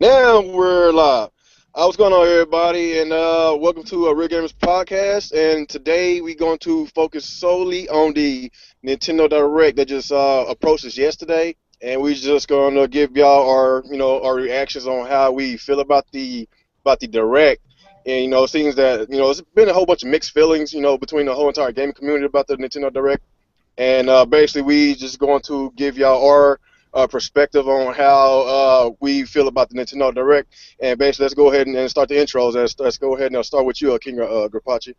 Now we're live. What's going on, everybody? And welcome to Real Gamers Podcast. And today we're going to focus solely on the Nintendo Direct that just approached us yesterday. And we're just going to give y'all our reactions on how we feel about the Direct. And it seems that it's been a whole bunch of mixed feelings, between the whole entire gaming community about the Nintendo Direct. And basically, we just going to give y'all our perspective on how we feel about the Nintendo Direct. And basically, let's go ahead and start the intros. Let's go ahead and start with you, King Grapachi.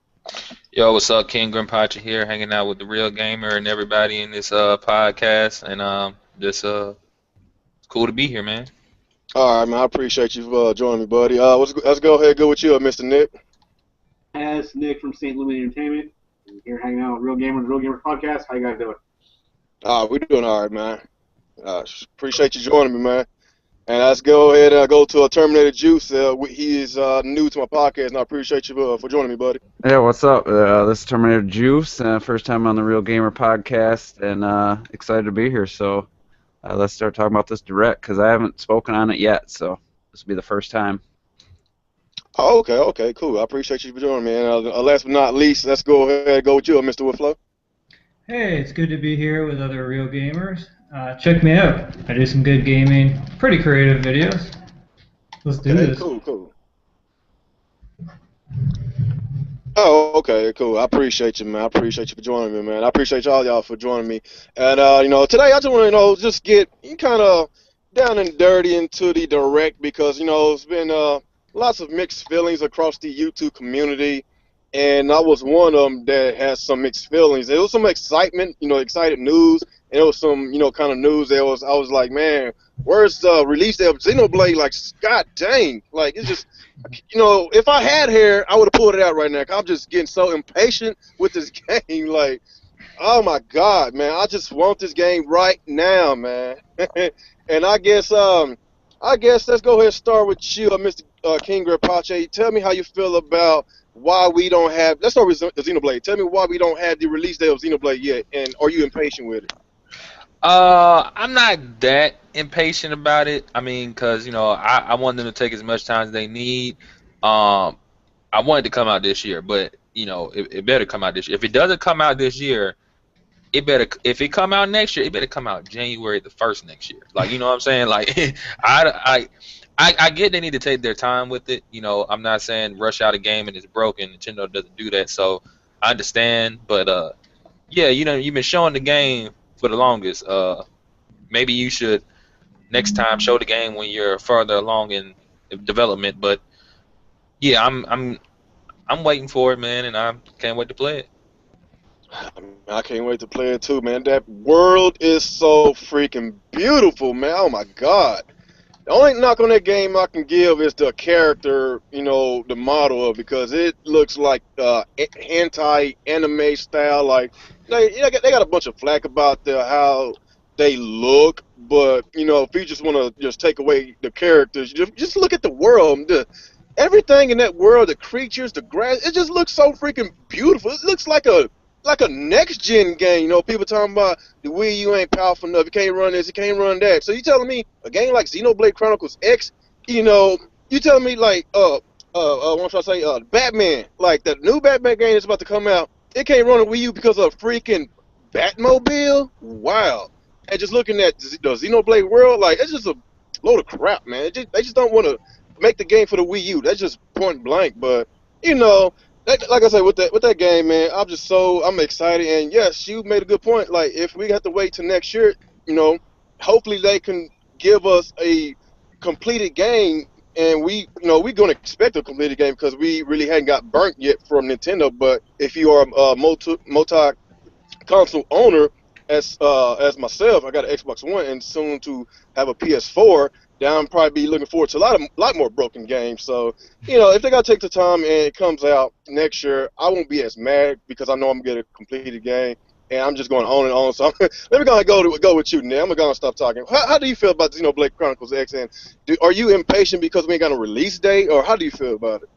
Yo, what's up? King Grimpachi here, hanging out with the Real Gamer and everybody in this podcast, and just it's cool to be here, man. All right, man. I appreciate you joining me, buddy. Let's go ahead and go with you, Mr. Nick. As Nick from St. Louis Entertainment. I'm here hanging out with Real Gamer, the Real Gamer Podcast. How you guys doing? We're doing all right, man. Appreciate you joining me, man. And let's go ahead and go to Terminator Juice. He is new to my podcast, and I appreciate you for joining me, buddy. Yeah, what's up? This is Terminator Juice. First time on the Real Gamer podcast, and excited to be here. So let's start talking about this direct because I haven't spoken on it yet. So this will be the first time. Oh, okay, cool. I appreciate you for joining me. And last but not least, let's go ahead and go with you, Mr. Whitflow. Hey, it's good to be here with other real gamers. Check me out. I do some good gaming, pretty creative videos. Let's do Okay, this. cool. Oh, okay, cool. I appreciate you, man. I appreciate you for joining me, man. I appreciate y'all for joining me. And today I just want to just get kind of down and dirty into the direct because it's been lots of mixed feelings across the YouTube community, and I was one of them that has some mixed feelings. There was some excitement, excited news, and it was some kind of news that I was like, man, where's the release of Xenoblade? Like, god dang, like it's just. If I had hair, I would have pulled it out right now. 'Cause I'm just getting so impatient with this game. Like, oh my God, man, I just want this game right now, man. And I guess let's go ahead and start with you, Mr. King Pache. Tell me how you feel about why we don't have. Let's start with Xenoblade. Tell me why we don't have the release date of Xenoblade yet, and are you impatient with it? I'm not that impatient about it. I mean, cause I want them to take as much time as they need. Um, I want it to come out this year, but it better come out this year. If it doesn't come out this year, it better. If it come out next year, it better come out January the 1st next year. Like, you know what I'm saying? Like, I, I get they need to take their time with it. I'm not saying rush out a game and it's broken. Nintendo doesn't do that, so I understand. But yeah, you've been showing the game for the longest. Maybe you should next time show the game when you're further along in development. But yeah, I'm waiting for it, man, and I can't wait to play it. I can't wait to play it too, man. That world is so freaking beautiful, man. Oh my God. The only knock on that game I can give is the character, the model of, because it looks like hentai anime style. Like they got a bunch of flack about how they look, but if you just want to just take away the characters, just look at the world. Everything in that world, the creatures, the grass, it just looks so freaking beautiful. It looks like a next gen game. People talking about the Wii U ain't powerful enough. You can't run this, you can't run that. So you telling me a game like Xenoblade Chronicles X, you telling me like what should I say, Batman, like the new Batman game that's about to come out, it can't run a Wii U because of freaking Batmobile? Wow. And just looking at the Xenoblade world, like it's just a load of crap, man. They just don't want to make the game for the Wii U. That's just point blank. But like I said, with that game, man, I'm excited. And yes, you made a good point. Like if we have to wait till next year, you know, hopefully they can give us a completed game. And we're gonna expect a completed game because we really hadn't got burnt yet from Nintendo. But if you are a multi console owner, as myself, I got an Xbox One and soon to have a PS4. Then I'm probably be looking forward to a lot more broken games. So if they gotta take the time and it comes out next year, I won't be as mad because I know I'm gonna get a completed game. And I'm just going on and on. So let me go with you, Nick. I'm gonna stop talking. How do you feel about Xenoblade Chronicles X? And are you impatient because we ain't got a release date, or how do you feel about it?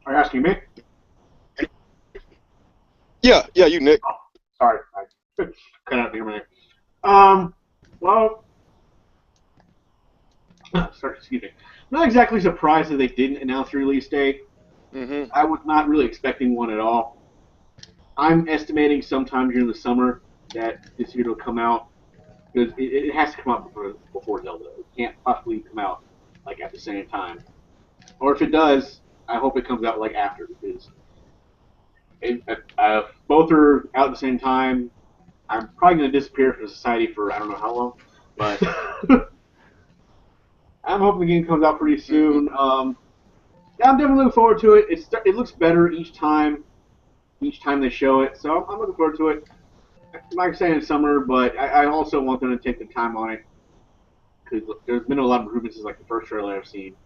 Are you asking me? Yeah, you, Nick. Oh, sorry. I couldn't hear me. Um, well, sorry, excuse me. I'm not exactly surprised that they didn't announce the release date. Mm-hmm. I was not really expecting one at all. I'm estimating sometime during the summer that this year will come out because it has to come out before Zelda. It can't possibly come out like at the same time. Or if it does, I hope it comes out like after because both are out at the same time. I'm probably going to disappear from society for I don't know how long, but I'm hoping the game comes out pretty soon. Yeah, I'm definitely looking forward to it. It looks better each time they show it, so I'm looking forward to it. Like I say in summer, but I also want them to take the time on it because there's been a lot of improvements since like the first trailer I've seen,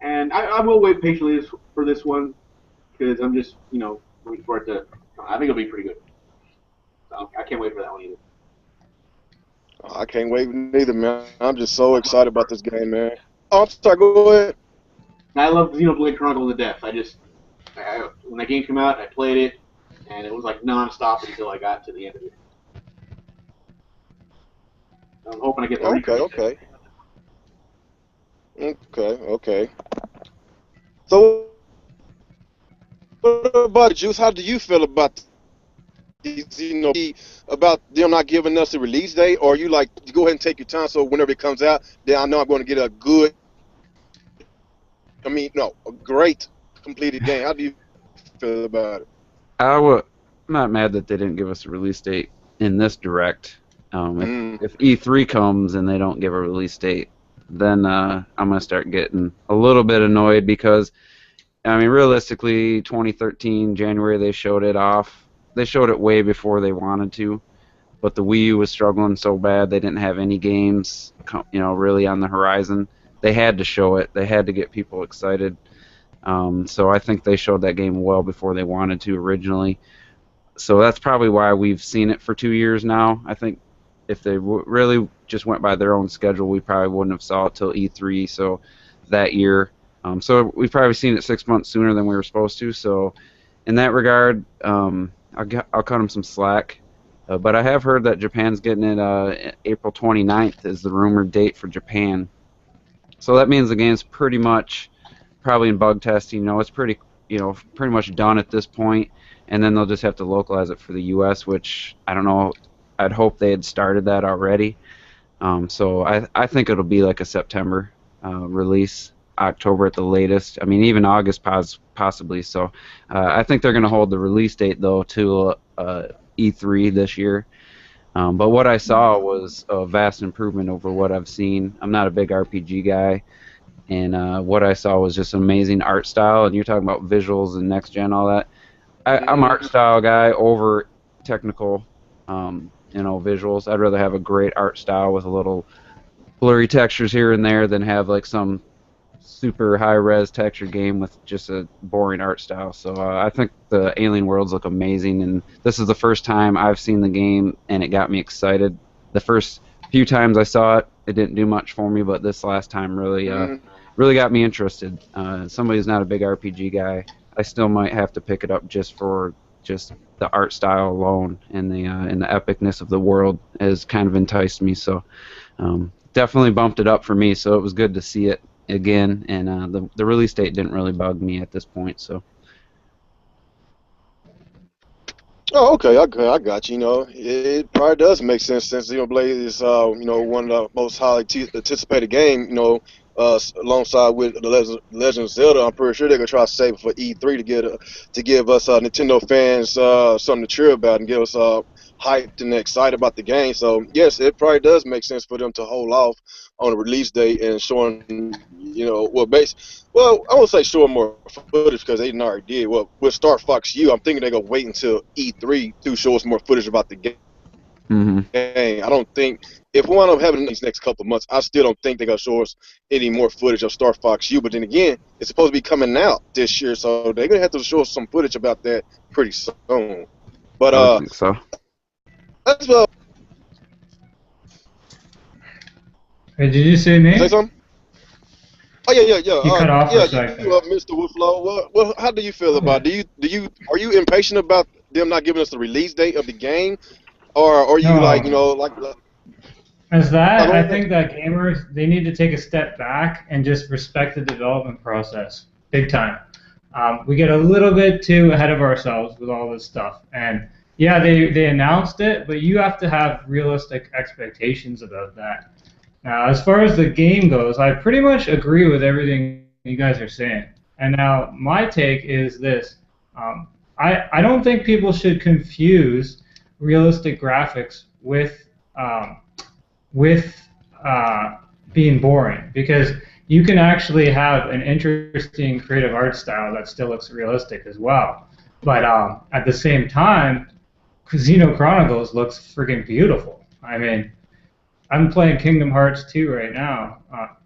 and I will wait patiently for this one because I'm just looking forward to. I think it'll be pretty good. So I can't wait for that one either. I can't wait neither, man. I'm just so excited about this game, man. Oh, I'm sorry. Go ahead. I love Xenoblade Chronicles of Death. When that game came out, I played it, and it was like non-stop until I got to the end of it. I'm hoping I get the Okay. So, what about Juice? How do you feel about these, about them not giving us a release date, or you like you go ahead and take your time so whenever it comes out, then I know I'm going to get a great completed game. How do you feel about it? I'm not mad that they didn't give us a release date in this direct. If E3 comes and they don't give a release date, then I'm going to start getting a little bit annoyed because, realistically, 2013, January, they showed it off. They showed it way before they wanted to, but the Wii U was struggling so bad they didn't have any games, really on the horizon. They had to show it. They had to get people excited. So I think they showed that game well before they wanted to originally. So that's probably why we've seen it for 2 years now. I think if they really just went by their own schedule, we probably wouldn't have saw it till E3. So that year, so we've probably seen it 6 months sooner than we were supposed to. So in that regard, I'll cut them some slack. But I have heard that Japan's getting it April 29th is the rumored date for Japan. So that means the game's pretty much probably in bug testing. It's pretty much done at this point, and then they'll just have to localize it for the U.S., which I don't know. I'd hope they had started that already. So I think it'll be like a September release, October at the latest. Even August possibly. So I think they're going to hold the release date though to E3 this year. But what I saw was a vast improvement over what I've seen. I'm not a big RPG guy, and what I saw was just amazing art style. And you're talking about visuals and next gen, all that. I'm art style guy over technical, visuals. I'd rather have a great art style with a little blurry textures here and there than have like some super high-res texture game with just a boring art style. So I think the Alien Worlds look amazing, and this is the first time I've seen the game, and it got me excited. The first few times I saw it, it didn't do much for me, but this last time really got me interested. Somebody who's not a big RPG guy, I still might have to pick it up just for the art style alone, and the epicness of the world has kind of enticed me. So definitely bumped it up for me. So it was good to see it again, and the release date didn't really bug me at this point. So. Oh, okay, I got you. It probably does make sense since Xenoblade is one of the most highly anticipated game. Alongside with the Legend of Zelda, I'm pretty sure they're gonna try to save it for E3 to give us Nintendo fans something to cheer about and get us hyped and excited about the game. So yes, it probably does make sense for them to hold off on the release date and showing, I won't say showing more footage because they didn't already did. Well, with Star Fox U, I'm thinking they're gonna wait until E3 to show us more footage about the game. I don't think if we wind up having these next couple of months, I still don't think they're gonna show us any more footage of Star Fox U. But then again, it's supposed to be coming out this year, so they're gonna have to show us some footage about that pretty soon. But I think so. That's Hey, did you say me? say something? Oh yeah. You cut off for a second. Mr. Woodflow. Well, how do you feel about it? Are you impatient about them not giving us the release date of the game, or are you No. As that, I don't think that gamers, they need to take a step back and just respect the development process, big time. We get a little bit too ahead of ourselves with all this stuff, and yeah, they announced it, but you have to have realistic expectations about that. Now, as far as the game goes, I pretty much agree with everything you guys are saying. And now my take is this: I don't think people should confuse realistic graphics um, with being boring, because you can actually have an interesting creative art style that still looks realistic as well. But at the same time, Xeno Chronicles looks freaking beautiful. I mean, I'm playing Kingdom Hearts 2 right now,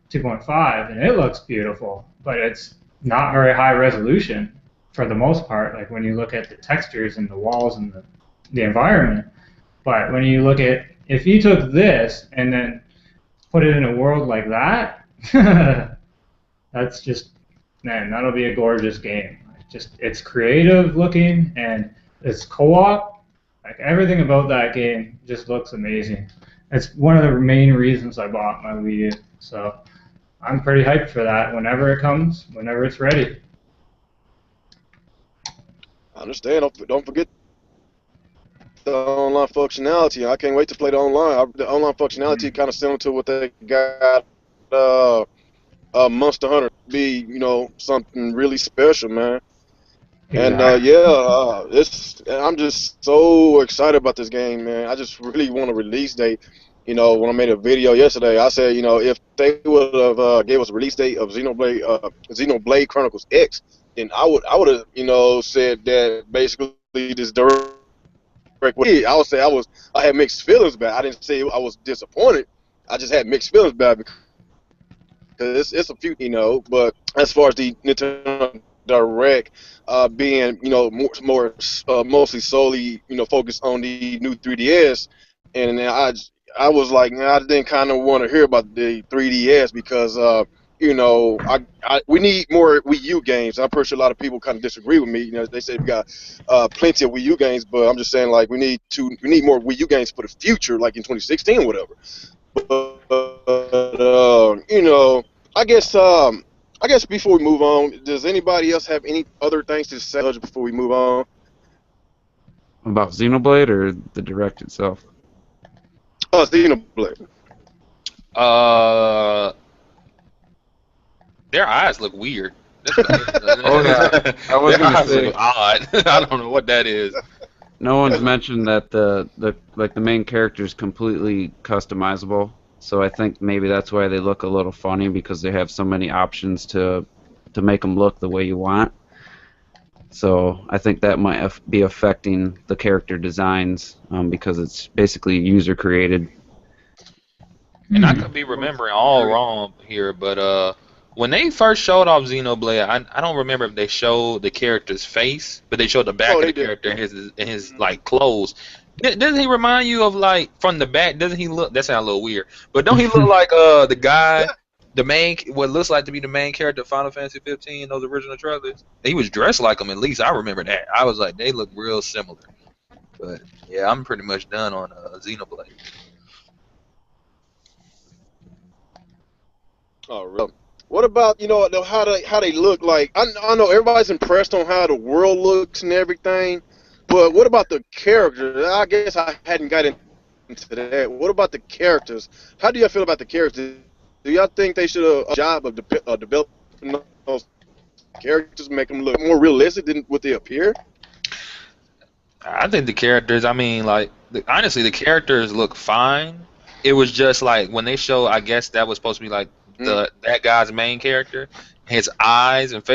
2.5, and it looks beautiful, but it's not very high resolution for the most part, like when you look at the textures and the walls and the environment. But when you look at, if you took this and then put it in a world like that, that's just, man, that'll be a gorgeous game. It's creative looking and it's co-op. Like everything about that game just looks amazing. It's one of the main reasons I bought my Wii U. So I'm pretty hyped for that whenever it comes, whenever it's ready. I understand. Don't forget the online functionality. I can't wait to play the online. The online functionality kind of similar to what they got Monster Hunter. Be something really special, man. And Exactly. I'm just so excited about this game, man. I just really want a release date. When I made a video yesterday, I said, if they would have gave us a release date of Xenoblade Chronicles X, then I would have, said that basically this direct. I would say I had mixed feelings about it. I didn't say I was disappointed. I just had mixed feelings about it because it's a few, But as far as the Nintendo Direct being, mostly solely, focused on the new 3DS, and then I was like, I didn't kind of want to hear about the 3DS because, we need more Wii U games. I'm pretty sure a lot of people kind of disagree with me. They say we got plenty of Wii U games, but I'm just saying like we need more Wii U games for the future, like in 2016 or whatever. But I guess before we move on, does anybody else have any other things to say before we move on? About Xenoblade or the Direct itself? Xenoblade. Their eyes look weird. Oh yeah, I was Their gonna eyes say. look odd. I don't know what that is. No one's mentioned that the main character is completely customizable. So I think maybe that's why they look a little funny, because they have so many options to make them look the way you want. So I think that might be affecting the character designs, because it's basically user created. And I could be remembering all wrong here, but when they first showed off Xenoblade, I don't remember if they showed the character's face, but they showed the back of the character in his like clothes. Doesn't he remind you of, like, from the back? Doesn't he look? That sounds a little weird, but don't he look like the guy, what looks like to be the main character of Final Fantasy 15 in those original trailers? He was dressed like him. At least I remember that. I was like, they look real similar. But yeah, I'm pretty much done on Xenoblade. Oh, really? What about how they look? Like I know everybody's impressed on how the world looks and everything, but what about the characters? I guess I hadn't gotten into that. What about the characters? How do y'all feel about the characters? Do y'all think they should have a job of developing those characters, make them look more realistic than what they appear? I think the characters, I mean, like, honestly, the characters look fine. It was just like when they show, I guess that was supposed to be like that guy's main character. His eyes and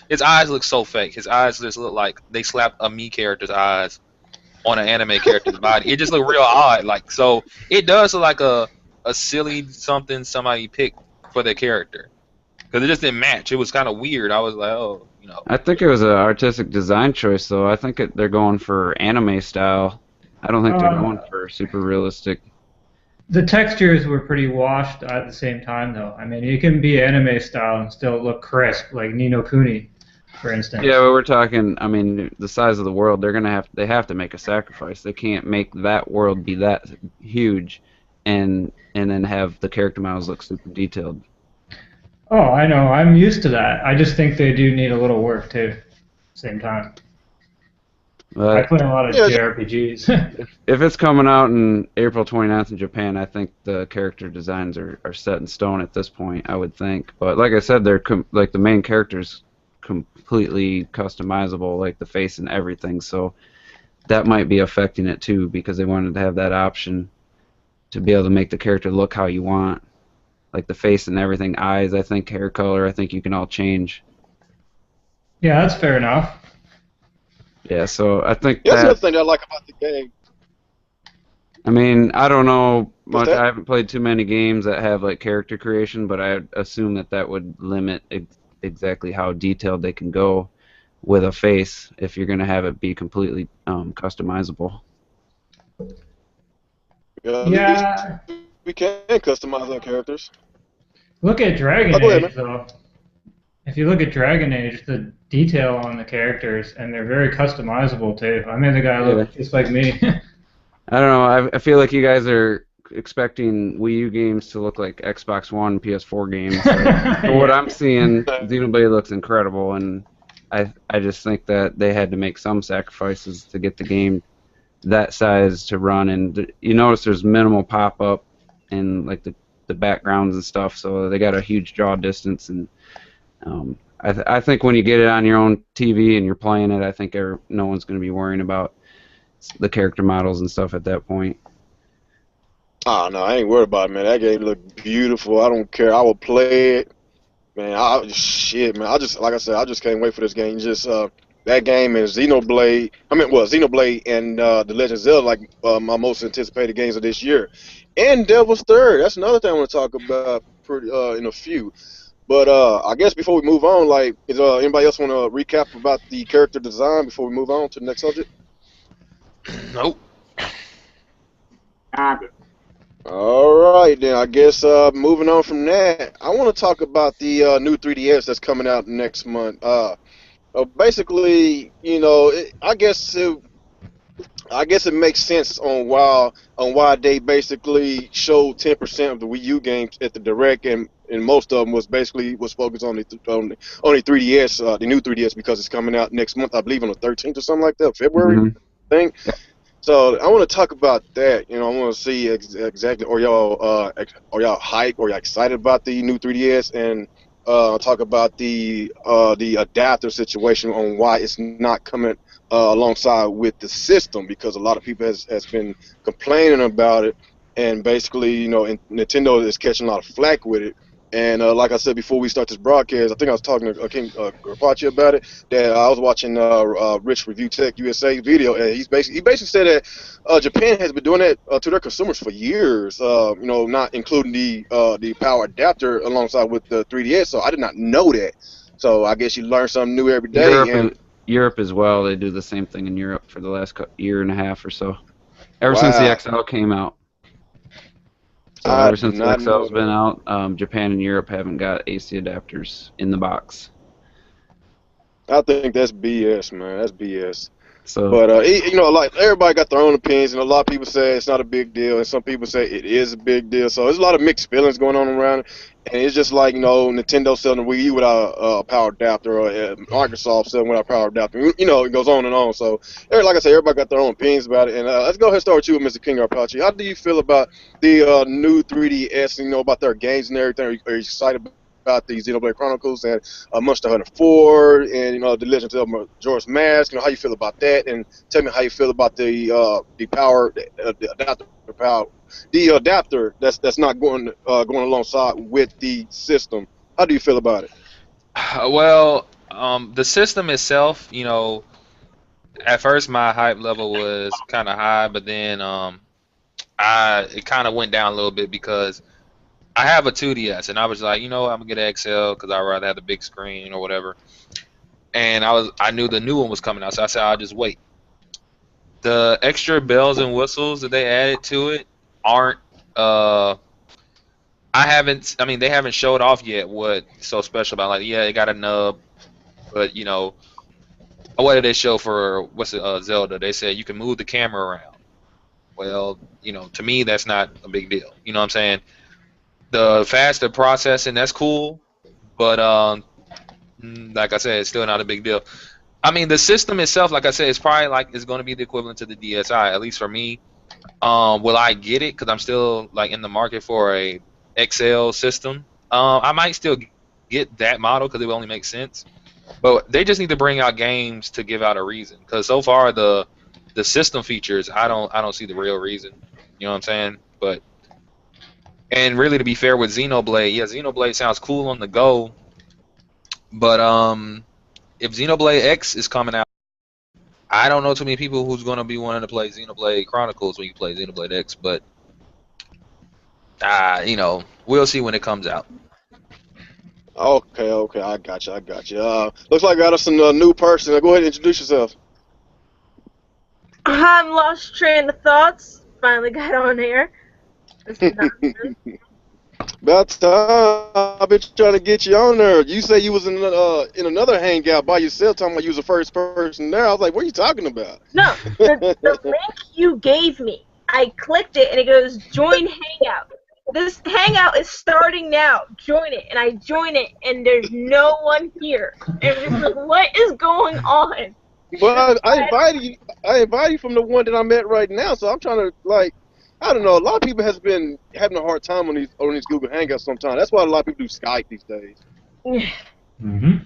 his eyes look so fake. His eyes just look like they slapped a me character's eyes on an anime character's body. It just looked real odd. Like, so it does look like a silly something somebody picked for their character, because it just didn't match. It was kind of weird. I was like, oh, I think it was an artistic design choice, though. I think they're going for anime style. I don't think they're going for super realistic. The textures were pretty washed at the same time, though. I mean, you can be anime style and still look crisp, like Ni no Kuni, for instance. Yeah, but we're talking. I mean, the size of the world. They have to make a sacrifice. They can't make that world be that huge, and and then have the character models look super detailed. Oh, I know. I'm used to that. I just think they do need a little work too. Same time. I But play a lot of Yeah, JRPGs. if it's coming out in April 29th in Japan, I think the character designs are set in stone at this point, I would think. But like I said, they're like the main character's completely customizable, like the face and everything. So that might be affecting it too, because they wanted to have that option to be able to make the character look how you want, like the face and everything, eyes. I think hair color. I think you can all change. Yeah, that's fair enough. Yeah, so I think that's another that. thing that I like about the game. I mean, I don't know What's much. that? I haven't played too many games that have like character creation, but I assume that that would limit exactly how detailed they can go with a face if you're going to have it be completely customizable. At least Yeah, we can customize our characters. look at Dragon Oh, go ahead, Age though. If you look at Dragon Age, the detail on the characters, and they're very customizable too. I made the guy Yeah. look just like me. I don't know. I feel like you guys are expecting Wii U games to look like Xbox One, PS4 games. For what I'm seeing, Xenoblade looks incredible, and I just think that they had to make some sacrifices to get the game that size to run. And you notice there's minimal pop-up and like the backgrounds and stuff, so they got a huge draw distance. And I think when you get it on your own TV and you're playing it, I think no one's going to be worrying about the character models and stuff at that point. Oh no, I ain't worried about it, man. That game look beautiful. I don't care. I will play it, man. Shit, man. Like I said, I just can't wait for this game. Just that game and Xenoblade. Xenoblade and The Legend of Zelda, like my most anticipated games of this year. And Devil's Third. That's another thing I want to talk about in a few. But I guess before we move on, like, is anybody else want to recap about the character design before we move on to the next subject? Nope. All right, then I guess moving on from that, I want to talk about the new 3DS that's coming out next month. Basically, I guess it makes sense on why they basically showed 10% of the Wii U games at the Direct, and most of them was focused on the 3DS, the new 3DS, because it's coming out next month, I believe on the 13th or something like that, February, I think. So I want to talk about that. I want to see exactly, are y'all hyped, or y'all excited about the new 3DS, and talk about the adapter situation on why it's not coming alongside with the system, because a lot of people has been complaining about it, and basically, Nintendo is catching a lot of flack with it. And like I said before we start this broadcast, I think I was talking to King Rapachi about it. That I was watching Rich Review Tech USA video, and he basically said that Japan has been doing that to their consumers for years. Not including the power adapter alongside with the 3DS. So I did not know that. So I guess you learn something new every day. Europe as well. They do the same thing in Europe for the last year and a half or so. Ever since the XL came out. So ever since the XL's been out, Japan and Europe haven't got AC adapters in the box. I think that's BS, man. That's BS. So, but like everybody got their own opinions, and a lot of people say it's not a big deal, and some people say it is a big deal. So there's a lot of mixed feelings going on around it, and it's just like Nintendo selling a Wii U without a power adapter, or Microsoft selling without a power adapter. It goes on and on. So like I said, everybody got their own opinions about it. And let's go ahead and start with you, Mr. King Arpachi. How do you feel about the new 3DS? About their games and everything. Are you excited about the Xenoblade Chronicles and Monster Hunter 4 and the Legend of Majora's Mask? How you feel about that, and tell me how you feel about the adapter that's not going alongside with the system. How do you feel about it? Well, the system itself, at first my hype level was kind of high, but then it kind of went down a little bit because I have a 2DS, and I was like, I'm gonna get an XL because I'd rather have the big screen or whatever. And I knew the new one was coming out, so I said I'll just wait. The extra bells and whistles that they added to it aren't. They haven't showed off yet what's so special about it. Like, yeah, it got a nub, but what did they show for Zelda? They said you can move the camera around. Well, to me, that's not a big deal. You know what I'm saying? The faster processing, that's cool, but like I said, it's still not a big deal. I mean, the system itself, like I said, it's probably it's going to be the equivalent to the DSi, at least for me. Will I get it? Because I'm still in the market for a XL system. I might still get that model because it will only make sense. But they just need to bring out games to give out a reason. Because so far the system features, I don't see the real reason. You know what I'm saying? And really, to be fair with Xenoblade, yeah, Xenoblade sounds cool on the go. But if Xenoblade X is coming out, I don't know too many people who's going to be wanting to play Xenoblade Chronicles when you play Xenoblade X, but we'll see when it comes out. Okay, I got you. Looks like I got us a new person. Go ahead and introduce yourself. I'm lost train of thoughts. Finally got on here. About time. I've been trying to get you on there. You say you was in another hangout by yourself, talking about you was the first person there. I was like, what are you talking about? No, the link you gave me, I clicked it and it goes join hangout. This hangout is starting now. Join it, and I join it, and there's no one here. And I'm just like, what is going on? Well, I invited you from the one that I'm at right now, so I'm trying to I don't know. A lot of people has been having a hard time on these Google Hangouts sometimes. That's why a lot of people do Skype these days. Mm-hmm.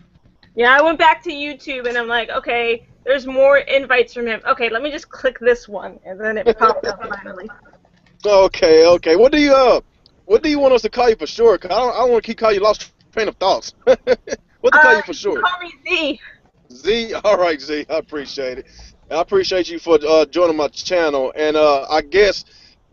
Yeah, I went back to YouTube and I'm like, okay, there's more invites from him. Okay, let me just click this one, and then it popped up finally. Okay. What do you want us to call you for short? Cause I don't want to keep calling you lost train of thoughts. What to call you for short? Call me Z. Z. All right, Z. I appreciate it. I appreciate you for joining my channel. And I guess,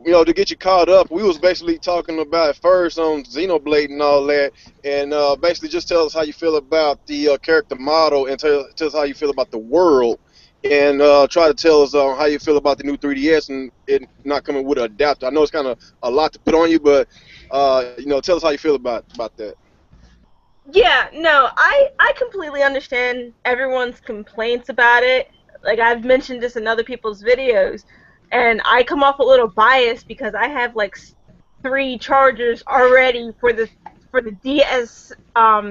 to get you caught up, we was basically talking about it first on Xenoblade and all that, and basically just tell us how you feel about the character model, and tell us how you feel about the world, and try to tell us how you feel about the new 3DS and it not coming with an adapter. I know it's kind of a lot to put on you, but tell us how you feel about that. Yeah, no, I completely understand everyone's complaints about it. Like, I've mentioned this in other people's videos, and I come off a little biased because I have 3 chargers already for the DS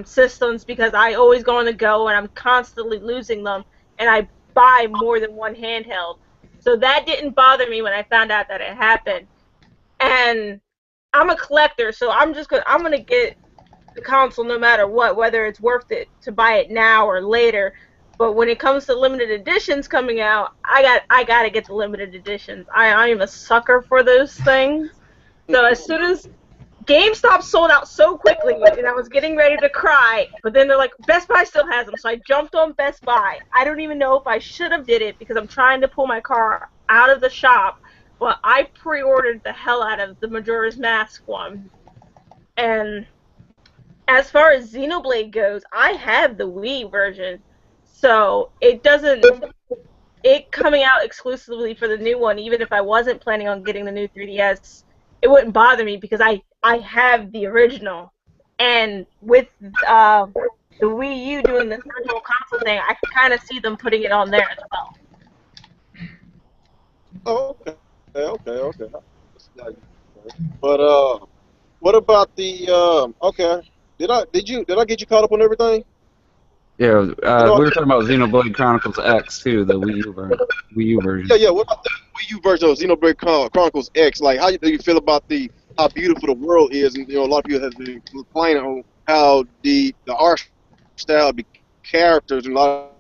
systems, because I always go on the go and I'm constantly losing them, and I buy more than one handheld. So that didn't bother me when I found out that it happened. And I'm a collector, so I'm gonna get the console no matter what, whether it's worth it to buy it now or later. But when it comes to limited editions coming out, I gotta get the limited editions. I am a sucker for those things. So as soon as GameStop sold out so quickly, and I was getting ready to cry, but then they're like, Best Buy still has them, so I jumped on Best Buy. I don't even know if I should have did it because I'm trying to pull my car out of the shop, but I pre-ordered the hell out of the Majora's Mask one. And as far as Xenoblade goes, I have the Wii version. So it coming out exclusively for the new one, even if I wasn't planning on getting the new 3DS, it wouldn't bother me because I have the original. And with the Wii U doing this virtual console thing, I can kind of see them putting it on there as well. Oh, okay. But what about the Did I get you caught up on everything? Yeah, we were talking about Xenoblade Chronicles X too, the Wii U version. Yeah. What about the Wii U version of Xenoblade Chronicles X? Like, how do you feel about how beautiful the world is? And a lot of people have been complaining on how the art style, the characters, and a lot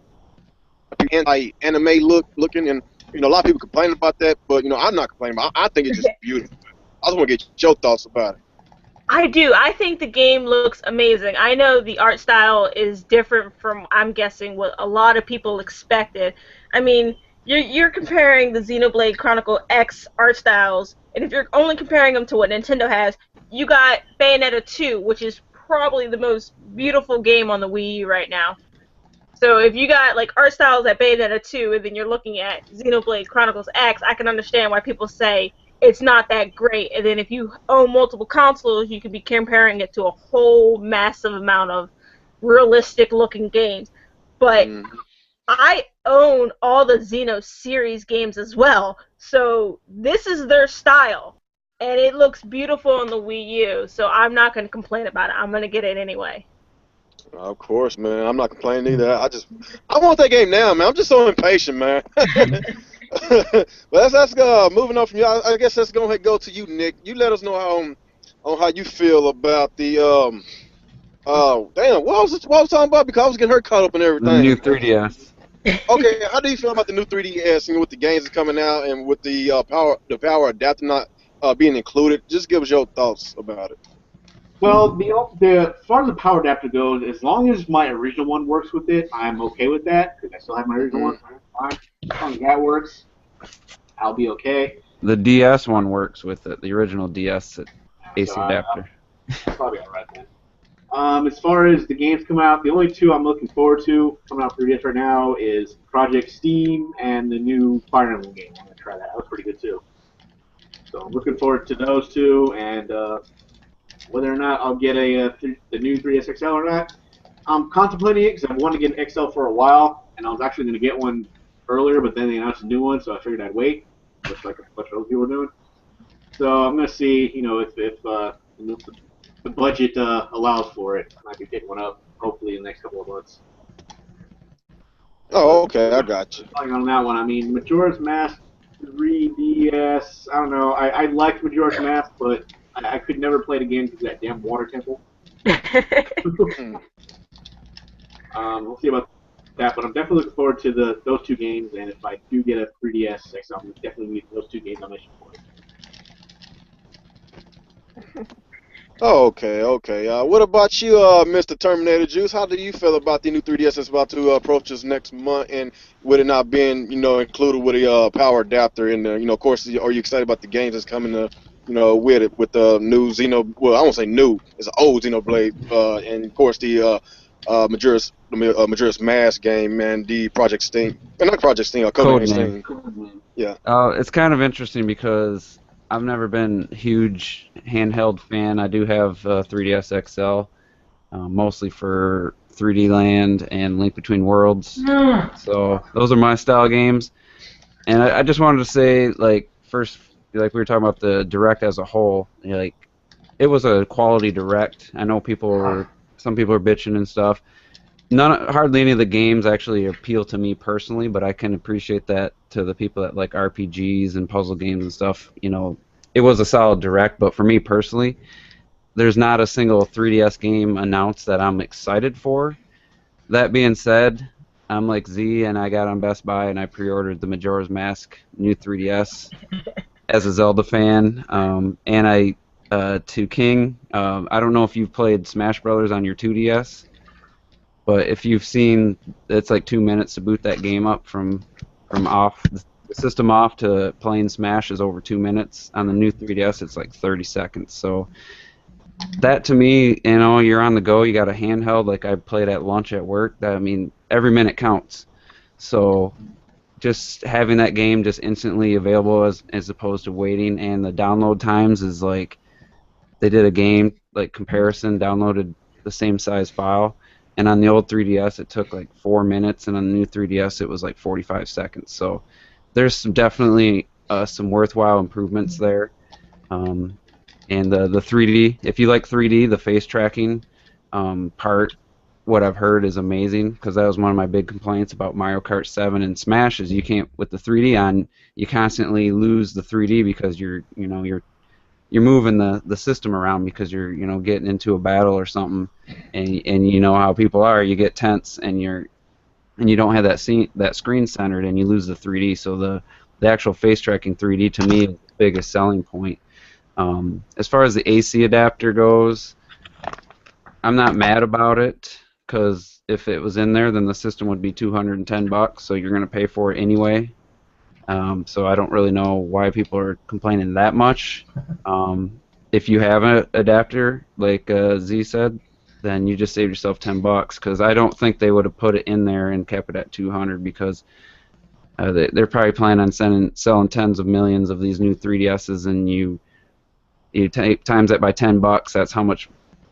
of people anti-anime looking, and a lot of people complaining about that. But I'm not complaining. I think it's just beautiful. I just want to get your thoughts about it. I do. I think the game looks amazing. I know the art style is different from, I'm guessing, what a lot of people expected. I mean, you're comparing the Xenoblade Chronicle X art styles, and if you're only comparing them to what Nintendo has, you got Bayonetta 2, which is probably the most beautiful game on the Wii U right now. So if you got art styles at Bayonetta 2, and then you're looking at Xenoblade Chronicles X, I can understand why people say it's not that great. And then if you own multiple consoles, you could be comparing it to a whole massive amount of realistic looking games. But I own all the Xeno series games as well. So this is their style. And it looks beautiful on the Wii U, so I'm not going to complain about it. I'm going to get it anyway. Of course, man. I'm not complaining either. I want that game now, man. I'm just so impatient, man. But that's moving on from you. I guess let's go ahead and go to you, Nick. You let us know how you feel about the damn, what was I talking about? Because I was getting her caught up in everything. The new 3DS. Okay, how do you feel about the new 3DS and with the games that's coming out and with the power adapter not being included? Just give us your thoughts about it. Well, as far as the power adapter goes, as long as my original one works with it, I'm okay with that because I still have my original one. Fine. As long as that works, I'll be okay. The DS one works with it. The original DS AC adapter. Probably alright then. As far as the games come out, the only two I'm looking forward to coming out for 3DS right now is Project Steam and the new Fire Emblem game. I'm gonna try that. That was pretty good too. So I'm looking forward to those two, and whether or not I'll get the new 3DS XL or not, I'm contemplating it because I've wanted to get an XL for a while, and I was actually going to get one earlier, but then they announced a new one, so I figured I'd wait, just like a bunch of other people are doing. So I'm going to see, if the budget allows for it. I might be picking one up, hopefully, in the next couple of months. Oh, okay, I got you. On that one, I mean, Majora's Mask 3DS, I don't know. I liked Majora's Mask, but I could never play it again because of that damn water temple. We'll see about that, but I'm definitely looking forward to those two games, and if I do get a 3DS XL, I'm definitely need those two games on mission for it. Oh, okay. What about you, Mr. Terminator Juice? How do you feel about the new 3DS that's about to approach us next month, and with it not being, included with a power adapter in there? Of course, are you excited about the games that's coming to, with it, with the new Xeno? Well, I won't say new. It's an old Xenoblade, and of course the Majora's Mask game, man. The Project Steam, not Project Steam, Codename Steam. Yeah. It's kind of interesting because I've never been a huge handheld fan. I do have 3DS XL, mostly for 3D Land and Link Between Worlds. So those are my style games. And I just wanted to say, first, we were talking about the Direct as a whole. It was a quality Direct. I know some people are bitching and stuff. Hardly any of the games actually appeal to me personally, but I can appreciate that to the people that like RPGs and puzzle games and stuff. It was a solid Direct, but for me personally, there's not a single 3DS game announced that I'm excited for. That being said, I'm like Z, and I got on Best Buy and I pre-ordered the Majora's Mask new 3DS as a Zelda fan, and to King. I don't know if you've played Smash Brothers on your 2DS, but if you've seen, it's like 2 minutes to boot that game up from off the system off to playing Smash is over 2 minutes. On the new 3DS, it's like 30 seconds. So that to me, you're on the go. You got a handheld. Like I played at lunch at work. Every minute counts. So just having that game just instantly available as opposed to waiting, and the download times is like. They did a game comparison, downloaded the same size file, and on the old 3DS it took like 4 minutes, and on the new 3DS it was like 45 seconds. So there's definitely some worthwhile improvements there. And the 3D, if you like 3D, the face tracking part, what I've heard is amazing, because that was one of my big complaints about Mario Kart 7 and Smash is you can't, with the 3D on, you constantly lose the 3D because you're moving the system around because you're getting into a battle or something, and you know how people are, you get tense and you don't have that screen centered and you lose the 3D. So the actual face tracking 3D to me is the biggest selling point. As far as the AC adapter goes, I'm not mad about it because if it was in there, then the system would be $210, so you're going to pay for it anyway. So I don't really know why people are complaining that much. If you have an adapter, like Z said, then you just saved yourself $10, because I don't think they would have put it in there and kept it at $200, because they're probably planning on selling tens of millions of these new 3DSs, and you times that by $10, that's how much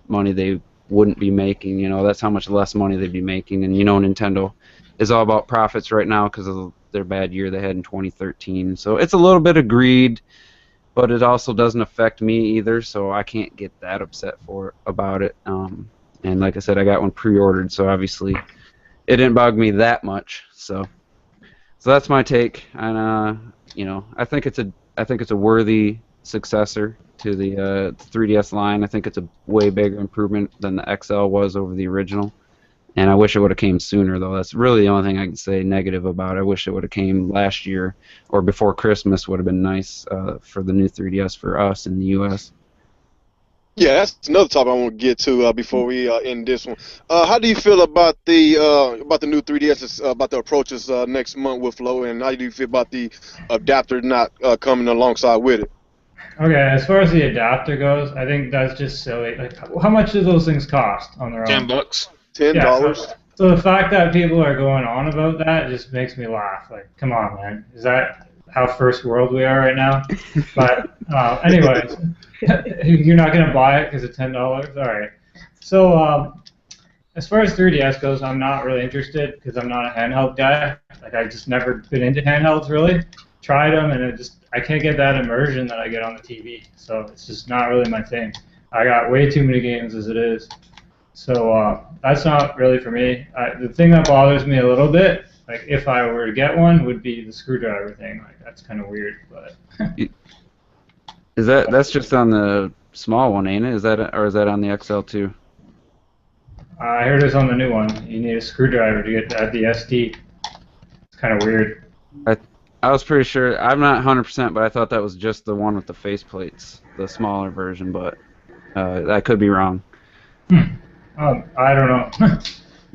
money they wouldn't be making. You know, that's how much less money they'd be making. And you know, Nintendo is all about profits right now because of their bad year they had in 2013. So it's a little bit of greed, but it also doesn't affect me either. So I can't get that upset about it. And like I said, I got one pre-ordered, so obviously it didn't bug me that much. So that's my take. And you know, I think it's a worthy successor to the 3DS line. I think it's a way bigger improvement than the XL was over the original. And I wish it would have came sooner, though. That's really the only thing I can say negative about it. I wish it would have came last year or before Christmas. Would have been nice for the new 3DS for us in the U.S. Yeah, that's another topic I want to get to before we end this one. How do you feel about the new 3DS, about the approaches next month with Flow, and how do you feel about the adapter not coming alongside with it? Okay, as far as the adapter goes, I think that's just silly. Like, how much do those things cost on their own? $10. $10. Yeah, so the fact that people are going on about that just makes me laugh. Like, come on, man. Is that how first world we are right now? But anyways, you're not going to buy it because of $10? All right. So as far as 3DS goes, I'm not really interested because I'm not a handheld guy. Like, I've just never been into handhelds, really. Tried them, and I can't get that immersion that I get on the TV. So it's just not really my thing. I got way too many games as it is. So that's not really for me. The thing that bothers me a little bit, like if I were to get one, would be the screwdriver thing. Like, that's kind of weird, but. That's just on the small one, ain't it? Or is that on the XL too? I heard it's on the new one. You need a screwdriver to get at the SD. It's kind of weird. I was pretty sure. I'm not 100%, but I thought that was just the one with the faceplates, the smaller version. But I could be wrong. I don't know.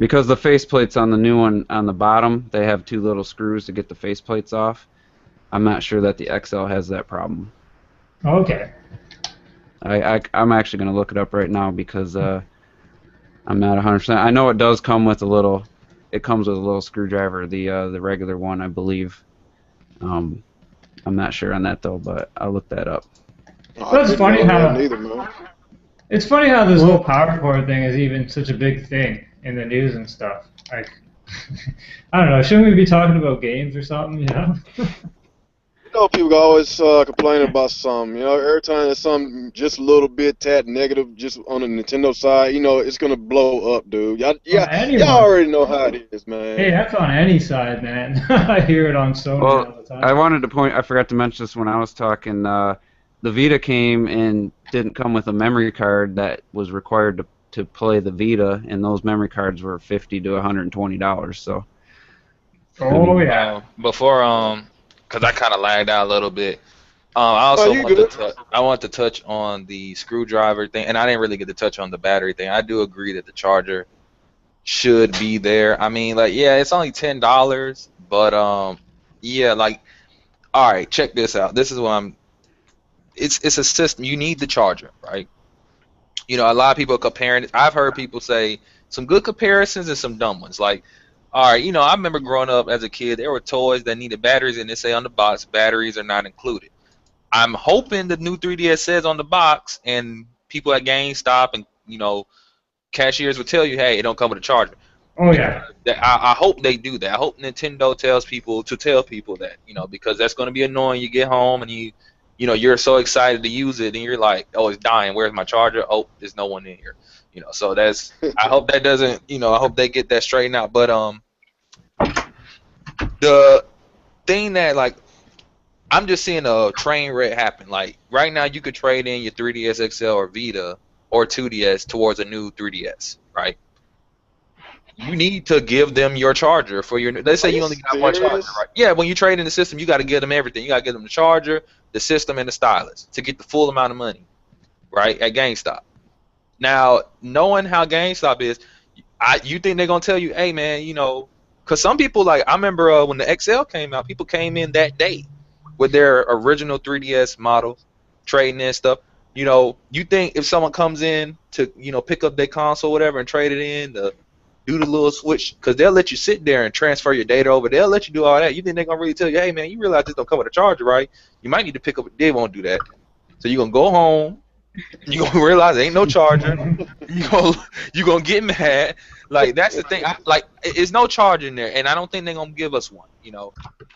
Because the faceplates on the new one on the bottom, they have two little screws to get the faceplates off. I'm not sure that the XL has that problem. Okay. I'm actually going to look it up right now because I'm not 100%. I know it does come with a little. It comes with a little screwdriver, the regular one, I believe. I'm not sure on that though, but I'll look that up. Well, it's funny how it's funny how this whole power cord thing is even such a big thing in the news and stuff. Like, I don't know. Shouldn't we be talking about games or something? You know. You know, people always complain about something. You know, every time there's something just a little bit tad negative, just on the Nintendo side, you know, it's gonna blow up, dude. Y'all already know how it is, man. Hey, that's on any side, man. I hear it on Sony all the time. I wanted to point. I forgot to mention this when I was talking. The Vita came and didn't come with a memory card that was required to play the Vita, and those memory cards were $50 to $120. So. Oh yeah. Before because I kind of lagged out a little bit. I also want to touch on the screwdriver thing, and I didn't really get to touch on the battery thing. I do agree that the charger should be there. I mean, like, yeah, it's only $10, but yeah, like, all right, check this out. This is what it's a system. You need the charger, right? You know, a lot of people are comparing it. I've heard people say some good comparisons and some dumb ones. Like, all right, you know, I remember growing up as a kid, there were toys that needed batteries, and they say on the box, batteries are not included. I'm hoping the new 3DS says on the box, and people at GameStop and, you know, cashiers will tell you, hey, it don't come with a charger. Oh, yeah. I hope they do that. I hope Nintendo tells people to tell people that, you know, because that's going to be annoying. You get home and you know, you're so excited to use it, and you're like, oh, it's dying. Where's my charger? Oh, there's no one in here. You know, so that's. I hope that doesn't. You know, I hope they get that straightened out. But the thing that, like, I'm just seeing a train wreck happen. Like, right now, you could trade in your 3DS XL or Vita or 2DS towards a new 3DS, right? You need to give them your charger for your. Let's say you only got one charger, right? Yeah, when you trade in the system, you got to give them everything. You got to give them the charger, the system, and the stylus to get the full amount of money, right? At GameStop. Now, knowing how GameStop is, you think they're gonna tell you, hey man, you know, because some people, like, I remember when the XL came out, people came in that day with their original 3DS models, trading in stuff. You know, you think if someone comes in to, you know, pick up their console or whatever and trade it in, to do the little switch, because they'll let you sit there and transfer your data over. They'll let you do all that. You think they're going to really tell you, hey, man, you realize this don't come with a charger, right? You might need to pick up. They won't do that. So you're going to go home You gonna realize there ain't no charger. You gonna get mad. Like that's the thing. It's no charger in there, and I don't think they're gonna give us one.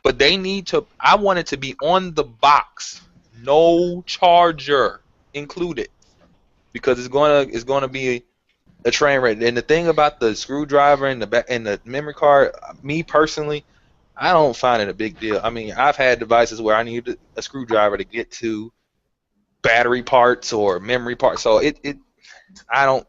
But they need to. I want it to be on the box, no charger included, because it's gonna be a train wreck. And the thing about the screwdriver and the memory card, me personally, I don't find it a big deal. I mean, I've had devices where I need a screwdriver to get to battery parts or memory parts. So I don't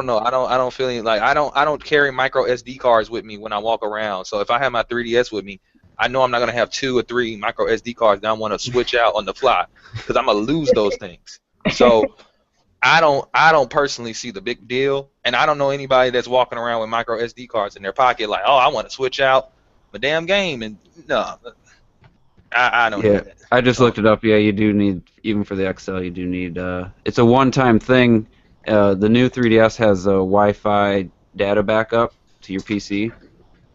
know. I don't feel any, like I don't carry micro SD cards with me when I walk around. So if I have my 3DS with me, I know I'm not gonna have 2 or 3 micro SD cards that I want to switch out on the fly because I'm gonna lose those things. So I don't personally see the big deal, and I don't know anybody that's walking around with micro SD cards in their pocket like, oh, I want to switch out my damn game, and no, I don't. Yeah, I just looked it up. Yeah, you do need, even for the XL, you do need. It's a one-time thing. The new 3DS has a Wi-Fi data backup to your PC,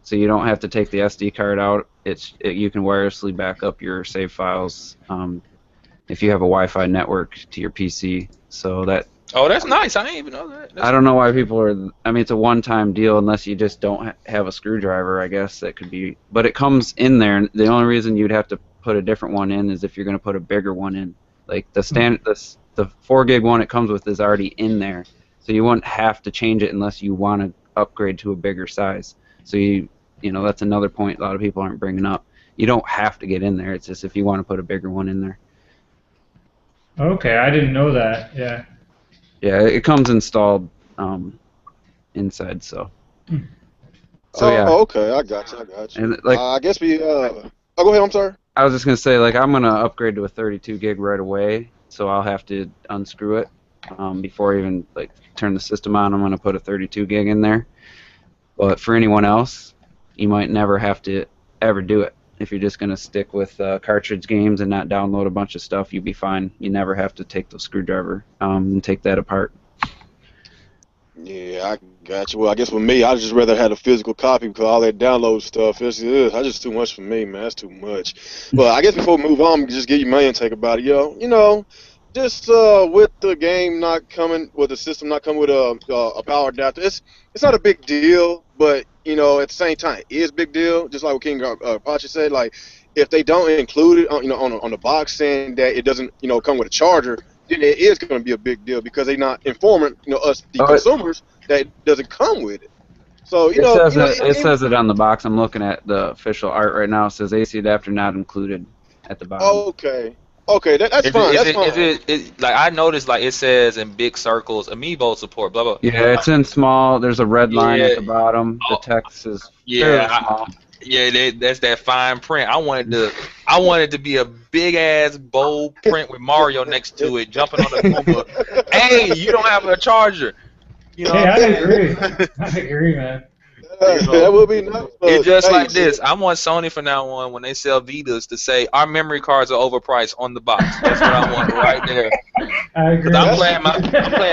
so you don't have to take the SD card out. You can wirelessly back up your save files if you have a Wi-Fi network to your PC. So that. Oh, that's nice. I didn't even know that. I don't know why people are. I mean, it's a one-time deal unless you just don't have a screwdriver. I guess that could be. But it comes in there. And the only reason you'd have to put a different one in is if you're going to put a bigger one in. Like the 4 gig one it comes with is already in there, so you wouldn't have to change it unless you want to upgrade to a bigger size. So you know that's another point a lot of people aren't bringing up. You don't have to get in there. It's just if you want to put a bigger one in there. Okay, I didn't know that. Yeah. Yeah, it comes installed inside. So. So yeah. Oh, okay, I got you. And like, I guess we. Oh, go ahead. I'm sorry. I was just gonna say, like, I'm gonna upgrade to a 32 gig right away, so I'll have to unscrew it before I even like turn the system on. I'm gonna put a 32 gig in there. But for anyone else, you might never have to ever do it. If you're just gonna stick with cartridge games and not download a bunch of stuff, you'll be fine. You never have to take the screwdriver and take that apart. Yeah, I got you. Well, I guess with me, I'd just rather have a physical copy because all that download stuff that's just too much for me, man. That's too much. But I guess before we move on, just give you my intake about it, just with the game not coming, with the system not coming with a power adapter, it's not a big deal. But at the same time, it is a big deal. Just like what King Pachi said, like if they don't include it, on the box saying that it doesn't, come with a charger, then it is going to be a big deal because they're not informing, us, the consumers, that it doesn't come with it. So, it says it on the box. I'm looking at the official art right now. It says AC adapter not included at the bottom. Okay, that's fine. That's fine. Like I noticed, like it says in big circles, Amiibo support, blah blah. Yeah, it's in small. There's a red line at the bottom. The text is fairly small. That's that fine print. I wanted to be a big ass bold print with Mario next to it, jumping on the Goomba. Hey, you don't have a charger. Hey, I agree. I agree, man. That would be nice. It's just like this. I want Sony from now on, when they sell Vitas, to say our memory cards are overpriced on the box. That's what I want right there. I agree. I'm playing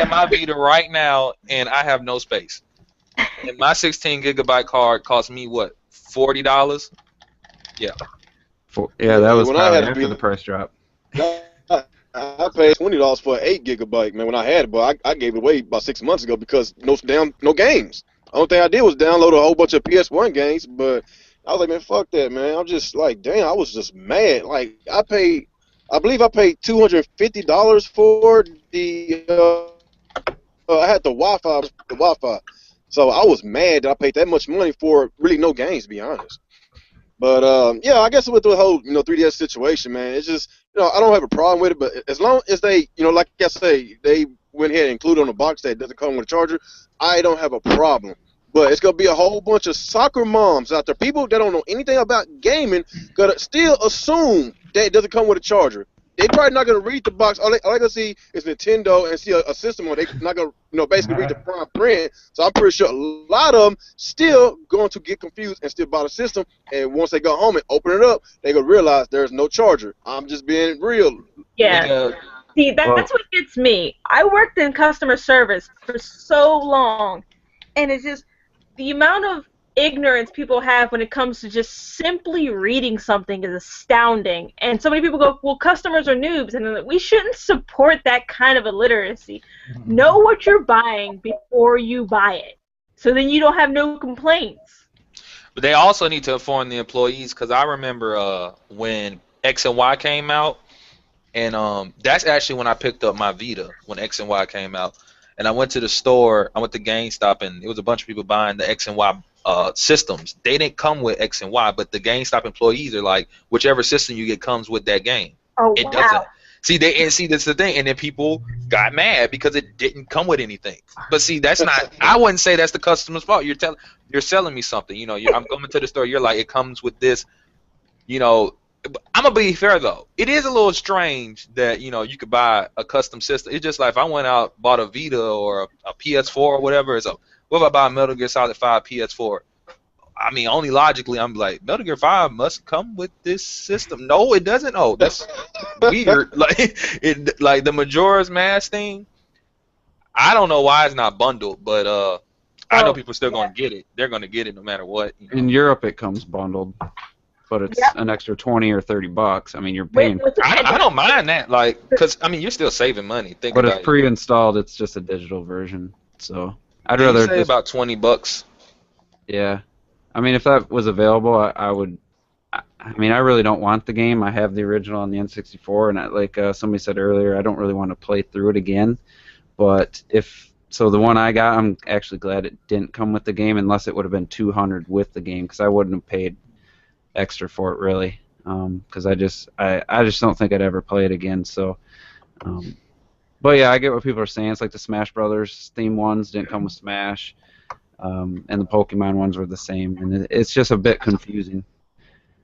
my Vita right now, and I have no space. And my 16 gigabyte card cost me what, $40? Yeah. That was probably after the price drop. I paid $20 for an 8 gigabyte, man. When I had it, but I gave it away about 6 months ago because no games. The only thing I did was download a whole bunch of PS1 games, but I was like, man, fuck that, man. I'm just like, damn, I was just mad. Like, I believe I paid $250 for the, I had the Wi-Fi. So I was mad that I paid that much money for really no games, to be honest. But, I guess with the whole, 3DS situation, man, it's just, I don't have a problem with it, but as long as they, like I say, they went ahead and included on the box that doesn't come with a charger, I don't have a problem. But it's going to be a whole bunch of soccer moms out there, people that don't know anything about gaming, going to still assume that it doesn't come with a charger. They're probably not going to read the box. All they're going to see is Nintendo and see a system where they're not going to, basically read the prime print. So I'm pretty sure a lot of them still going to get confused and still buy the system. And once they go home and open it up, they're going to realize there's no charger. I'm just being real. Yeah. See, that's what gets me. I worked in customer service for so long, and it's just the amount of ignorance people have when it comes to just simply reading something is astounding. And so many people go, well, customers are noobs, and we shouldn't support that kind of illiteracy. Know what you're buying before you buy it, so then you don't have no complaints. But they also need to inform the employees, because I remember when X and Y came out, and that's actually when I picked up my Vita, when X and Y came out. And I went to the store, I went to GameStop, and it was a bunch of people buying the X and Y systems. They didn't come with X and Y, but the GameStop employees are like, whichever system you get comes with that game. Oh, It wow. doesn't. See, that's the thing. And then people got mad because it didn't come with anything. But see, that's not. I wouldn't say that's the customer's fault. You're selling me something. You know, I'm going to the store. You're like, it comes with this. You know, I'm gonna be fair though. It is a little strange that you could buy a custom system. It's just like if I went out bought a Vita or a PS4 or whatever. So what if I buy a Metal Gear Solid 5 PS4? I mean, only logically, I'm like, Metal Gear 5 must come with this system. No, it doesn't. Oh, that's weird. Like the Majora's Mask thing. I don't know why it's not bundled, but I know people are still gonna get it. They're gonna get it no matter what. In Europe, it comes bundled, but it's an extra $20 or $30. I mean, you're paying. I don't mind that, like, because I mean, you're still saving money. Think But about it's pre-installed. It's just a digital version. So I'd it. rather You say just, about $20. yeah. I mean, if that was available, I would. I mean, I really don't want the game. I have the original on the N64, and like somebody said earlier, I don't really want to play through it again. But the one I got, I'm actually glad it didn't come with the game, unless it would have been $200 with the game, because I wouldn't have paid extra for it really. Because I just don't think I'd ever play it again. So, but yeah, I get what people are saying. It's like the Smash Brothers theme ones didn't come with Smash. And the Pokemon ones were the same, and it's just a bit confusing.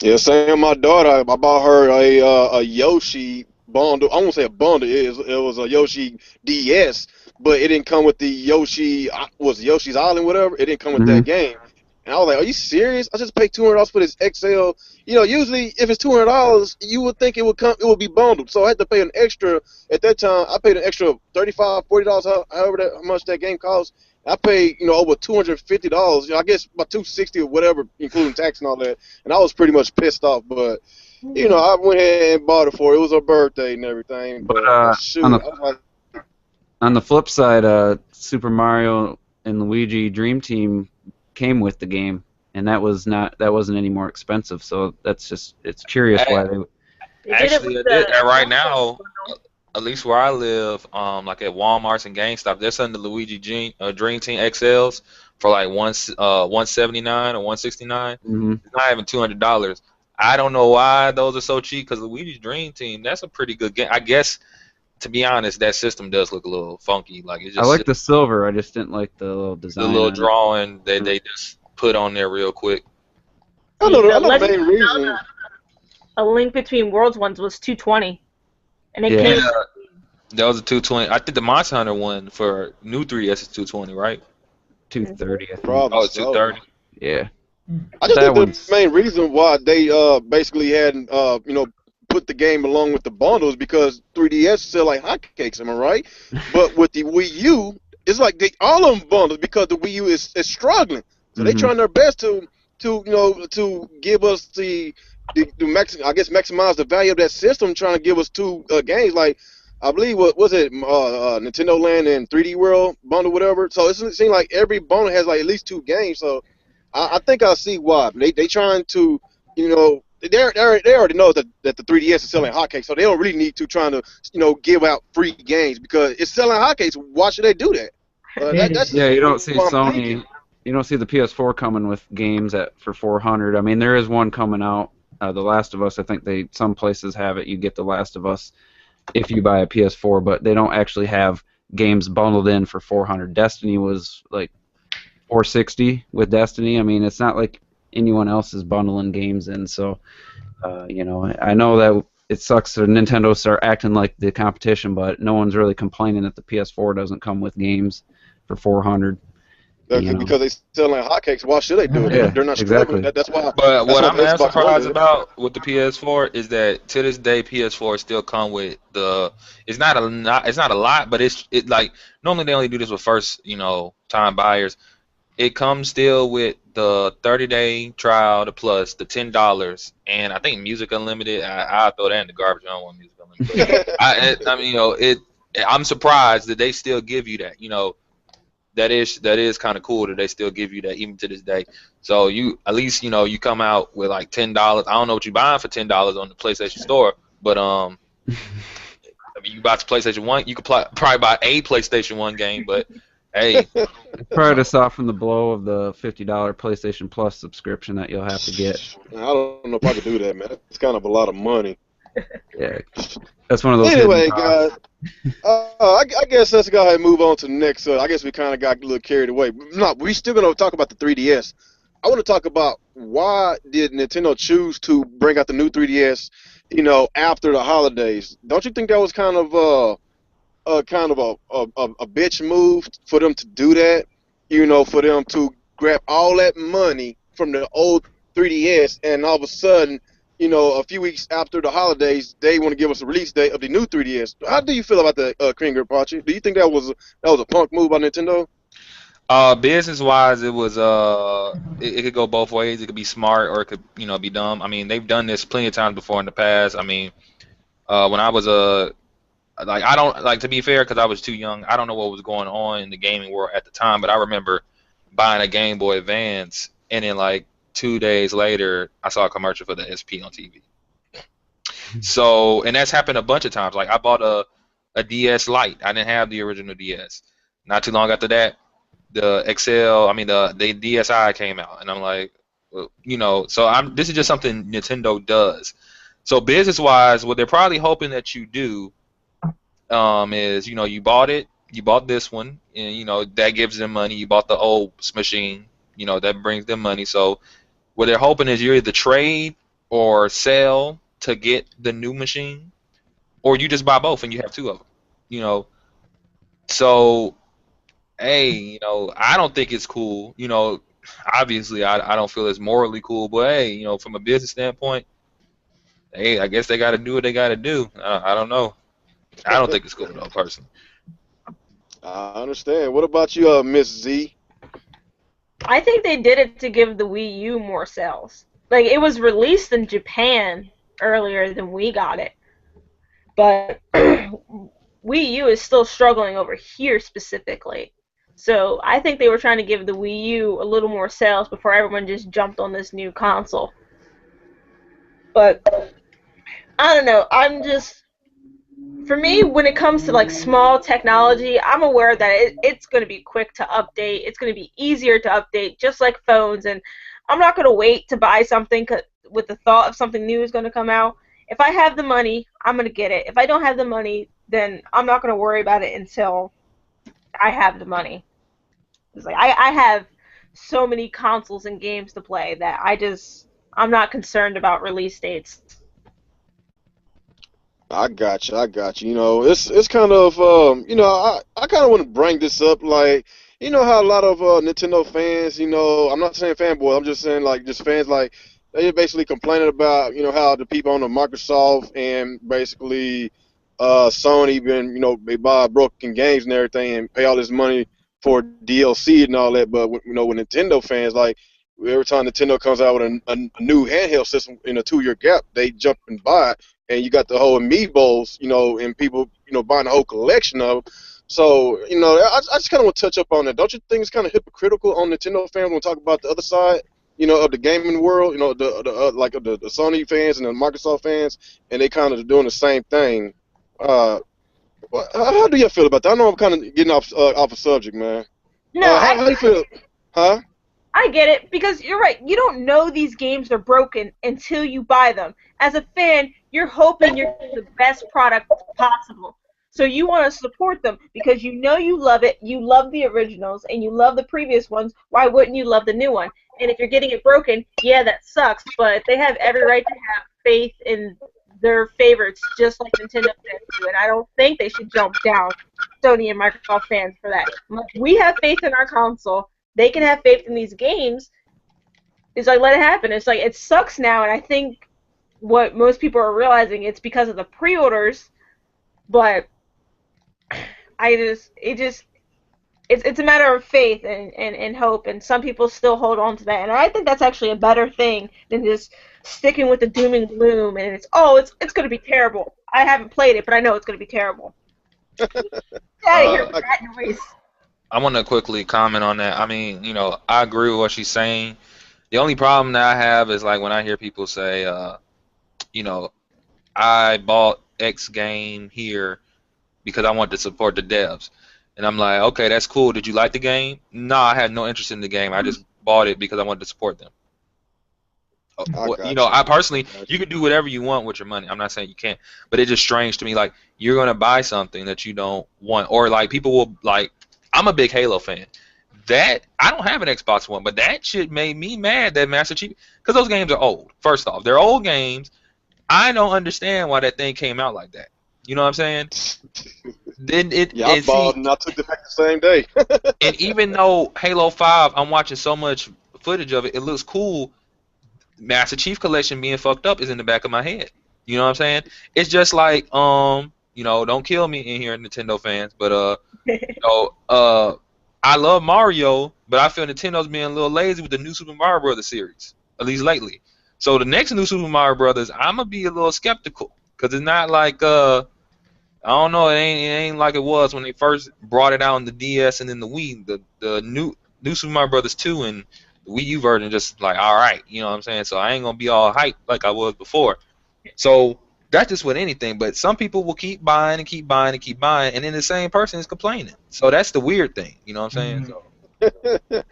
Yeah, same. My daughter, I bought her a Yoshi bundle. I won't say a bundle. It was a Yoshi DS, but it didn't come with the Yoshi. Was Yoshi's Island, whatever. It didn't come with that game. And I was like, "Are you serious? I just paid $200 for this XL." You know, usually if it's $200, you would think it would be bundled. So I had to pay an extra. At that time, I paid an extra $35, $40, however how much that game cost. I paid, over $250. I guess about $260 or whatever, including tax and all that. And I was pretty much pissed off. But I went ahead and bought it for her. It was her birthday and everything. But shoot, on the flip side, Super Mario and Luigi Dream Team came with the game, and that wasn't any more expensive. So it's curious why they. Actually, right now, at least where I live, like at Walmart's and GameStop, they're selling the Luigi Dream Team XLs for like $179 or $169. It's not even $200. I don't know why those are so cheap, because Luigi's Dream Team, that's a pretty good game. I guess, to be honest, that system does look a little funky. Like I like the silver. I just didn't like the little design. The little drawing that they just put on there real quick. I know the main reason. A Link Between Worlds ones was $220, and it came. That was a $220. I think the Monster Hunter one for new 3DS is $220, right? $230. Probably it's $230. Yeah. I just think the main reason why they basically hadn't put the game along with the bundles, because 3DS sell like hotcakes, am I right? But with the Wii U, it's like all of them bundles, because the Wii U is struggling. So they trying their best to give us the maximize the value of that system, trying to give us two games. Like I believe was it Nintendo Land and 3D World bundle, whatever. So it seems like every bundle has like at least two games. So I think I see why they trying to they already know that the 3DS is selling hotcakes, so they don't really need to trying to give out free games, because it's selling hotcakes. Why should they do that? You don't see Sony. You don't see the PS4 coming with games for $400. I mean, there is one coming out, The Last of Us. I think some places have it. You get The Last of Us if you buy a PS4, but they don't actually have games bundled in for $400. Destiny was like $460 with Destiny. I mean, it's not like anyone else is bundling games in. So, I know that it sucks that Nintendo start acting like the competition, but no one's really complaining that the PS4 doesn't come with games for $400. Because they selling hotcakes. Why should they do it? Yeah, They're not exactly. That's why. But what I'm Xbox surprised One about with the PS4 is that to this day PS4 still come with the. It's not a lot, but it's like normally they only do this with first time buyers, it comes still with the 30-day trial, the plus, the $10, and I think Music Unlimited. I'll throw that in the garbage. I don't want Music Unlimited. But I mean, I'm surprised that they still give you that. That is kind of cool that they still give you that even to this day. So you at least you come out with like $10. I don't know what you're buying for $10 on the PlayStation Store, but I mean, you buy the PlayStation 1, you could probably buy a PlayStation 1 game, but hey, Probably to soften the blow of the $50 PlayStation Plus subscription that you'll have to get. I don't know if I could do that, man. It's kind of a lot of money. Yeah, that's one of those. Anyway, hidden costs. guys, I guess let's go ahead and move on to the next. I guess we kind of got a little carried away. No, we still gonna talk about the 3DS. I want to talk about why did Nintendo choose to bring out the new 3DS, after the holidays? Don't you think that was kind of a bitch move for them to do that? For them to grab all that money from the old 3DS, and all of a sudden, a few weeks after the holidays, they want to give us a release date of the new 3DS. How do you feel about that, Kringer Pachi? Do you think that was a punk move by Nintendo? Business wise, it was it could go both ways. It could be smart or it could be dumb. I mean, they've done this plenty of times before in the past. I mean, when I was I don't like, to be fair, because I was too young. I don't know what was going on in the gaming world at the time, but I remember buying a Game Boy Advance, and then like 2 days later, I saw a commercial for the SP on TV. So, and that's happened a bunch of times. Like I bought a DS Lite. I didn't have the original DS. Not too long after that, the the DSi came out, and I'm like, well, so this is just something Nintendo does. So business-wise, what they're probably hoping that you do is, you bought this one, and that gives them money. You bought the old machine, that brings them money. So what they're hoping is you either trade or sell to get the new machine, or you just buy both and you have two of them. So, hey, I don't think it's cool. Obviously I don't feel it's morally cool, but hey, from a business standpoint, hey, I guess they got to do what they got to do. I don't know. I don't think it's cool though, personally. I understand. What about you, Miss Z? I think they did it to give the Wii U more sales. Like, it was released in Japan earlier than we got it. But Wii U is still struggling over here specifically. So I think they were trying to give the Wii U a little more sales before everyone just jumped on this new console. But I don't know. For me, when it comes to like small technology, I'm aware that it's going to be quick to update. It's going to be easier to update, just like phones. And I'm not going to wait to buy something with the thought of something new is going to come out. If I have the money, I'm going to get it. If I don't have the money, then I'm not going to worry about it until I have the money. It's like I have so many consoles and games to play that I'm not concerned about release dates. I got you. It's kind of I kind of want to bring this up, like, how a lot of Nintendo fans, I'm not saying fanboy, I'm just saying like just fans, like they basically complaining about how the people on the Microsoft and basically Sony been they buy broken games and everything and pay all this money for DLC and all that, but with Nintendo fans, like every time Nintendo comes out with a new handheld system in a 2-year gap, they jump and buy it. And you got the whole Amiibos, and people, buying the whole collection of them. So, I just kind of want to touch up on that. Don't you think it's kind of hypocritical on Nintendo fans when we talk about the other side, of the gaming world, the Sony fans and the Microsoft fans, and they kind of doing the same thing. How do you feel about that? I know I'm kind of getting off a subject, man. No, how do you feel? Huh? I get it, because you're right. You don't know these games are broken until you buy them. As a fan, you're hoping you're getting the best product possible. So you want to support them because you love it, you love the originals, and you love the previous ones. Why wouldn't you love the new one? And if you're getting it broken, yeah, that sucks, but they have every right to have faith in their favorites, just like Nintendo fans do. And I don't think they should jump down Sony and Microsoft fans for that. We have faith in our console. They can have faith in these games. It's like, let it happen. It's like, it sucks now, and I think what most people are realizing, it's because of the pre-orders, but it's a matter of faith and hope, and some people still hold on to that, and I think that's actually a better thing than just sticking with the doom and gloom, and it's going to be terrible. I haven't played it, but I know it's going to be terrible. Get out of here with that noise. I want to quickly comment on that. I mean, you know, I agree with what she's saying. The only problem that I have is like when I hear people say, you know, I bought X game here because I want to support the devs. And I'm like, okay, that's cool. Did you like the game? No, I had no interest in the game. I just bought it because I wanted to support them. You know, I personally, you can do whatever you want with your money. I'm not saying you can't, but it's just strange to me. Like, you're gonna buy something that you don't want, or like people will like. I'm a big Halo fan. That I don't have an Xbox One, but that shit made me mad that Master Chief, because those games are old. First off, they're old games. I don't understand why that thing came out like that. You know what I'm saying? Then I bought and I took it back the same day. And even though Halo 5, I'm watching so much footage of it, it looks cool. Master Chief Collection being fucked up is in the back of my head. You know what I'm saying? It's just like, you know, don't kill me in here, Nintendo fans, but you know, I love Mario, but I feel Nintendo's being a little lazy with the new Super Mario Brothers series, at least lately. So the next new Super Mario Brothers, I'm gonna be a little skeptical, because it's not like I don't know, it ain't like it was when they first brought it out on the DS and then the Wii. The new Super Mario Brothers 2 and the Wii U version just like, all right, you know what I'm saying? So I ain't gonna be all hyped like I was before. So that's just with anything, but some people will keep buying and keep buying and keep buying, and then the same person is complaining. So that's the weird thing, you know what I'm saying? So.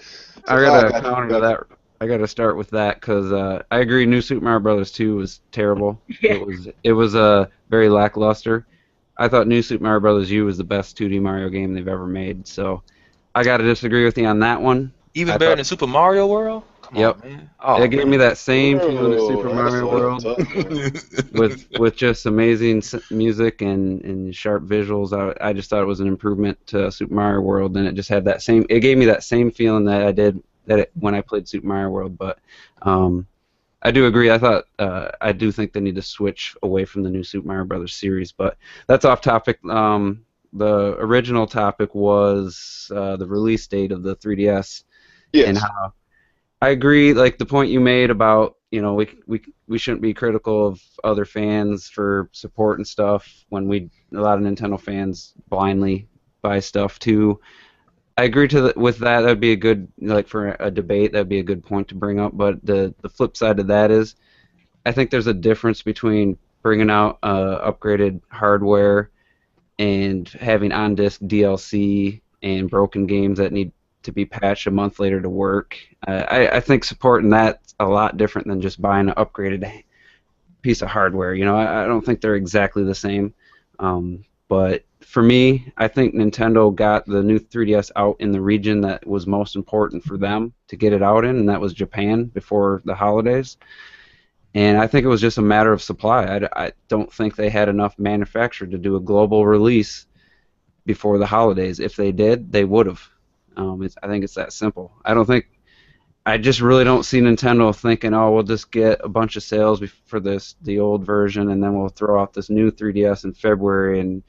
I gotta counter to that. I gotta start with that because I agree. New Super Mario Bros. 2 was terrible. Yeah. It was very lackluster. I thought New Super Mario Bros. U was the best 2D Mario game they've ever made. So I gotta disagree with you on that one. Even better than Super Mario World? Come on, man. Oh, it gave me that same feeling as Super Mario World with just amazing music and sharp visuals. I just thought it was an improvement to Super Mario World, and it just had that same. It gave me that same feeling that I did when I played Super Mario World. But I do agree. I do think they need to switch away from the new Super Mario Brothers series. But that's off topic. The original topic was the release date of the 3DS. Yes. And how I agree, like the point you made about, you know, we shouldn't be critical of other fans for support and stuff when a lot of Nintendo fans blindly buy stuff too. I agree with that. That'd be a good, like for a debate, that'd be a good point to bring up. But the flip side of that is, I think there's a difference between bringing out upgraded hardware and having on-disc DLC and broken games that need to be patched a month later to work. I think supporting that's a lot different than just buying an upgraded piece of hardware. You know, I don't think they're exactly the same. But for me, I think Nintendo got the new 3DS out in the region that was most important for them to get it out in, and that was Japan before the holidays. And I think it was just a matter of supply. I don't think they had enough manufactured to do a global release before the holidays. If they did, they would have. I think it's that simple. I just really don't see Nintendo thinking, oh, we'll just get a bunch of sales for the old version, and then we'll throw out this new 3DS in February and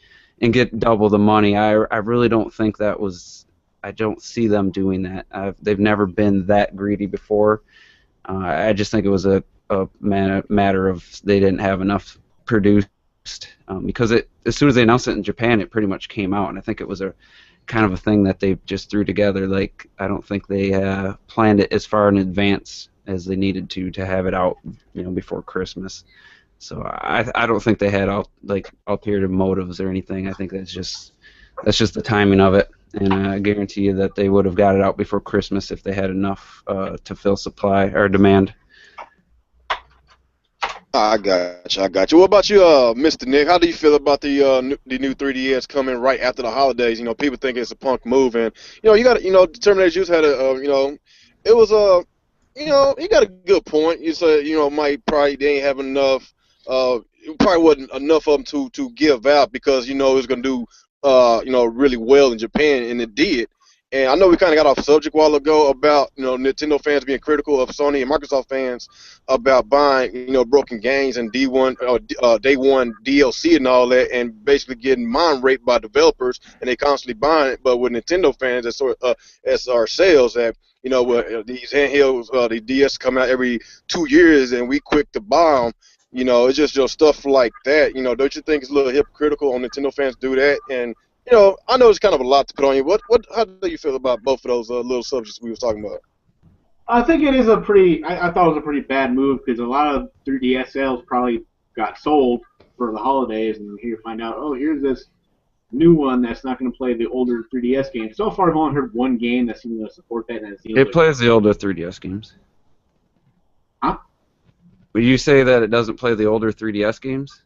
get double the money. I really don't think that was. I don't see them doing that. They've never been that greedy before. I just think it was a matter of they didn't have enough produced because as soon as they announced it in Japan, it pretty much came out, and I think it was a kind of a thing that they just threw together. Like, I don't think they planned it as far in advance as they needed to have it out, you know, before Christmas. So I don't think they had ulterior motives or anything. I think that's just the timing of it, and I guarantee you that they would have got it out before Christmas if they had enough to fill supply or demand. I got you. What about you, Mr. Nick? How do you feel about the new 3DS coming right after the holidays? You know, people think it's a punk move, and you got Terminator Juice had it was he got a good point. You said they ain't have enough. It probably wasn't enough of them to give out because it was gonna do really well in Japan, and it did. And I know we kind of got off subject a while ago about Nintendo fans being critical of Sony and Microsoft fans about buying broken games and day one DLC and all that, and basically getting mind raped by developers, and they constantly buying it. But with Nintendo fans, as ourselves, that with these handhelds, the DS come out every 2 years, and we quick to buy them. It's just stuff like that. Don't you think it's a little hypocritical on Nintendo fans to do that? And I know it's kind of a lot to put on you. How do you feel about both of those little subjects we was talking about? I think it is I thought it was a pretty bad move because a lot of 3DS sales probably got sold for the holidays, and here you find out, oh, here's this new one that's not going to play the older 3DS games. So far, I've only heard one game that seems to support that, and it plays the older 3DS games. Huh? Would you say that it doesn't play the older 3DS games?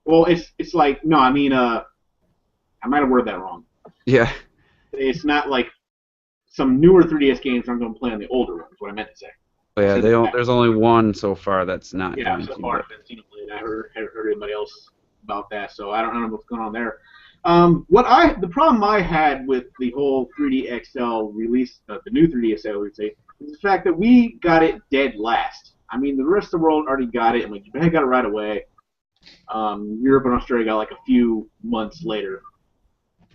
Well, it's like, no, I mean, I might have worded that wrong. Yeah. It's not like some newer 3DS games aren't going to play on the older ones, what I meant to say. Oh, yeah, there's only one so far that's not. Yeah, so far I've seen it played. I heard anybody else about that, so I don't know what's going on there. The problem I had with the whole 3D XL release, the new 3D XL, we'd say, is the fact that we got it dead last. I mean, the rest of the world already got it, and like Japan got it right away. Europe and Australia got like a few months later.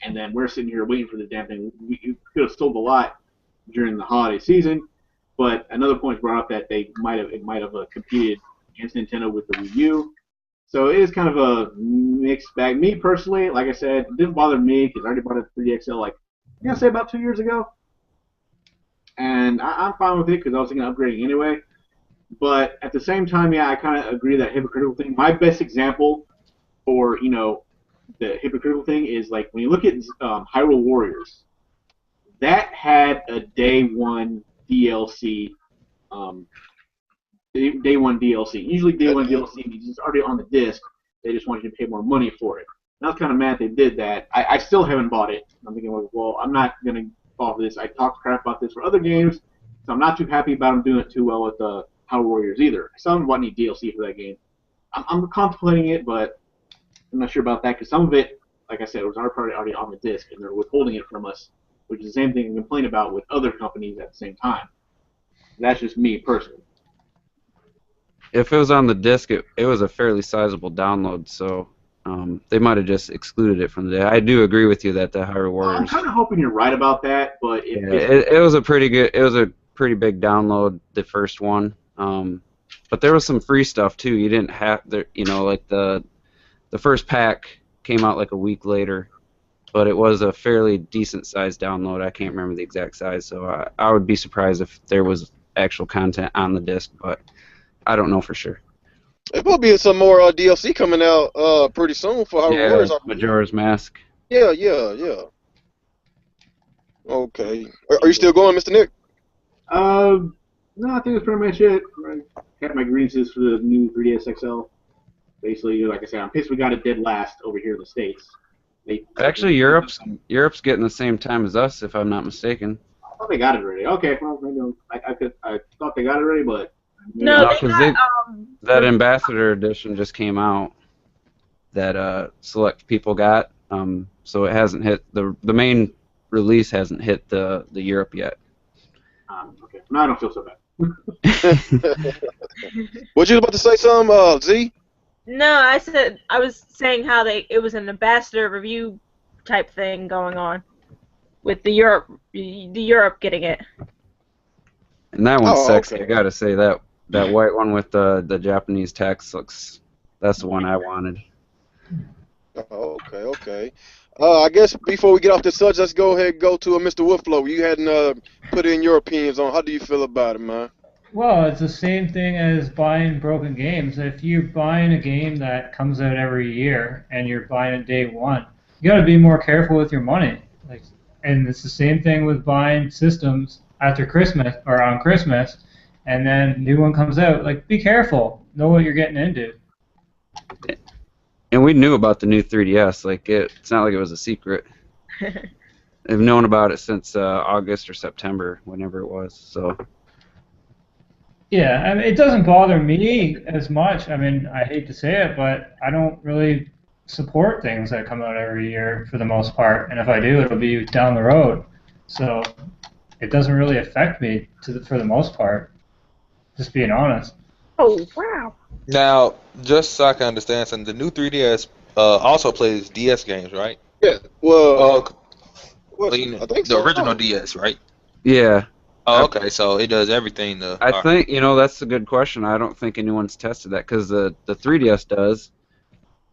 And then we're sitting here waiting for the damn thing. We could have sold a lot during the holiday season, but another point brought up that it might have competed against Nintendo with the Wii U. So it is kind of a mixed bag. Me personally, like I said, it didn't bother me because I already bought a 3DXL say about 2 years ago, and I'm fine with it because I was thinking of upgrading anyway. But at the same time, yeah, I kind of agree that hypocritical thing. My best example for the hypocritical thing is like when you look at Hyrule Warriors, that had a day one DLC. Day one DLC. Usually day one DLC means it's already on the disc. They just want you to pay more money for it. And I was kind of mad they did that. I still haven't bought it. I'm thinking, well, I'm not gonna fall for this. I talked crap about this for other games, so I'm not too happy about them doing it too well with the Hyrule Warriors either. I still haven't bought any DLC for that game. I'm contemplating it, but I'm not sure about that because some of it, like I said, was already on the disc, and they're withholding it from us, which is the same thing I complain about with other companies at the same time. That's just me personally. If it was on the disc, it was a fairly sizable download, so they might have just excluded it from the. I do agree with you that the Hyrule Warriors. I'm kind of hoping you're right about that, but it was a pretty good. It was a pretty big download, the first one. But there was some free stuff too. You didn't have like the first pack came out like a week later, but it was a fairly decent sized download. I can't remember the exact size, so I would be surprised if there was actual content on the disc, but I don't know for sure. There will be some more DLC coming out pretty soon for Hyrule Warriors. Majora's Mask. Yeah. Okay. Are you still going, Mr. Nick? No, I think that's pretty much it. I had my grievances for the new 3DS XL. Basically, like I said, I'm pissed we got it dead last over here in the States. Actually, Europe's getting the same time as us, if I'm not mistaken. I thought they got it already. Okay, well, maybe I thought they got it already, but no, that Ambassador Edition just came out that select people got. So it hasn't hit the main release hasn't hit the Europe yet. Okay, no, I don't feel so bad. What you about to say, something, Z? No, I was saying how it was an ambassador review type thing going on with the Europe getting it. And that one's sexy. Okay. I gotta say that white one with the Japanese text that's the one I wanted. Okay. I guess before we get off the subject, let's go ahead and go to Mr. Woodflow. You hadn't put in your opinions on how do you feel about it, man? Well, it's the same thing as buying broken games. If you're buying a game that comes out every year and you're buying it day one, you got to be more careful with your money. And it's the same thing with buying systems after Christmas or on Christmas, and then new one comes out. Be careful. Know what you're getting into. And we knew about the new 3DS. It's not like it was a secret. They've known about it since August or September, whenever it was. So. Yeah, I mean, it doesn't bother me as much. I mean, I hate to say it, but I don't really support things that come out every year for the most part. And if I do, it'll be down the road. So it doesn't really affect me for the most part, just being honest. Oh, wow. Now, just so I can understand something, the new 3DS also plays DS games, right? Yeah. Well, Well, you know, I think the so. original DS, right? Yeah. Oh, okay. So it does everything. I think, that's a good question. I don't think anyone's tested that because the 3DS does.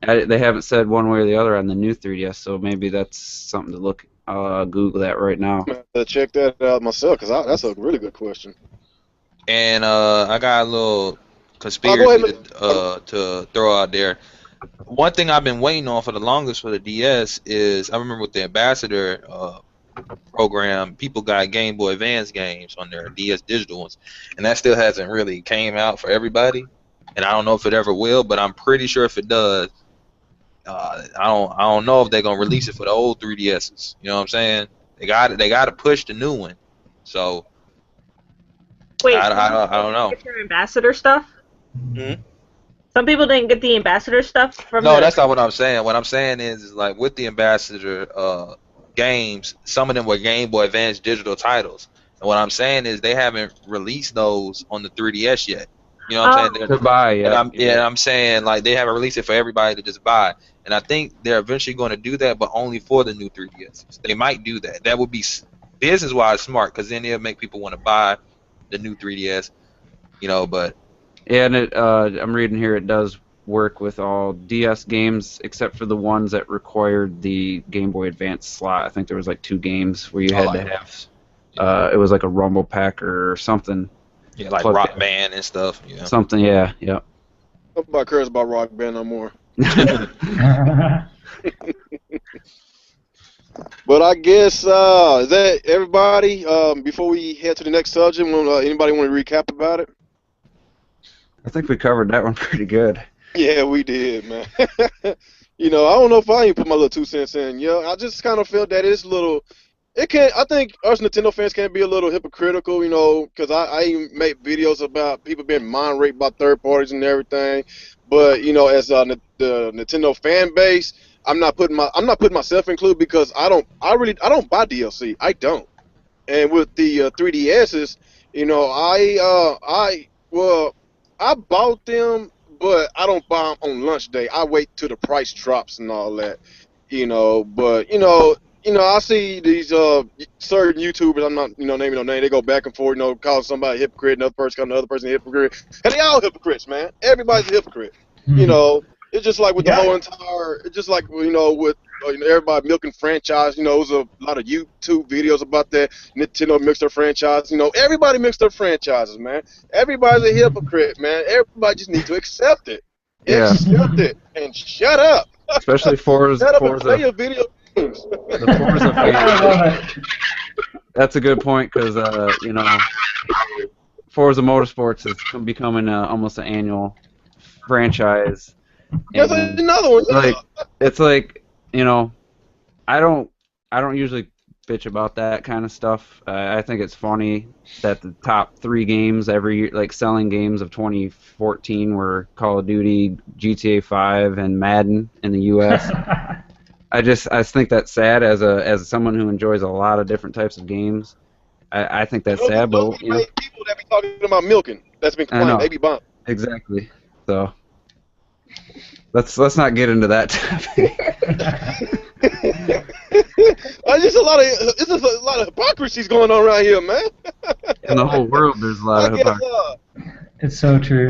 They haven't said one way or the other on the new 3DS, so maybe that's something to look. I'll Google that right now. I'm gonna have to check that out myself because that's a really good question. And I got a little go conspiracy ahead. to throw out there. One thing I've been waiting on for the longest for the DS is I remember with the Ambassador program, people got Game Boy Advance games on their DS digital ones, and that still hasn't really came out for everybody. And I don't know if it ever will, but I'm pretty sure if it does, I don't know if they're gonna release it for the old 3DSs. You know what I'm saying? They got to push the new one. So Wait, I don't know. get your ambassador stuff? Hmm? Some people didn't get the ambassador stuff from No, the... that's not what I'm saying. What I'm saying is like with the Ambassador games, some of them were Game Boy Advance digital titles. And what I'm saying is they haven't released those on the 3DS yet. You know what I'm saying? To buy, yeah. And I'm saying like they haven't released it for everybody to just buy. And I think they're eventually going to do that, but only for the new 3DS. They might do that. That would be business-wise smart because then it'll make people want to buy the new 3DS. You know, but Yeah, and I'm reading here it does work with all DS games except for the ones that required the Game Boy Advance slot. I think there was like 2 games where you had to have. It was like a Rumble Pack or something. yeah, like Rock Band and stuff. Yeah. Something, yeah, yep. Nobody cares about Rock Band no more. But I guess is that everybody? Before we head to the next subject, anybody want to recap about it? I think we covered that one pretty good. Yeah, we did, man. I don't know if I even put my little 2 cents in. I just kind of felt that it's a little. It can. I think us Nintendo fans can be a little hypocritical, because I even make videos about people being mind raped by third parties and everything. But as the Nintendo fan base, I'm not putting myself included because I don't buy DLC. I don't. And with the 3DSs, I bought them, but I don't buy them on launch day. I wait till the price drops and all that, But I see these certain YouTubers. I'm not naming no name. They go back and forth, call somebody a hypocrite, another person call another person a hypocrite, and they all hypocrites, man. Everybody's a hypocrite. It's just like with the whole entire. It's just like with everybody milking franchise. There's a lot of YouTube videos about that. Nintendo mixed their franchise. Everybody mixed their franchises, man. Everybody's a hypocrite, man. Everybody just needs to accept it. Yeah. Accept it and shut up. Especially Forza. Shut up and play your video games. The Forza fans. That's a good point because Forza Motorsports is becoming almost an annual franchise. That's another one. It's like I don't usually bitch about that kind of stuff. I think it's funny that the top 3 games every year, like selling games of 2014, were Call of Duty, GTA 5, and Madden in the U.S. I think that's sad as someone who enjoys a lot of different types of games. I think that's sad, but people that be talking about milking, that's been complaining, they be bummed. Exactly. So let's not get into that topic. It's just a lot of hypocrisies going on around here, man. In the whole world, there's a lot of hypocrisy. It's so true.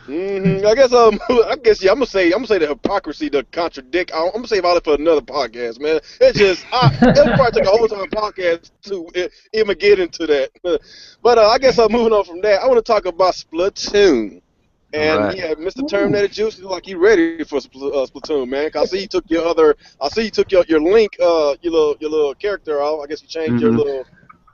I guess I'm gonna say the hypocrisy to contradict. I'm gonna save all that for another podcast, man. It's just it'll probably take a whole time podcast to even get into that. But I guess I'm moving on from that. I want to talk about Splatoon. And right. yeah, Mr. Terminator Juice is like you ready for Splatoon, man. I see you took your link, your little character off. I guess you changed your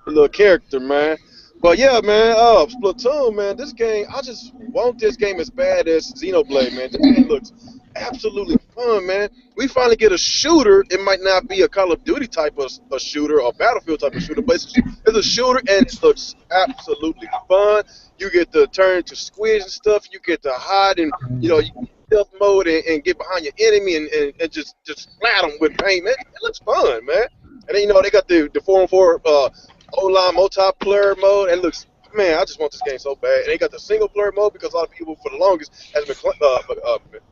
little character, man. But yeah, man, Splatoon, man. This game, I just want this game as bad as Xenoblade, man. This game looks absolutely fun, man. We finally get a shooter. It might not be a Call of Duty type of a shooter or Battlefield type of shooter, but it's a shooter and it looks absolutely fun. You get to turn to squids and stuff. You get to hide and you can stealth mode and get behind your enemy and just splat them with paint, man. It looks fun, man. And then, you know, they got the 4-on-4 O-line multiplayer mode, and it looks, man, I just want this game so bad. And they got the single player mode because a lot of people for the longest has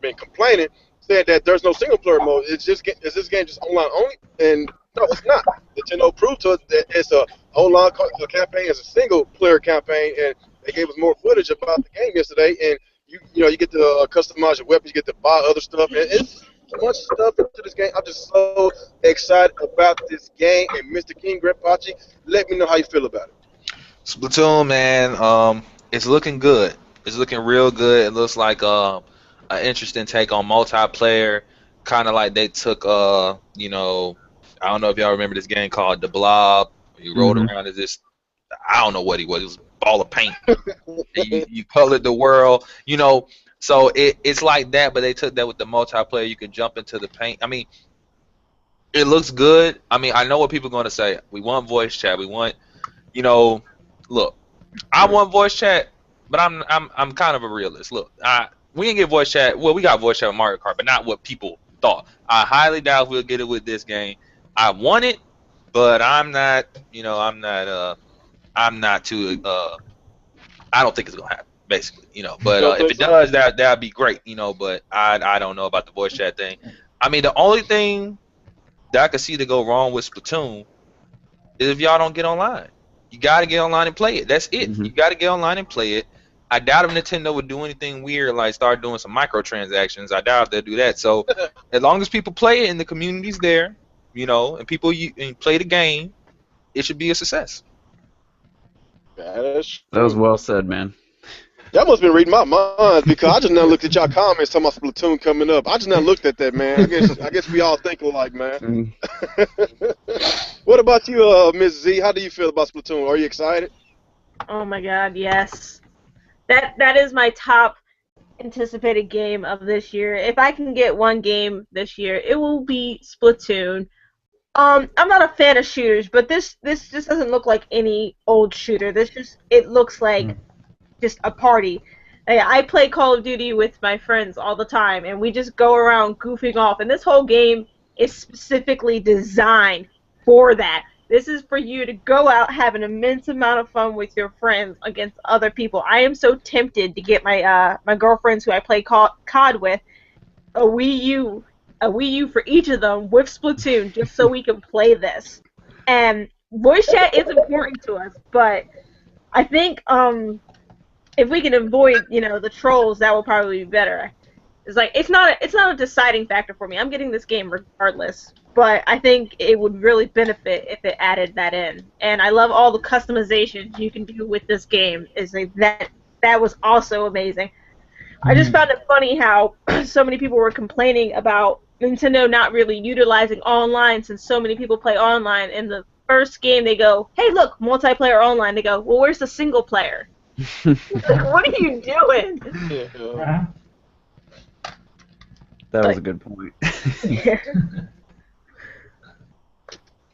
been complaining, saying that there's no single player mode. Is this game just online only? And no, it's not. Nintendo proved to us that it's a online campaign, it's a single player campaign, and they gave us more footage about the game yesterday. And you get to customize your weapons, you get to buy other stuff, and it's so much stuff into this game. I'm just so excited about this game. And Mr. King Grepachi, let me know how you feel about it. Splatoon, man, it's looking good. It's looking real good. It looks like an interesting take on multiplayer, kind of like they took, you know, I don't know if y'all remember this game called The Blob. You rode around as this, I don't know what he was. It was a ball of paint. you colored the world, you know. So it's like that, but they took that with the multiplayer. You can jump into the paint. I mean, it looks good. I mean, I know what people are going to say. We want voice chat. We want, you know, look, I want voice chat, but I'm kind of a realist. Look, we didn't get voice chat. Well, we got voice chat with Mario Kart, but not what people thought. I highly doubt we'll get it with this game. I want it, but I'm not, you know, I'm not too, I don't think it's going to happen, basically, you know. But if it does, that'd be great, you know, but I don't know about the voice chat thing. I mean, the only thing that I could see to go wrong with Splatoon is if y'all don't get online. You got to get online and play it. That's it. You got to get online and play it. I doubt if Nintendo would do anything weird, like start doing some microtransactions. I doubt they'll do that. So as long as people play it and the community's there, you know, and people play the game, it should be a success. That was well said, man. Y'all must have been reading my mind because I just now looked at y'all comments talking about Splatoon coming up. I just now looked at that, man. I guess we all think alike, man. What about you, Miss Z? How do you feel about Splatoon? Are you excited? Oh my God, yes. That is my top anticipated game of this year. If I can get one game this year, it will be Splatoon. I'm not a fan of shooters, but this just doesn't look like any old shooter. It looks like just a party. I play Call of Duty with my friends all the time, and we just go around goofing off. And this whole game is specifically designed for that. This is for you to go out, have an immense amount of fun with your friends against other people. I am so tempted to get my my girlfriends who I play COD with a Wii U for each of them with Splatoon, just so we can play this. And voice chat is important to us, but I think if we can avoid, you know, the trolls, that will probably be better. It's like it's not a deciding factor for me. I'm getting this game regardless, but I think it would really benefit if it added that in. And I love all the customizations you can do with this game. That was also amazing. I just found it funny how so many people were complaining about Nintendo not really utilizing online since so many people play online. In the first game, they go, "Hey, look, multiplayer online." They go, "Well, where's the single player?" Like, what are you doing? That was a good point. Yeah.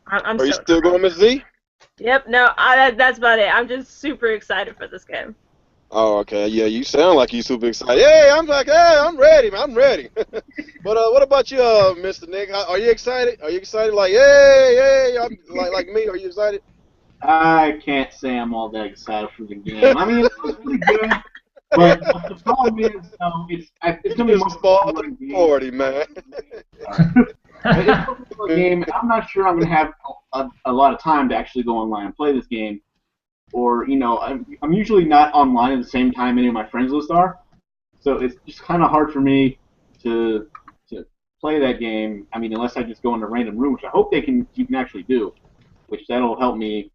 I'm Are you so still excited. going, Miss Z? Yep, no, that's about it. I'm just super excited for this game. Oh, okay. Yeah, you sound like you super excited. Hey, I'm ready, man. I'm ready. But what about you, Mr. Nick? Are you excited? Are you excited? Like, hey, I'm like me. Are you excited? I can't say I'm all that excited for the game. I mean, it's really good, but the problem is, it's going to be Just fall to the 40, man. It's a game. I'm not sure I'm going to have a lot of time to actually go online and play this game. Or, you know, I'm usually not online at the same time any of my friends list are. So it's just kind of hard for me to play that game. I mean, unless I just go into a random room, which I hope you can actually do, which that'll help me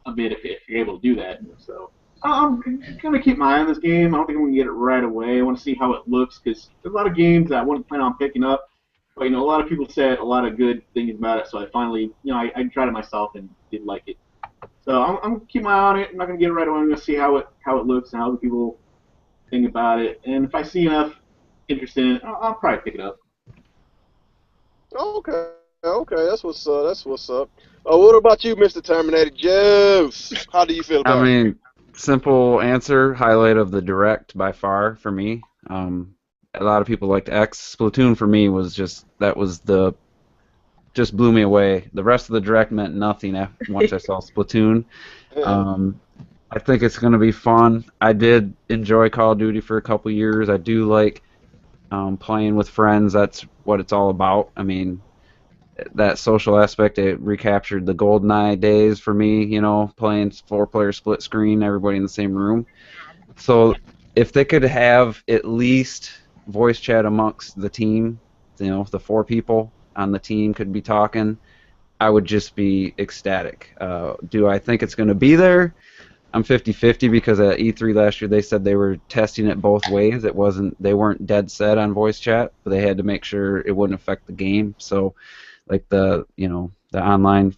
a bit if you're able to do that. So I'm going to keep my eye on this game. I don't think I'm going to get it right away. I want to see how it looks because there's a lot of games that I wouldn't plan on picking up. But, you know, a lot of people said a lot of good things about it, so I finally, you know, I tried it myself and did like it. So I'm going to keep my eye on it. I'm not going to get it right away. I'm going to see how it looks and how other people think about it. And if I see enough interest in it, I'll probably pick it up. Okay, that's what's up. What about you, Mr. Terminator Juice? How do you feel about it? I mean, simple answer, highlight of the Direct by far for me. A lot of people liked X. Splatoon for me was just, that was the just blew me away. The rest of the direct meant nothing once I saw Splatoon. Yeah. I think it's going to be fun. I did enjoy Call of Duty for a couple years. I do like playing with friends. That's what it's all about. I mean, that social aspect, it recaptured the GoldenEye days for me, playing 4-player split screen, everybody in the same room. So if they could have at least voice chat amongst the team, the 4 people on the team could be talking, I would just be ecstatic. Do I think it's going to be there? I'm 50-50 because at E3 last year they said they were testing it both ways. They weren't dead set on voice chat, but they had to make sure it wouldn't affect the game. So like the online,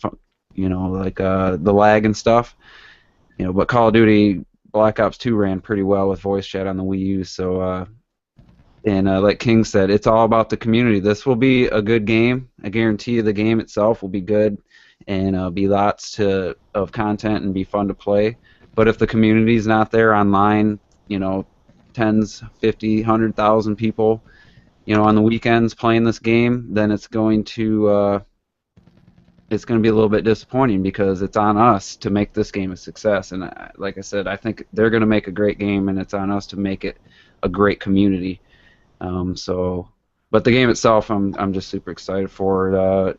the lag and stuff, but Call of Duty Black Ops 2 ran pretty well with voice chat on the Wii U. So like King said, it's all about the community. This will be a good game. I guarantee you the game itself will be good and be lots of content and be fun to play. But if the community's not there online, tens, 50, 100,000 people, on the weekends playing this game, then it's going to be a little bit disappointing because it's on us to make this game a success. And like I said, I think they're going to make a great game, and it's on us to make it a great community. But the game itself, I'm just super excited for it.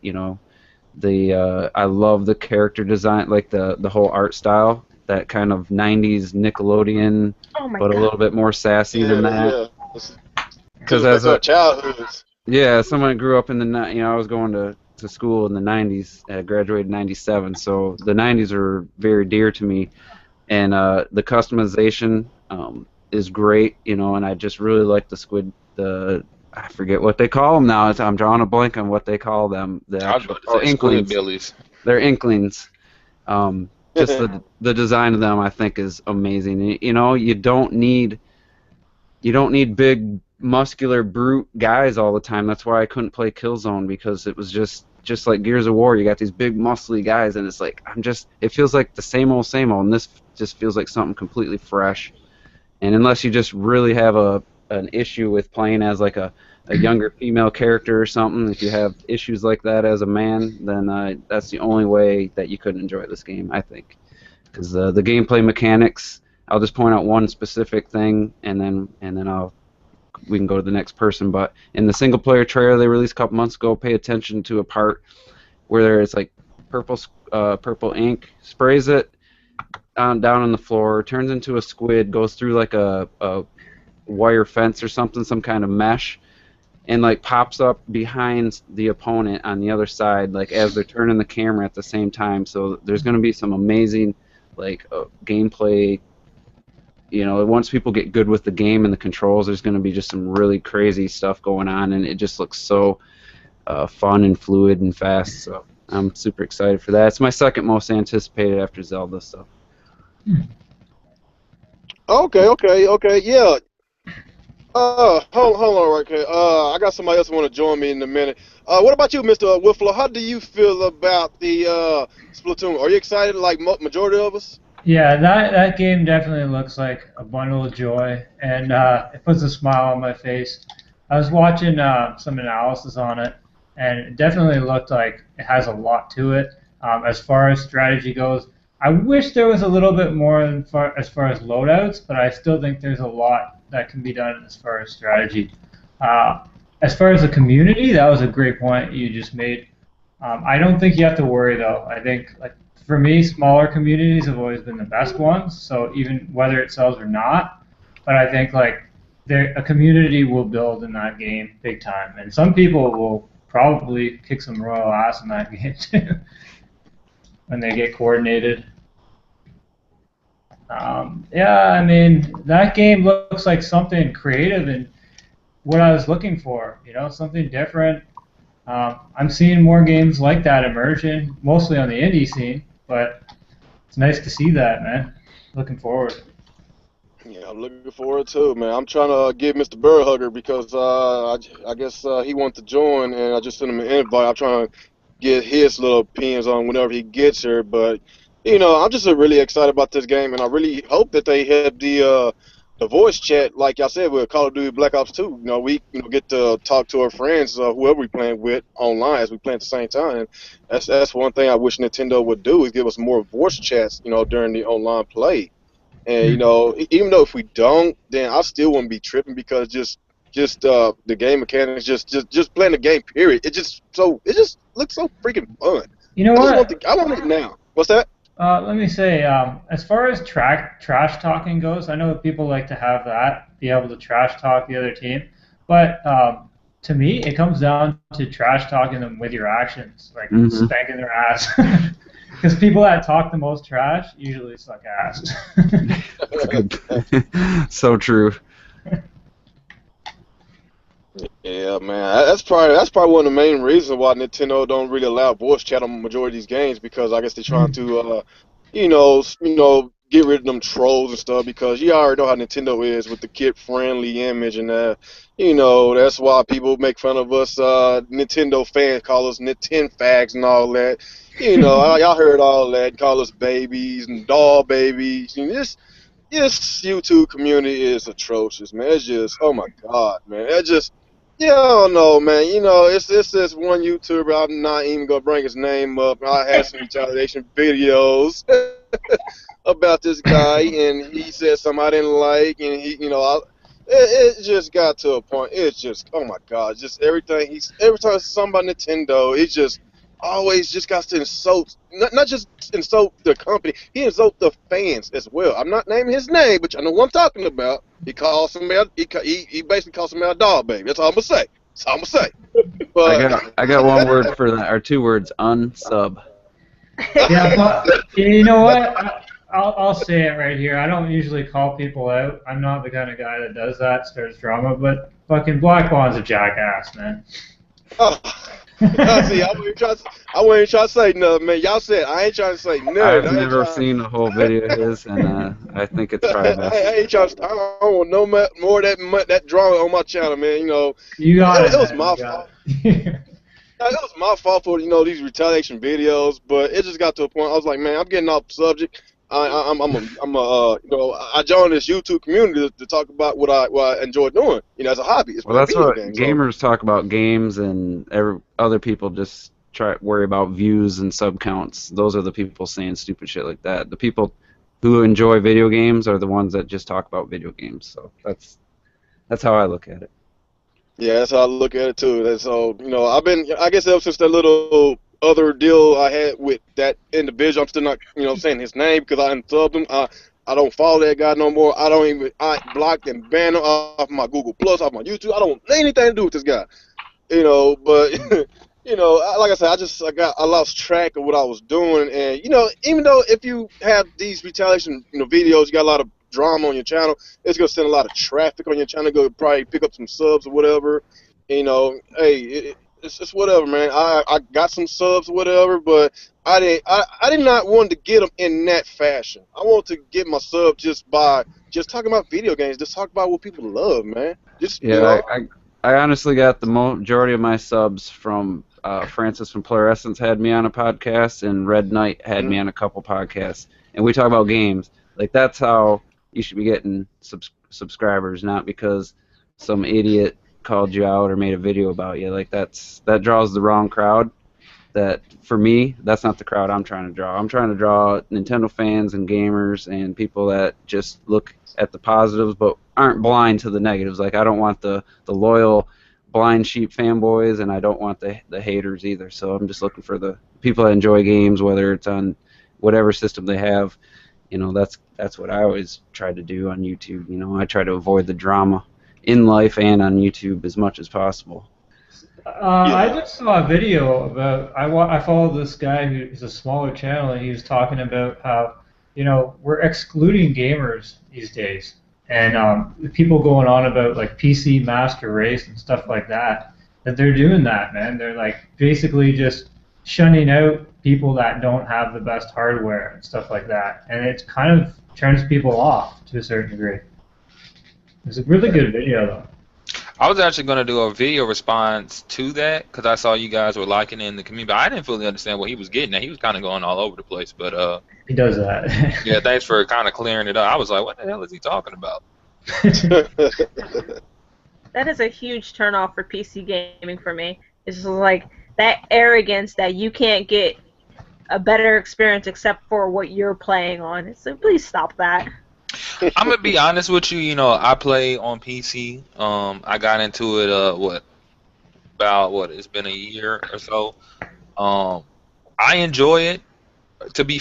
I love the character design, like the whole art style, that kind of 90s Nickelodeon, but a little bit more sassy than that. Because as a childhoods. Yeah, someone who grew up in the I was going to school in the 90s, graduated in 97, so the 90s are very dear to me, and the customization is great, and I just really like the squid, I forget what they call them now. I'm drawing a blank on what they call them. The Inklings. Billies. They're Inklings. Just the design of them, I think, is amazing. You don't need big muscular brute guys all the time. That's why I couldn't play Killzone, because it was just like Gears of War. You got these big muscly guys, and it's like it feels like the same old, and this just feels like something completely fresh. And unless you just really have an issue with playing as like a younger female character or something, if you have issues like that as a man, then that's the only way that you could enjoy this game, I think. Because the gameplay mechanics, I'll just point out one specific thing, and then we can go to the next person. But in the single player trailer they released a couple months ago, pay attention to a part where there's like purple ink, sprays it down on the floor, turns into a squid, goes through like a wire fence or something, some kind of mesh, and like pops up behind the opponent on the other side, like as they're turning the camera at the same time. So there's going to be some amazing gameplay. Once people get good with the game and the controls, there's going to be just some really crazy stuff going on, and it just looks so fun and fluid and fast. So I'm super excited for that. It's my second most anticipated after Zelda stuff. Okay, yeah. Hold on, right here. I got somebody else who want to join me in a minute. What about you, Mr. Whiffler? How do you feel about the Splatoon? Are you excited, like majority of us? Yeah, that game definitely looks like a bundle of joy, and it puts a smile on my face. I was watching some analysis on it, and it definitely looked like it has a lot to it. As far as strategy goes, I wish there was a little bit more as far as loadouts, but I still think there's a lot that can be done as far as strategy. As far as the community, that was a great point you just made. I don't think you have to worry, though. I think, for me, smaller communities have always been the best ones, so even whether it sells or not, but I think a community will build in that game big time, and some people will probably kick some royal ass in that game too when they get coordinated. Yeah, I mean, that game looks like something creative and what I was looking for, something different. I'm seeing more games like that emerging, mostly on the indie scene, but it's nice to see that, man. Looking forward. Yeah, I'm looking forward too, man. I'm trying to give Mr. Burhugger because I guess he wants to join, and I just sent him an invite. I'm trying to get his little opinions on whenever he gets here, but I'm just really excited about this game, and I really hope that they have the the voice chat, like y'all said, with Call of Duty Black Ops 2, we get to talk to our friends, whoever we playing with online as we play at the same time. And that's one thing I wish Nintendo would do is give us more voice chats, during the online play. And even though if we don't, then I still wouldn't be tripping because just the game mechanics, just playing the game. Period. It just looks so freaking fun. You know what? I want it now. What's that? Let me say, as far as trash talking goes, I know people like to have that, be able to trash talk the other team, but to me, it comes down to trash talking them with your actions, like spanking their ass. Because people that talk the most trash usually suck ass. That's good. So true. Yeah, man, that's probably one of the main reasons why Nintendo don't really allow voice chat on the majority of these games, because I guess they're trying to, get rid of them trolls and stuff, because you already know how Nintendo is with the kid-friendly image, and that's why people make fun of us Nintendo fans, call us Nintenfags and all that. Y'all heard all that, call us babies and doll babies, and this YouTube community is atrocious, man. It's just, oh my God, man. It's just, I don't know, man. It's this one YouTuber. I'm not even gonna bring his name up. I had some retaliation videos about this guy, and he said something I didn't like, and it just got to a point. It's just, oh my God, just every time something about Nintendo, it just always just got to insult, not just insult the company, he insult the fans as well. I'm not naming his name, but I know what I'm talking about. He calls somebody, he basically calls somebody a dog baby. That's all I'm gonna say. That's all I'm gonna say. But I got one word for that, or two words: unsub. Yeah, but you know what? I'll say it right here. I don't usually call people out. I'm not the kind of guy that does that, starts drama. But fucking Black Bond's a jackass, man. Oh. See, I wasn't trying to say nothing, man. Y'all said I ain't trying to say nothing. I've never seen the whole video of his, and I think it's probably best. I ain't trying to. I don't want no more of that drama on my channel, man. You got it. It was my fault. It was my fault for these retaliation videos, but it just got to a point. I was like, man, I'm getting off the subject. I joined this YouTube community to talk about what I enjoy doing, as a hobby. Well, that's what gamers talk about games, and other people just worry about views and sub counts. Those are the people saying stupid shit like that. The people who enjoy video games are the ones that just talk about video games. So that's how I look at it. Yeah, that's how I look at it too. So I guess ever since that little other deal I had with that individual, I'm still not, saying his name because I unsubbed him. I don't follow that guy no more. I blocked and banned him off my Google Plus, off my YouTube. I don't want anything to do with this guy. But like I said, I lost track of what I was doing, and even though if you have these retaliation, videos, you got a lot of drama on your channel, it's gonna send a lot of traffic on your channel. Go probably pick up some subs or whatever. Hey. It's whatever, man. I got some subs or whatever, but I did not want to get them in that fashion. I want to get my sub just by talking about video games. Just talk about what people love, man. I honestly got the majority of my subs from Francis from Player Essence had me on a podcast, and Red Knight had me on a couple podcasts, and we talk about games. Like, that's how you should be getting subscribers, not because some idiot called you out or made a video about you. Like, that draws the wrong crowd. That, for me, that's not the crowd I'm trying to draw. I'm trying to draw Nintendo fans and gamers and people that just look at the positives but aren't blind to the negatives. Like, I don't want the loyal blind sheep fanboys, and I don't want the haters either. So I'm just looking for the people that enjoy games, whether it's on whatever system they have. That's what I always try to do on YouTube. I try to avoid the drama in life and on YouTube as much as possible. I just saw a video about, I follow this guy who's a smaller channel, and he was talking about how, we're excluding gamers these days, and people going on about like PC master race and stuff like that they're doing that, man. They're like basically just shunning out people that don't have the best hardware and stuff like that, and it kind of turns people off to a certain degree. It's a really good video, though. I was actually going to do a video response to that because I saw you guys were liking it in the community, but I didn't fully understand what he was getting at. He was kind of going all over the place, but he does that. Yeah, thanks for kind of clearing it up. I was like, what the hell is he talking about? That is a huge turnoff for PC gaming for me. It's just like that arrogance that you can't get a better experience except for what you're playing on. So please stop that. I'm gonna be honest with you. You know, I play on PC. I got into it. It's been a year or so. I enjoy it. To be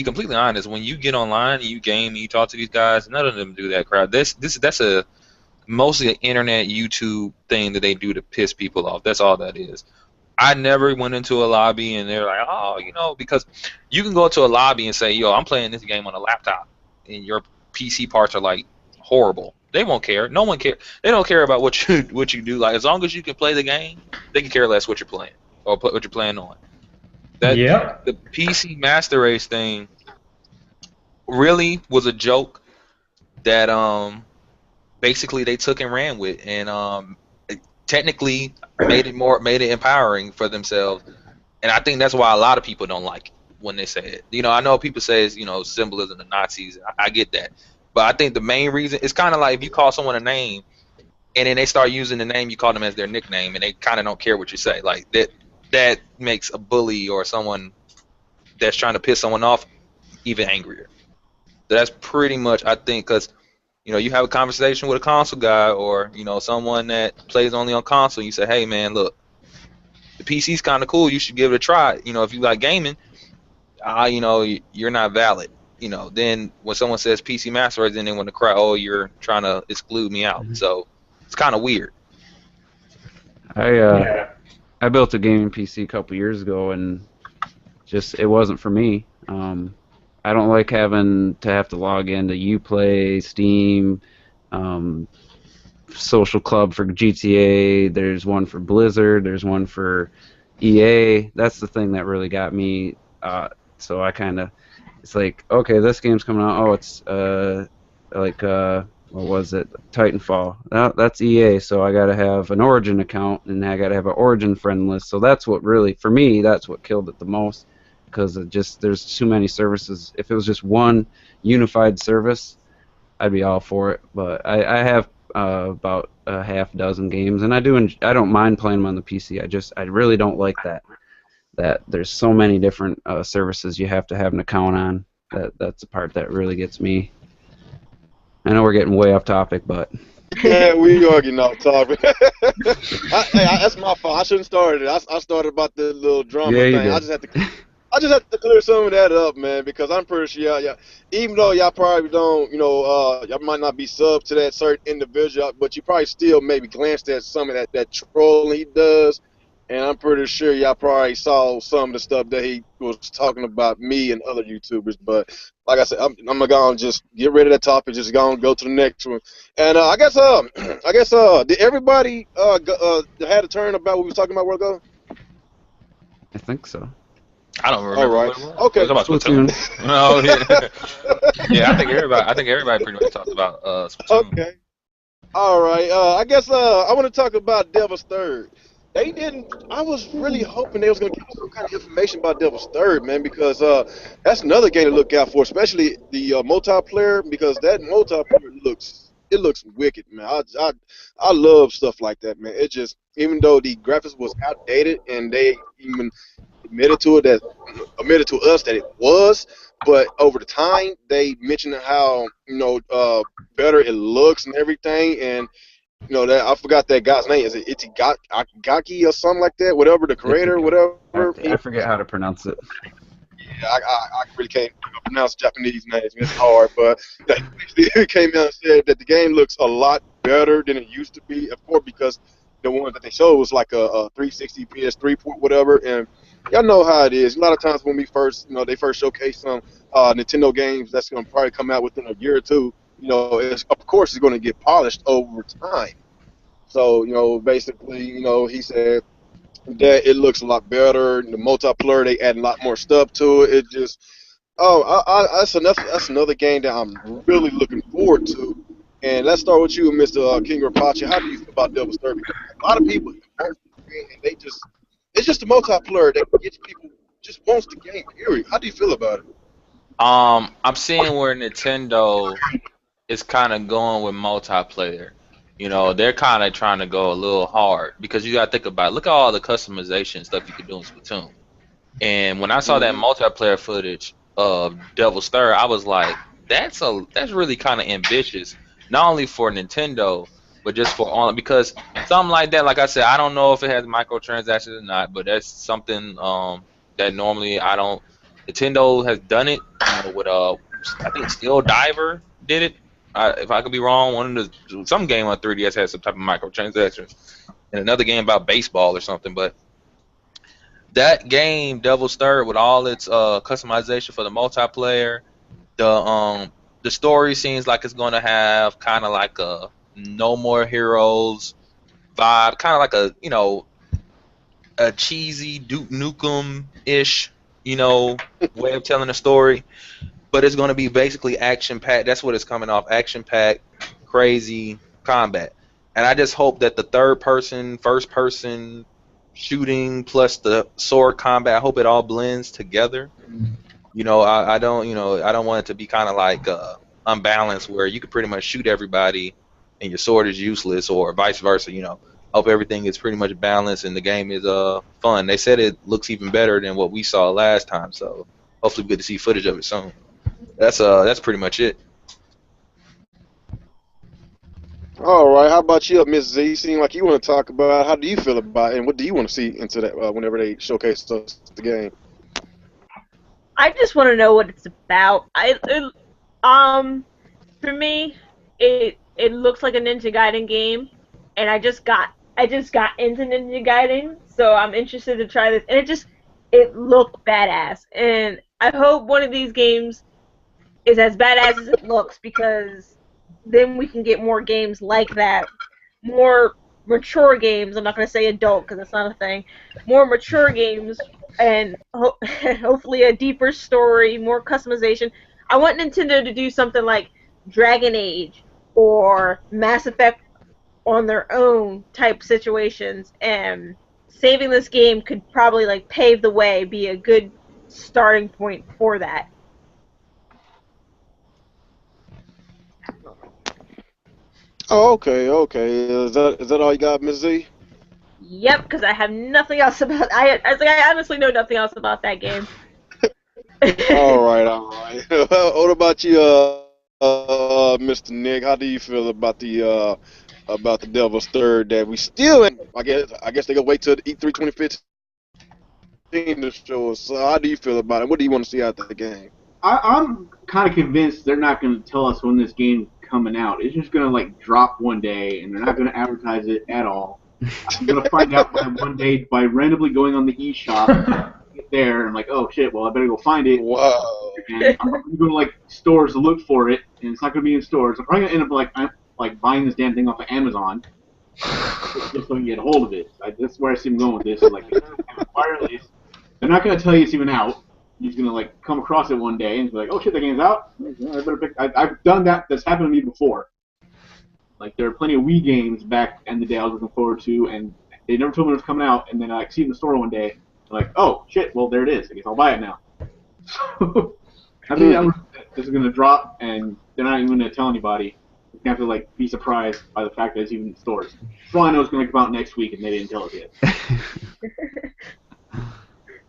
completely honest, when you get online and you game and you talk to these guys, none of them do that crap. That's a mostly an internet YouTube thing that they do to piss people off. That's all that is. I never went into a lobby and they're like, oh, because you can go to a lobby and say, yo, I'm playing this game on a laptop, and your PC parts are like horrible. They won't care. No one cares. They don't care about what you do. Like, as long as you can play the game, they can care less what you're playing or what you're playing on. The PC Master Race thing really was a joke that basically they took and ran with, and technically made it empowering for themselves. And I think that's why a lot of people don't like it when they say it. I know people say it's symbolism of Nazis. I get that, but I think the main reason, it's kind of like if you call someone a name and then they start using the name you call them as their nickname, and they kind of don't care what you say. Like that makes a bully or someone that's trying to piss someone off even angrier. So that's pretty much, I think, because you have a conversation with a console guy or someone that plays only on console. You say, hey man, look, the PC's kind of cool. You should give it a try. If you like gaming, you're not valid. Then when someone says PC Master Race, then they want to cry, oh, you're trying to exclude me out. So it's kind of weird. I built a gaming PC a couple years ago, and it wasn't for me. I don't like having to have to log into Uplay, Steam, Social Club for GTA. There's one for Blizzard. There's one for EA. That's the thing that really got me. So I it's like, okay, this game's coming out. Oh, it's what was it? Titanfall. That's EA, so I gotta have an Origin account, and I gotta have an Origin friend list. So that's what really, for me, that's what killed it the most, because there's too many services. If it was just one unified service, I'd be all for it. But I have about a half dozen games, and I don't mind playing them on the PC. I really don't like that there's so many different services you have to have an account on. That's the part that really gets me. I know we're getting way off topic, but yeah, we are getting off topic. That's my fault. I shouldn't start it. I started about the little drama thing. Did. I just have to clear some of that up, man, because I'm pretty sure y'all, even though y'all probably don't, y'all might not be sub to that certain individual, but you probably still maybe glanced at some of that trolling he does. And I'm pretty sure y'all probably saw some of the stuff that he was talking about me and other YouTubers. But like I said, I'm gonna just get rid of that topic. Just go to the next one. And I guess did everybody had a turn about what we was talking about a while ago? I think so. I don't remember. All right. What it was. Okay. It was about Splatoon. Oh yeah. Yeah, I think everybody pretty much talked about Splatoon. Okay. All right. I guess I want to talk about Devil's Third. They didn't. I was really hoping they was gonna give us some kind of information about Devil's Third, man, because that's another game to look out for, especially the multiplayer, because that multiplayer looks wicked, man. I love stuff like that, man. It just, even though the graphics was outdated and they even admitted to us that it was, but over the time they mentioned how better it looks and everything, and that I forgot that guy's name. Is it Itagaki or something like that? Whatever, the creator, whatever. I forget how to pronounce it. Yeah, I really can't pronounce Japanese names. It's hard, but he came out and said that the game looks a lot better than it used to be. Of course, because the one that they showed was like a 360 PS3 port, whatever. And y'all know how it is. A lot of times when they first showcase some Nintendo games that's gonna probably come out within a year or two. Of course, it's going to get polished over time. So, basically, he said that it looks a lot better. The multiplayer, they add a lot more stuff to it. It just, that's another game that I'm really looking forward to. And let's start with you, Mr. King Rapace. How do you feel about Devil's Third? Because a lot of people, and it's just the multiplayer that gets people just wants the game. Period. How do you feel about it? I'm seeing where Nintendo is kind of going with multiplayer. You know, they're kind of trying to go a little hard because you got to think about it. Look at all the customization stuff you could do in Splatoon. And when I saw that multiplayer footage of Devil's Third, I was like, that's really kind of ambitious, not only for Nintendo, but just for online. Because something like that, like I said, I don't know if it has microtransactions or not, but that's something that normally I don't. Nintendo has done it, with I think Steel Diver did it. If I could be wrong, some game on 3DS has some type of microtransactions, and another game about baseball or something, but. That game, Devil's Third, with all its customization for the multiplayer, the story seems like it's gonna have kind of like a No More Heroes vibe, kind of like a cheesy Duke Nukem ish, way of telling a story. But it's gonna be basically action packed. That's what it's coming off, action packed, crazy combat. And I just hope that the first person shooting plus the sword combat, I hope it all blends together. I don't want it to be kind of like unbalanced where you could pretty much shoot everybody and your sword is useless, or vice versa. Hope everything is pretty much balanced and the game is fun. They said it looks even better than what we saw last time, so hopefully we get to see footage of it soon. That's pretty much it. All right, how about you, Miss Z? You seem like you want to talk about how do you feel about it, and what do you want to see into that whenever they showcase the game? I just want to know what it's about. For me, it looks like a Ninja Gaiden game, and I just got into Ninja Gaiden, so I'm interested to try this. And it looked badass, and I hope one of these games is as badass as it looks, because then we can get more games like that, more mature games. I'm not going to say adult because that's not a thing. More mature games, and hopefully a deeper story, more customization. I want Nintendo to do something like Dragon Age or Mass Effect on their own type situations, and saving this game could probably pave the way, be a good starting point for that. Oh, okay. Is that all you got, Miss Z? Yep, because I have nothing else about. I honestly know nothing else about that game. all right. What about you, Mr. Nick? How do you feel about the Devil's Third that we still? I guess they gonna wait till the E3 2015 to show us. So how do you feel about it? What do you want to see out of the game? I'm kind of convinced they're not going to tell us when this game's coming out. It's just going to drop one day, and they're not going to advertise it at all. I'm going to find out by one day by randomly going on the eShop, get there, and I'm like, oh shit, well I better go find it. Wow. And I'm probably going to stores to look for it, and it's not going to be in stores. I'm probably going to end up buying this damn thing off of Amazon just so I can get a hold of it. That's where I see them going with this. Wireless. They're not going to tell you it's even out. He's gonna come across it one day and be like, "Oh shit, that game's out." I better pick. I've done that. That's happened to me before. There are plenty of Wii games back in the day I was looking forward to, and they never told me it was coming out. And then I see it in the store one day, like, "Oh shit, well there it is. I guess I'll buy it now." I think this is gonna drop, and they're not even gonna tell anybody. You have to be surprised by the fact that it's even in stores. So I know it's gonna come out next week, and they didn't tell us yet.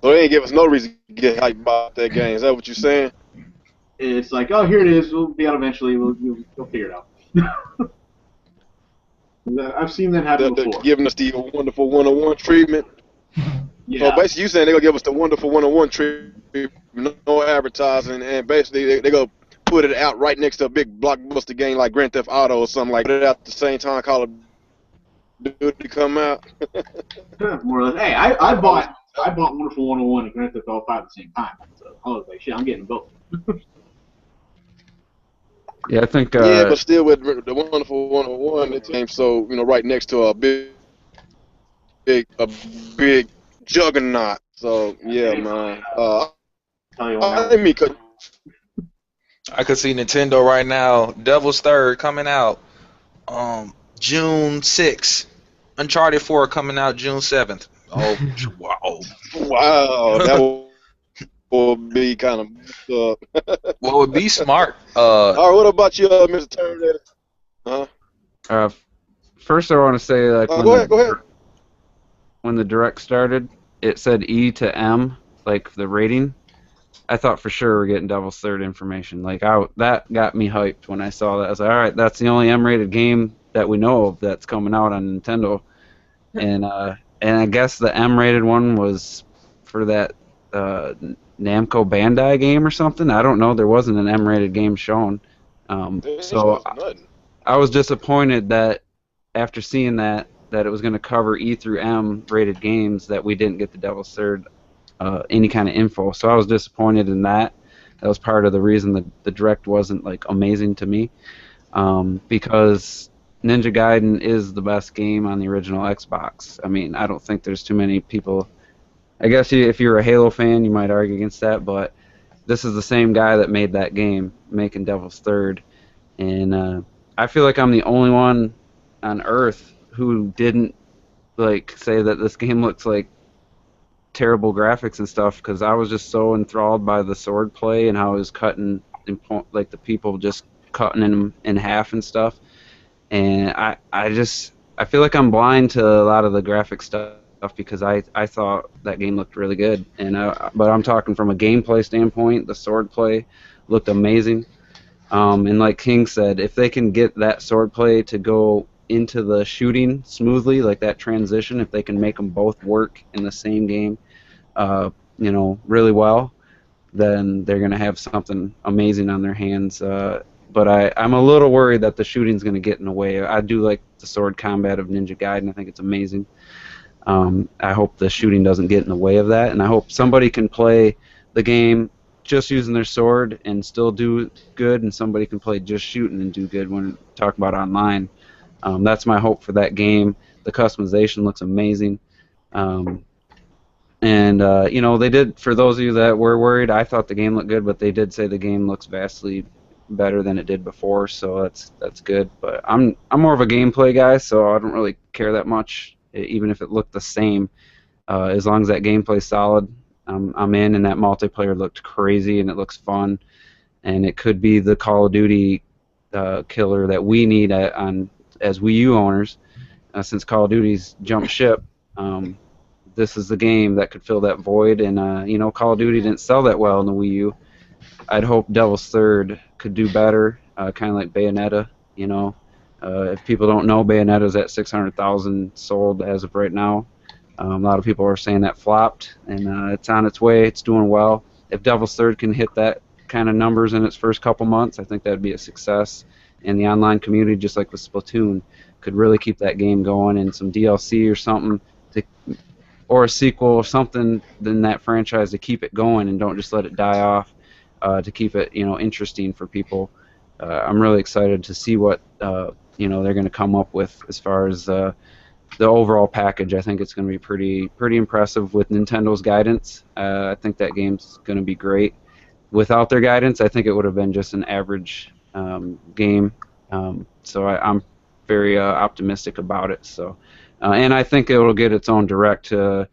So they ain't give us no reason to get hyped about that game. Is that what you're saying? It's oh, here it is. We'll be out eventually. We'll figure it out. I've seen that happen before. They're giving us the wonderful 101 treatment. Yeah. So basically, you saying they're gonna give us the wonderful 101 treatment, no advertising, and basically they're gonna put it out right next to a big blockbuster game like Grand Theft Auto or something, put it out at the same time Call of Duty come out. More or less. Hey, I bought Wonderful 101 and Grand Theft Auto 5 at the same time. So I was like, shit, I'm getting both. Yeah, I think. Yeah, but still with the Wonderful 101, it came so right next to a big juggernaut. So yeah, man. I could see Nintendo right now. Devil's Third coming out June 6th. Uncharted 4 coming out June 7th. Oh, wow. Wow. would be kind of messed up. What would be smart? All right, what about you, Mr. Terminator? Huh? First, I want to say like Go ahead. when the direct started, it said E to M, like the rating. I thought for sure we're getting Devil's Third information. Like that got me hyped when I saw that. I was like, all right, that's the only M-rated game that we know of that's coming out on Nintendo. And I guess the M-rated one was for that Namco Bandai game or something. I don't know. There wasn't an M-rated game shown. So I was disappointed that after seeing that it was going to cover E through M rated games, that we didn't get the Devil's Third any kind of info. So I was disappointed in that. That was part of the reason that the Direct wasn't like amazing to me, because Ninja Gaiden is the best game on the original Xbox. I mean, I don't think there's too many people. I guess if you're a Halo fan, you might argue against that, but this is the same guy that made that game, making Devil's Third, and I feel like I'm the only one on Earth who didn't like say that this game looks like terrible graphics and stuff, because I was just so enthralled by the sword play and how it was cutting, like the people just cutting him in half and stuff. And I feel like I'm blind to a lot of the graphic stuff because I thought that game looked really good. But I'm talking from a gameplay standpoint, the sword play looked amazing. And like King said, if they can get that sword play to go into the shooting smoothly, like that transition, if they can make them both work in the same game, really well, then they're going to have something amazing on their hands. But I'm a little worried that the shooting's going to get in the way. I do like the sword combat of Ninja Gaiden. I think it's amazing. I hope the shooting doesn't get in the way of that, and I hope somebody can play the game just using their sword and still do good, and somebody can play just shooting and do good when talk about online. That's my hope for that game. The customization looks amazing. They did, for those of you that were worried, I thought the game looked good, but they did say the game looks vastly better than it did before, so that's good. But I'm more of a gameplay guy, so I don't really care that much, even if it looked the same. As long as that gameplay's solid, I'm in, and that multiplayer looked crazy, and it looks fun, and it could be the Call of Duty killer that we need as Wii U owners, since Call of Duty's jumped ship. This is the game that could fill that void, and Call of Duty didn't sell that well in the Wii U. I'd hope Devil's Third could do better, kind of like Bayonetta. If people don't know, Bayonetta's at 600,000 sold as of right now. A lot of people are saying that flopped, and it's on its way. It's doing well. If Devil's Third can hit that kind of numbers in its first couple months, I think that'd be a success. And the online community, just like with Splatoon, could really keep that game going, and some DLC or something, or a sequel or something in that franchise to keep it going and don't just let it die off, to keep it interesting for people. I'm really excited to see what they're going to come up with as far as the overall package. I think it's going to be pretty impressive with Nintendo's guidance. I think that game's going to be great. Without their guidance, I think it would have been just an average game. So I'm very optimistic about it. So, and I think it'll get its own direct. I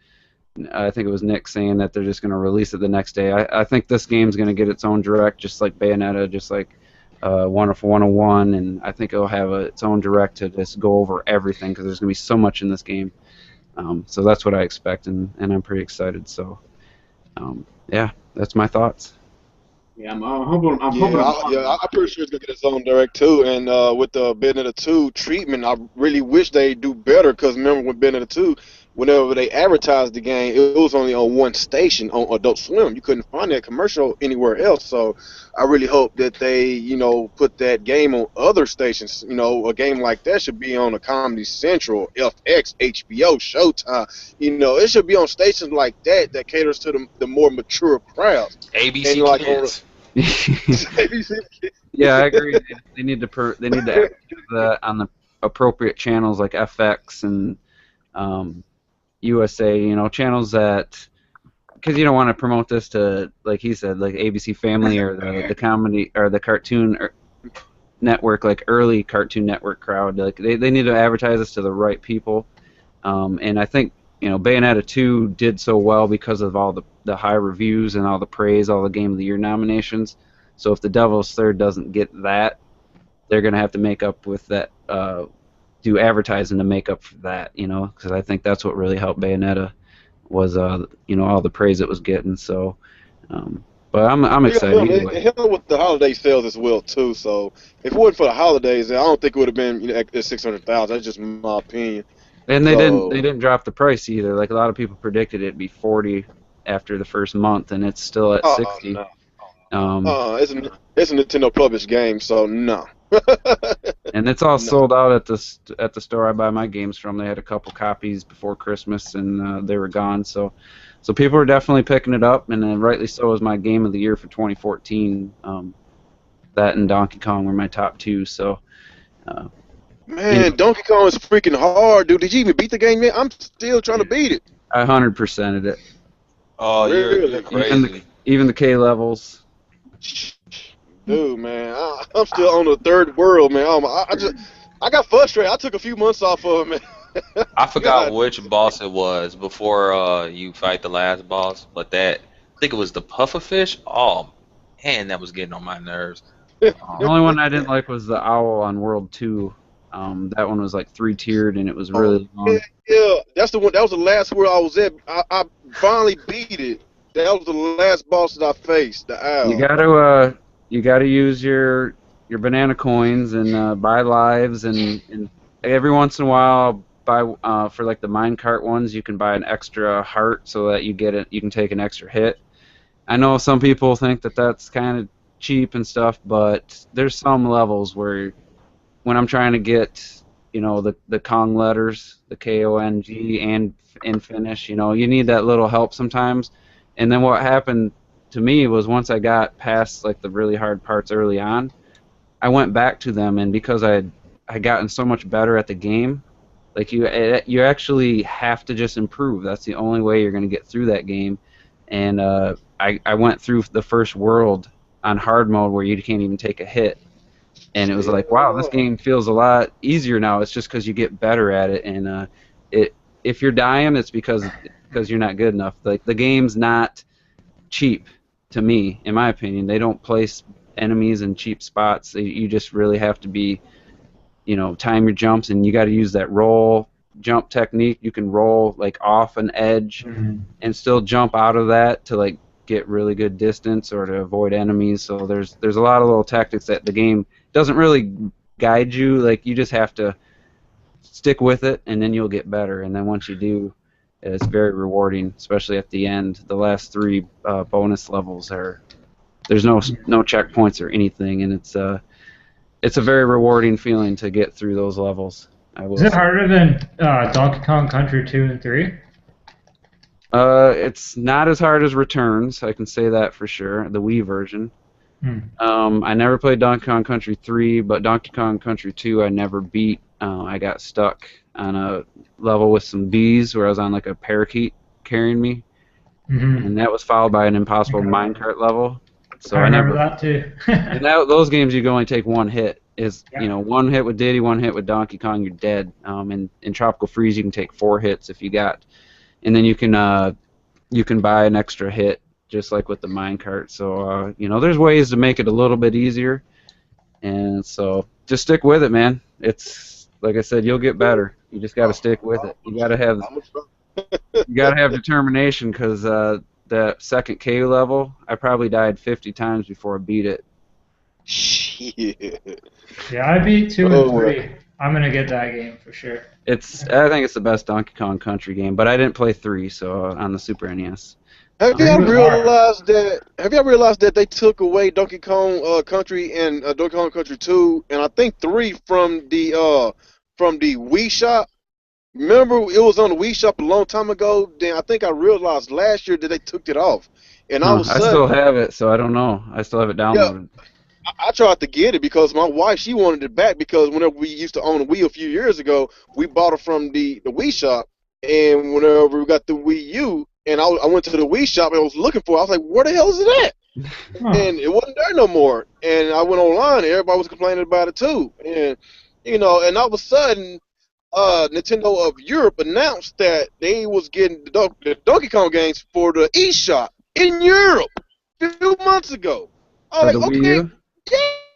think it was Nick saying that they're just going to release it the next day. I think this game's going to get its own direct, just like Bayonetta, just like Wonderful 101, and I think it'll have its own direct to just go over everything, because there's going to be so much in this game. So that's what I expect, and I'm pretty excited. So, yeah, that's my thoughts. Yeah, I'm hoping. I'm pretty sure it's gonna get its own direct too. And with the Bayonetta 2 treatment, I really wish they do better. Because remember when Bayonetta 2, whenever they advertised the game, it was only on one station on Adult Swim. You couldn't find that commercial anywhere else. So I really hope that they, put that game on other stations. A game like that should be on a Comedy Central, FX, HBO, Showtime. It should be on stations like that caters to the more mature crowds. ABC Kids. Yeah, I agree. They need to advertise that on the appropriate channels like FX and USA. Channels that, because you don't want to promote this to, like he said, like ABC Family or the comedy or the Cartoon Network, like early Cartoon Network crowd. Like they need to advertise this to the right people. And I think Bayonetta 2 did so well because of all the the high reviews and all the praise, all the Game of the Year nominations. So if the Devil's Third doesn't get that, they're going to have to make up with that, do advertising to make up for that, because I think that's what really helped Bayonetta was, all the praise it was getting. So, but I'm excited. It helped with the holiday sales as well too. So if it wasn't for the holidays, I don't think it would have been at 600,000. That's just my opinion. And they didn't drop the price either. Like a lot of people predicted it'd be 40 after the first month, and it's still at 60. No. It's a Nintendo published game, so no. And it's all sold out at the store I buy my games from. They had a couple copies before Christmas, and they were gone. So people are definitely picking it up, and rightly so. Is my game of the year for 2014. That and Donkey Kong were my top two. So. Man, Donkey Kong is freaking hard, dude. Did you even beat the game yet? I'm still trying to beat it. I 100%ed it. Oh, you're crazy. Even the K levels. Dude, man, I'm still on the third world, man. I got frustrated. I took a few months off of it, man. I forgot which boss it was before you fight the last boss, but I think it was the pufferfish. Oh, man, that was getting on my nerves. The only one I didn't like was the owl on World 2. That one was like 3-tiered, and it was really long. Yeah, that's the one. That was the last world I was at. I finally beat it. That was the last boss that I faced, the owl. You gotta use your banana coins and buy lives, and every once in a while buy for like the minecart ones. You can buy an extra heart so that you can take an extra hit. I know some people think that that's kind of cheap and stuff, but there's some levels where when I'm trying to get, the Kong letters, the K-O-N-G and finish, you need that little help sometimes. And then what happened to me was once I got past like the really hard parts early on, I went back to them, and because I gotten so much better at the game, like you actually have to just improve. That's the only way you're going to get through that game. And I went through the first world on hard mode where you can't even take a hit. And it was like, wow, this game feels a lot easier now. It's just because you get better at it. And if you're dying, it's because you're not good enough. Like the game's not cheap to me, in my opinion. They don't place enemies in cheap spots. You just really have to be, time your jumps, and you got to use that roll jump technique. You can roll like off an edge and still jump out of that to like get really good distance or to avoid enemies. So there's a lot of little tactics that the game doesn't really guide you. Like you just have to stick with it, and then you'll get better. And then once you do, it's very rewarding, especially at the end. The last 3 bonus levels there's no checkpoints or anything, and it's a very rewarding feeling to get through those levels. Is it harder than Donkey Kong Country 2 and 3? It's not as hard as Returns, I can say that for sure, the Wii version. I never played Donkey Kong Country 3, but Donkey Kong Country 2 I never beat. I got stuck on a level with some bees where I was on like a parakeet carrying me, and that was followed by an impossible minecart level. So I remember that too. And those games you can only take one hit. One hit with Diddy, one hit with Donkey Kong, you're dead. In Tropical Freeze you can take 4 hits if you got, and then you can buy an extra hit just like with the minecart. So there's ways to make it a little bit easier, and so just stick with it, man. It's like I said, you'll get better. You just got to stick with it. You got to have determination, because that second K level, I probably died 50 times before I beat it. Shit. Yeah, I beat 2 and 3. I'm gonna get that game for sure. I think it's the best Donkey Kong Country game, but I didn't play 3, so on the Super NES. Have y'all realized that they took away Donkey Kong Country and Donkey Kong Country 2 and I think 3 from the Wii Shop? Remember, it was on the Wii Shop a long time ago. Then I think I realized last year that they took it off, and I still have it, so I don't know. I still have it downloaded. Yeah, I tried to get it because my wife, she wanted it back, because whenever we used to own a Wii a few years ago, we bought it from the Wii Shop, and whenever we got the Wii U, and I went to the Wii Shop and I was looking for it, I was like, where the hell is it at? And it wasn't there no more. And I went online, and everybody was complaining about it too. And and all of a sudden, Nintendo of Europe announced that they was getting the Donkey Kong games for the eShop. in Europe a few months ago. I For was the like, Wii okay, U?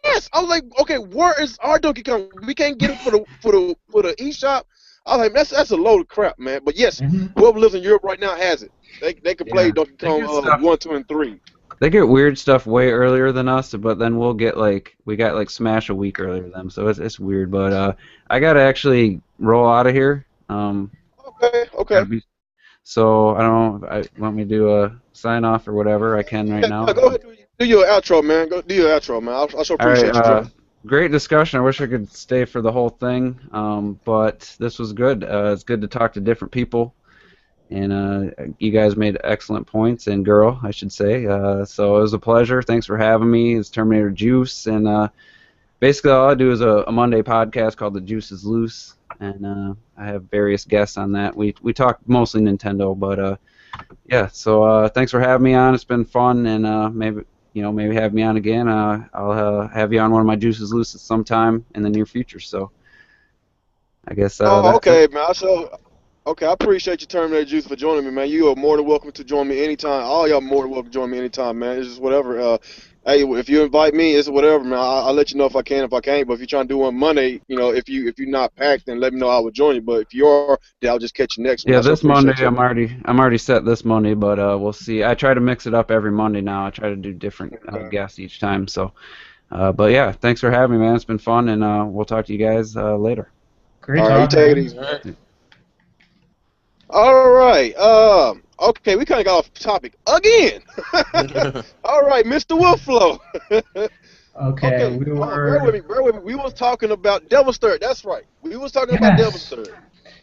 yes. I was like, okay, where is our Donkey Kong? We can't get it for the eShop. I was like, that's a load of crap, man. But yes, whoever lives in Europe right now has it. They can play Yeah. Donkey They Kong get stuff. 1, 2, and 3. They get weird stuff way earlier than us, but then we got like Smash a week earlier than them, so it's weird. But I gotta actually roll out of here. Okay. Gotta be, so I don't know if I want me to do a sign off or whatever. I can right now. Yeah, go ahead. Do your outro, man. Go do your outro, man. I sure All right. appreciate you, Joe. Great discussion. I wish I could stay for the whole thing, but this was good. It's good to talk to different people. And you guys made excellent points, and girl, I should say. So it was a pleasure. Thanks for having me. It's Terminator Juice, and basically all I do is a Monday podcast called The Juice is Loose, and I have various guests on that. We talk mostly Nintendo, but yeah. So thanks for having me on. It's been fun, and maybe have me on again. I'll have you on one of my Juices Loose at some time in the near future. So I guess. That's okay, it. man. Okay, I appreciate you, Terminator Juice, for joining me, man. You are more than welcome to join me anytime. All y'all more than welcome to join me anytime, man. It's just whatever. Hey, if you invite me, it's whatever, man. I'll let you know if I can, if I can't. But if you're trying to do one Monday, if you're not packed, then let me know. I will join you. But if you are, then I'll just catch you next one. Yeah, this Monday I'm already set this Monday, but we'll see. I try to mix it up every Monday now. I try to do different guests each time. So, but yeah, thanks for having me, man. It's been fun, and we'll talk to you guys later. Great All right, you take it easy. All right. Okay, we kind of got off topic again. All right, Mr. Wolflow. Okay, we were. Bear with me. We was talking about Devil's Third. That's right. We was talking about Devil's Third.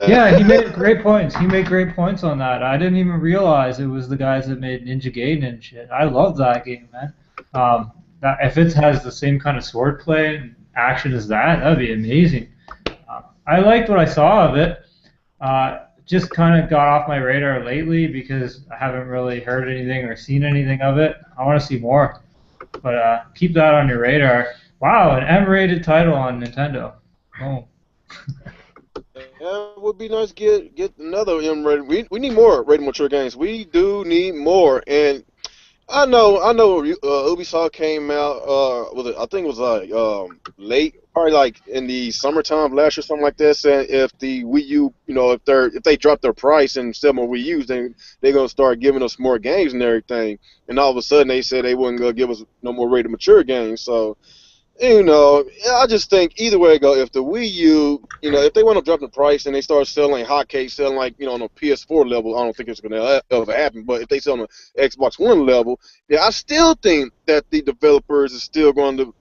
Yeah, he made great points. He made great points on that. I didn't even realize it was the guys that made Ninja Gaiden and shit. I love that game, man. If it has the same kind of swordplay and action as that'd be amazing. I liked what I saw of it. Just kind of got off my radar lately because I haven't really heard anything or seen anything of it. I want to see more, but keep that on your radar. Wow, an M-rated title on Nintendo. Oh. Yeah, it would be nice to get another M-rated. We need more rated mature games. We do need more, and I know. Ubisoft came out. I think it was like late, probably like in the summertime last year, something like that. Saying if the Wii U, if they drop their price and sell more Wii U's, then they're gonna start giving us more games and everything. And all of a sudden, they said they wasn't gonna give us no more rated mature games. So, I just think either way it go, if the Wii U, if they want to drop the price and they start selling hotcakes, selling like, on a PS4 level, I don't think it's going to ever happen. But if they sell on the Xbox One level, I still think that the developers are still going to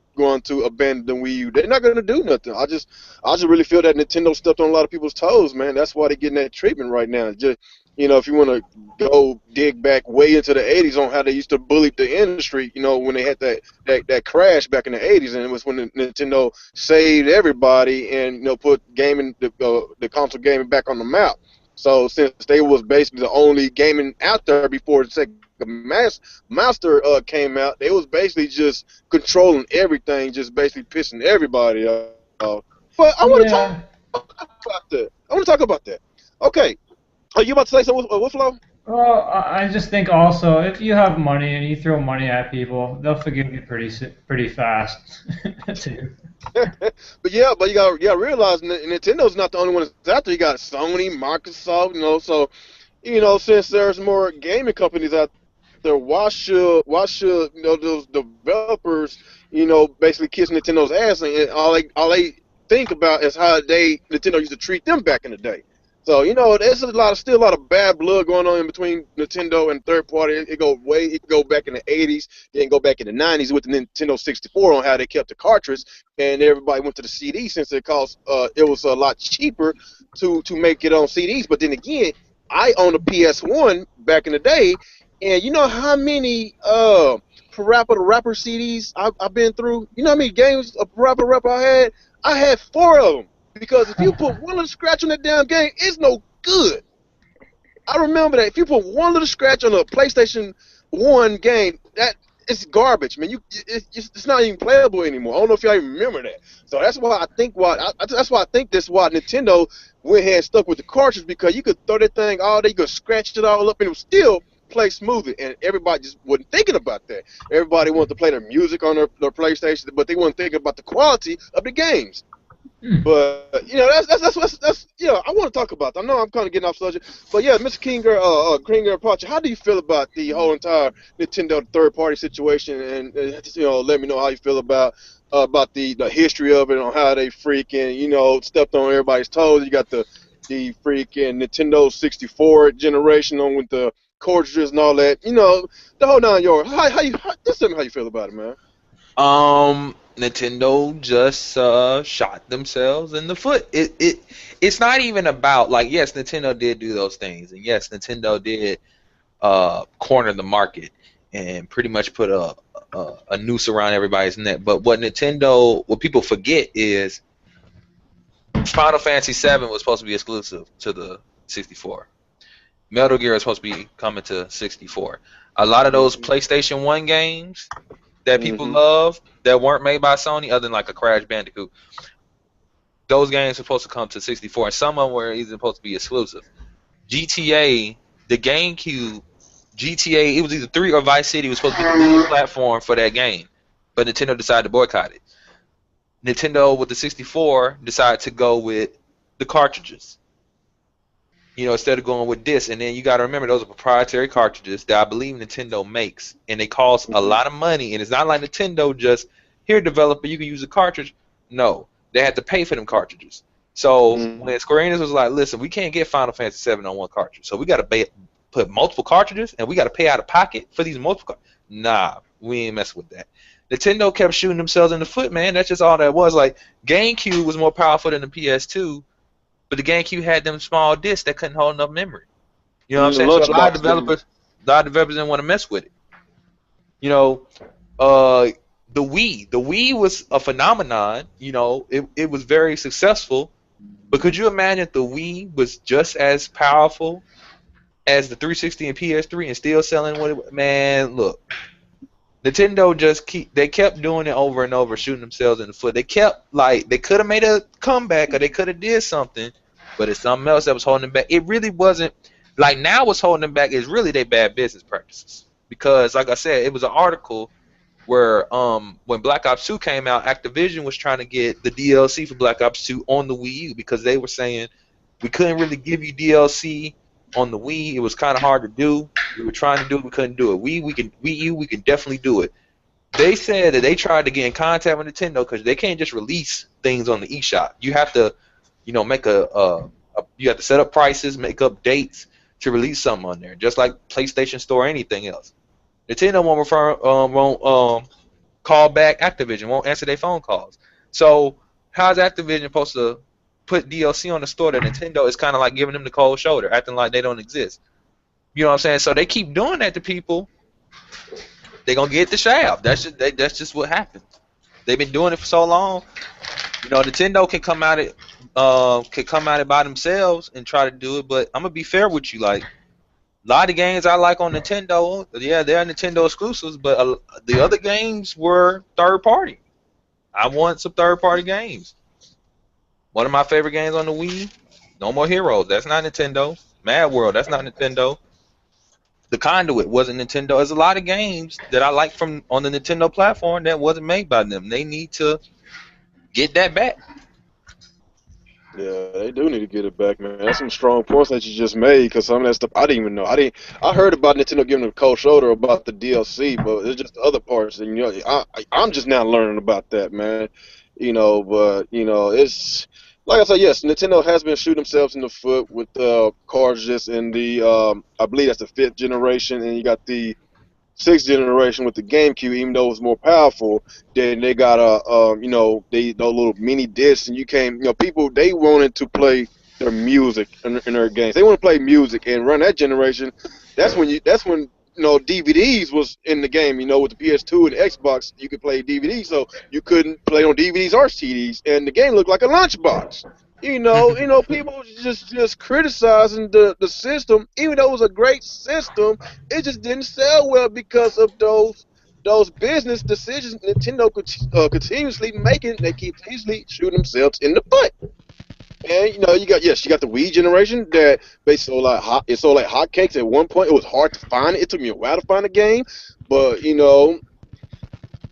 abandon the Wii U. They're not going to do nothing. I just really feel that Nintendo stepped on a lot of people's toes, man. That's why they're getting that treatment right now. Just, if you want to go dig back way into the 80s on how they used to bully the industry, when they had that crash back in the 80s, and it was when Nintendo saved everybody and, put the console gaming back on the map. So since they was basically the only gaming out there before the Sega Master came out, they was basically just controlling everything, just basically pissing everybody off. But I want to talk about that. Okay. Are you about to say something, Wolflow? Well, I just think also if you have money and you throw money at people, they'll forgive you pretty fast too. But you gotta realize Nintendo's not the only one that's out there. You got Sony, Microsoft, so since there's more gaming companies out there, why should those developers basically kiss Nintendo's ass, and all they think about is how Nintendo used to treat them back in the day. So there's still a lot of bad blood going on in between Nintendo and third party. It could go back in the 80s, then go back in the 90s with the Nintendo 64 on how they kept the cartridge, and everybody went to the CD since it was a lot cheaper to make it on CDs. But then again, I owned a PS1 back in the day, and you know how many Parappa the Rapper CDs I've been through? You know how many games of Parappa the Rapper I had? I had 4 of them. Because if you put one little scratch on that damn game, it's no good. I remember that. If you put one little scratch on a PlayStation 1 game, it's garbage, man. It's not even playable anymore. I don't know if y'all even remember that. So that's why I think that's why Nintendo went ahead and stuck with the cartridge, because you could throw that thing all day, you could scratch it all up, and it was still play smoothly, and everybody just wasn't thinking about that. Everybody wanted to play their music on their PlayStation, but they weren't thinking about the quality of the games. But you know, that's you know, I want to talk about that. I know I'm kind of getting off subject, but yeah, Mr. Kringer Pacha, how do you feel about the whole entire Nintendo third-party situation? And you know, let me know how you feel about the history of it, on how they freaking, you know, stepped on everybody's toes. You got the freaking Nintendo 64 generation on with the cartridges and all that. You know, the whole 9 yards. Just tell me how you feel about it, man. Nintendo just shot themselves in the foot. It's not even about, like, yes, Nintendo did do those things, and yes, Nintendo did corner the market and pretty much put a noose around everybody's neck. But what people forget is Final Fantasy VII was supposed to be exclusive to the 64. Metal Gear is supposed to be coming to 64. A lot of those PlayStation 1 games that people love that weren't made by Sony, other than like a Crash Bandicoot, those games were supposed to come to 64, and some of them were even supposed to be exclusive. GTA, the GameCube, GTA, it was either 3 or Vice City was supposed to be the main platform for that game, but Nintendo decided to boycott it. Nintendo with the 64 decided to go with the cartridges, you know, instead of going with discs. And then you got to remember, those are proprietary cartridges that I believe Nintendo makes, and they cost a lot of money. And it's not like Nintendo just, here, developer, you can use a cartridge. No, they had to pay for them cartridges. So when Square Enix was like, listen, we can't get Final Fantasy VII on one cartridge, so we got to put multiple cartridges, and we got to pay out of pocket for these multiple cartridges. Nah, we ain't messing with that. Nintendo kept shooting themselves in the foot, man. That's just all that was. Like, GameCube was more powerful than the PS2, but the GameCube had them small discs that couldn't hold enough memory. You know what I'm saying? So a lot of developers didn't want to mess with it. You know, the Wii was a phenomenon. You know, it was very successful. But could you imagine if the Wii was just as powerful as the 360 and PS3 and still selling what it? Man, look. Nintendo they kept doing it over and over, shooting themselves in the foot. They kept, like, they could have made a comeback, or they could have did something, but it's something else that was holding them back. It really wasn't, like, now what's holding them back is really their bad business practices. Because, like I said, it was an article where when Black Ops 2 came out, Activision was trying to get the DLC for Black Ops 2 on the Wii U, because they were saying, we couldn't really give you DLC on the Wii. It was kind of hard to do. We were trying to do it. We couldn't do it. Wii U, we can definitely do it. They said that they tried to get in contact with Nintendo because they can't just release things on the eShop. You have to, you know, make you have to set up prices, make up dates to release something on there, just like PlayStation Store or anything else. Nintendo won't call back Activision, won't answer their phone calls. So how's Activision supposed to put DLC on the store that Nintendo is kind of like giving them the cold shoulder, acting like they don't exist? You know what I'm saying? So they keep doing that to people. They're gonna get the shaft. That's just what happens. They've been doing it for so long. You know, Nintendo can come at it by themselves and try to do it. But I'm gonna be fair with you. Like, a lot of games I like on Nintendo, yeah, they're Nintendo exclusives, but the other games were third party. I want some third party games. One of my favorite games on the Wii, No More Heroes. That's not Nintendo. Mad World. That's not Nintendo. The Conduit wasn't Nintendo. There's a lot of games that I like from on the Nintendo platform that wasn't made by them. They need to get that back. Yeah, they do need to get it back, man. That's some strong points that you just made, because some of that stuff I didn't even know. I heard about Nintendo giving them a cold shoulder about the DLC, but it's just the other parts, and you know, I'm just now learning about that, man. You know, but you know, it's like I said, yes, Nintendo has been shooting themselves in the foot with cartridges in the I believe that's the 5th generation, and you got the 6th generation with the GameCube. Even though it was more powerful, then they got you know, those little mini discs, and people, they wanted to play their music in their games. They want to play music, and run that generation. That's when you know, DVDs was in the game. You know, with the PS2 and the Xbox, you could play DVDs, so you couldn't play on DVDs or CDs, and the game looked like a lunchbox. You know, people just criticizing the system, even though it was a great system. It just didn't sell well because of those business decisions Nintendo continuously making. They keep continuously shooting themselves in the foot. And you know, you got the Wii generation that basically it sold like hotcakes. At one point, it was hard to find it. It took me a while to find a game, but you know,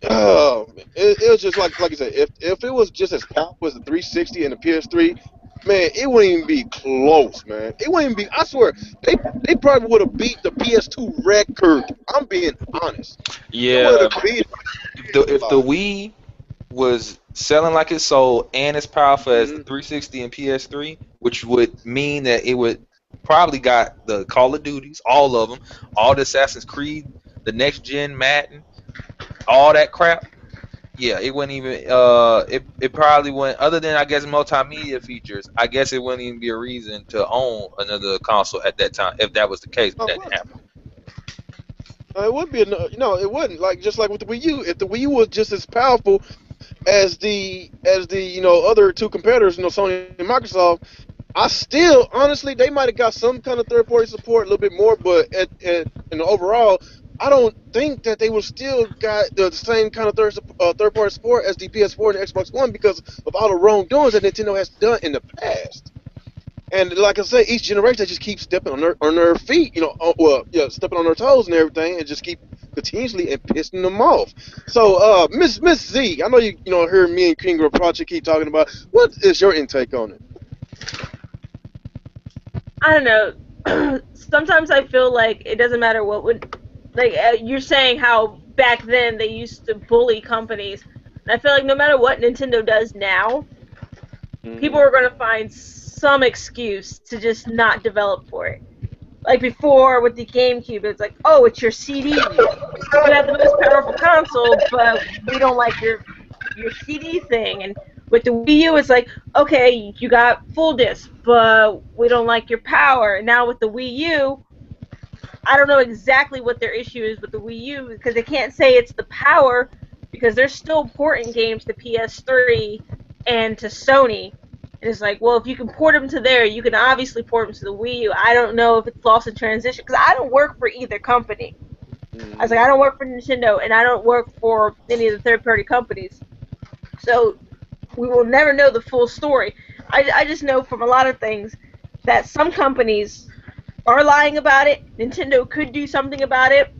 it was just like you said. If it was just as powerful as the 360 and the PS3, man, it wouldn't even be close, man. It wouldn't even be. I swear, they probably would have beat the PS2 record. I'm being honest. Yeah, Beat if the Wii was selling like it sold and as powerful as the 360 and PS3, which would mean that it would probably got the Call of Duties, all of them, all the Assassin's Creed, the next gen Madden, all that crap. Yeah, it wouldn't even. It probably wouldn't. Other than I guess multimedia features, I guess it wouldn't even be a reason to own another console at that time if that was the case. But that didn't happen. It would be it wouldn't like just like with the Wii U. If the Wii U was just as powerful as the other two competitors, Sony and Microsoft, I still honestly they might have got some kind of third party support a little bit more, but in the overall, I don't think that they would still got the same kind of third party support as the PS4 and the Xbox One because of all the wrongdoings that Nintendo has done in the past. And like I said, each generation they just keep stepping on their feet, stepping on their toes and everything, and just keep continuously and pissing them off. So, Miss Z, I know you heard me and King Project keep talking about. What is your intake on it? I don't know. Sometimes I feel like it doesn't matter what would, like you're saying how back then they used to bully companies, and I feel like no matter what Nintendo does now, people are going to find some excuse to just not develop for it. Like before with the GameCube, it's like, oh, it's your CD. You have the most powerful console, but we don't like your CD thing. And with the Wii U, it's like, okay, you got full disc, but we don't like your power. And now with the Wii U, I don't know exactly what their issue is with the Wii U because they can't say it's the power because they're still porting games to PS3 and to Sony. And it's like, well, if you can port them to there, you can obviously port them to the Wii U. I don't know if it's lost in transition because I don't work for either company. I was like, I don't work for Nintendo and I don't work for any of the third-party companies. So we will never know the full story. I just know from a lot of things that some companies are lying about it. Nintendo could do something about it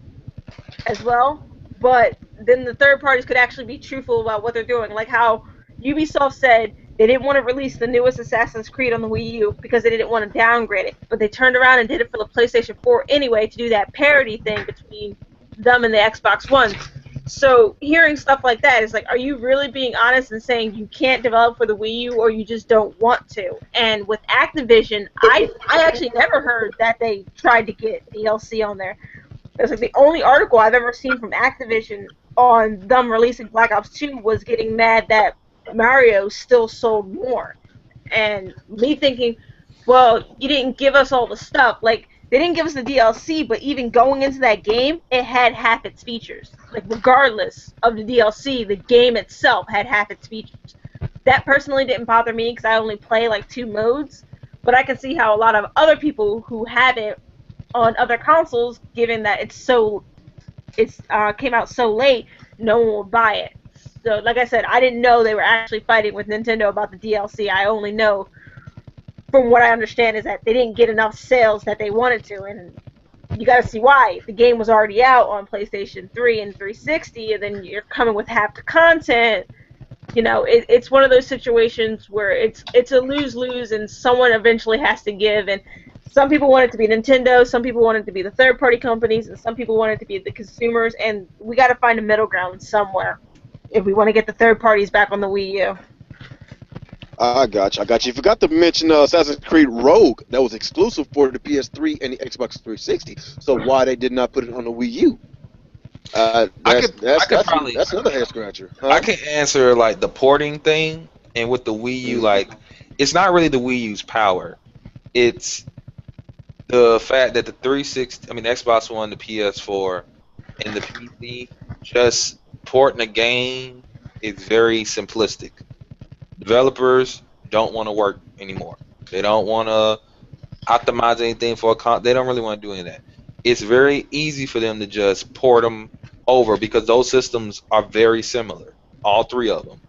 as well. But then the third parties could actually be truthful about what they're doing. Like how Ubisoft said they didn't want to release the newest Assassin's Creed on the Wii U because they didn't want to downgrade it. But they turned around and did it for the PlayStation 4 anyway to do that parity thing between them and the Xbox One. So hearing stuff like that is like, are you really being honest and saying you can't develop for the Wii U or you just don't want to? And with Activision, I actually never heard that they tried to get DLC on there. It's like the only article I've ever seen from Activision on them releasing Black Ops 2 was getting mad that Mario still sold more. And me thinking, well, you didn't give us all the stuff. Like, they didn't give us the DLC, but even going into that game, it had half its features. Like, regardless of the DLC, the game itself had half its features. That personally didn't bother me because I only play, like, 2 modes. But I can see how a lot of other people who have it on other consoles, given that it's came out so late, no one will buy it. So, like I said, I didn't know they were actually fighting with Nintendo about the DLC. I only know, from what I understand, is that they didn't get enough sales that they wanted to, and you gotta see why. The game was already out on PlayStation 3 and 360, and then you're coming with half the content. You know, it's one of those situations where it's a lose-lose, and someone eventually has to give, and some people want it to be Nintendo, some people want it to be the third-party companies, and some people want it to be the consumers, and we gotta find a middle ground somewhere if we want to get the third parties back on the Wii U. I got you. You forgot to mention Assassin's Creed Rogue. That was exclusive for the PS3 and the Xbox 360. So why they did not put it on the Wii U? That's another head scratcher. Huh? I can answer like the porting thing, and with the Wii U, like it's not really the Wii U's power. It's the fact that the 360, the Xbox One, the PS4, and the PC just porting a game is very simplistic. Developers don't want to work anymore. They don't want to optimize anything for a they don't really want to do any of that. It's very easy for them to just port them over because those systems are very similar, all 3 of them.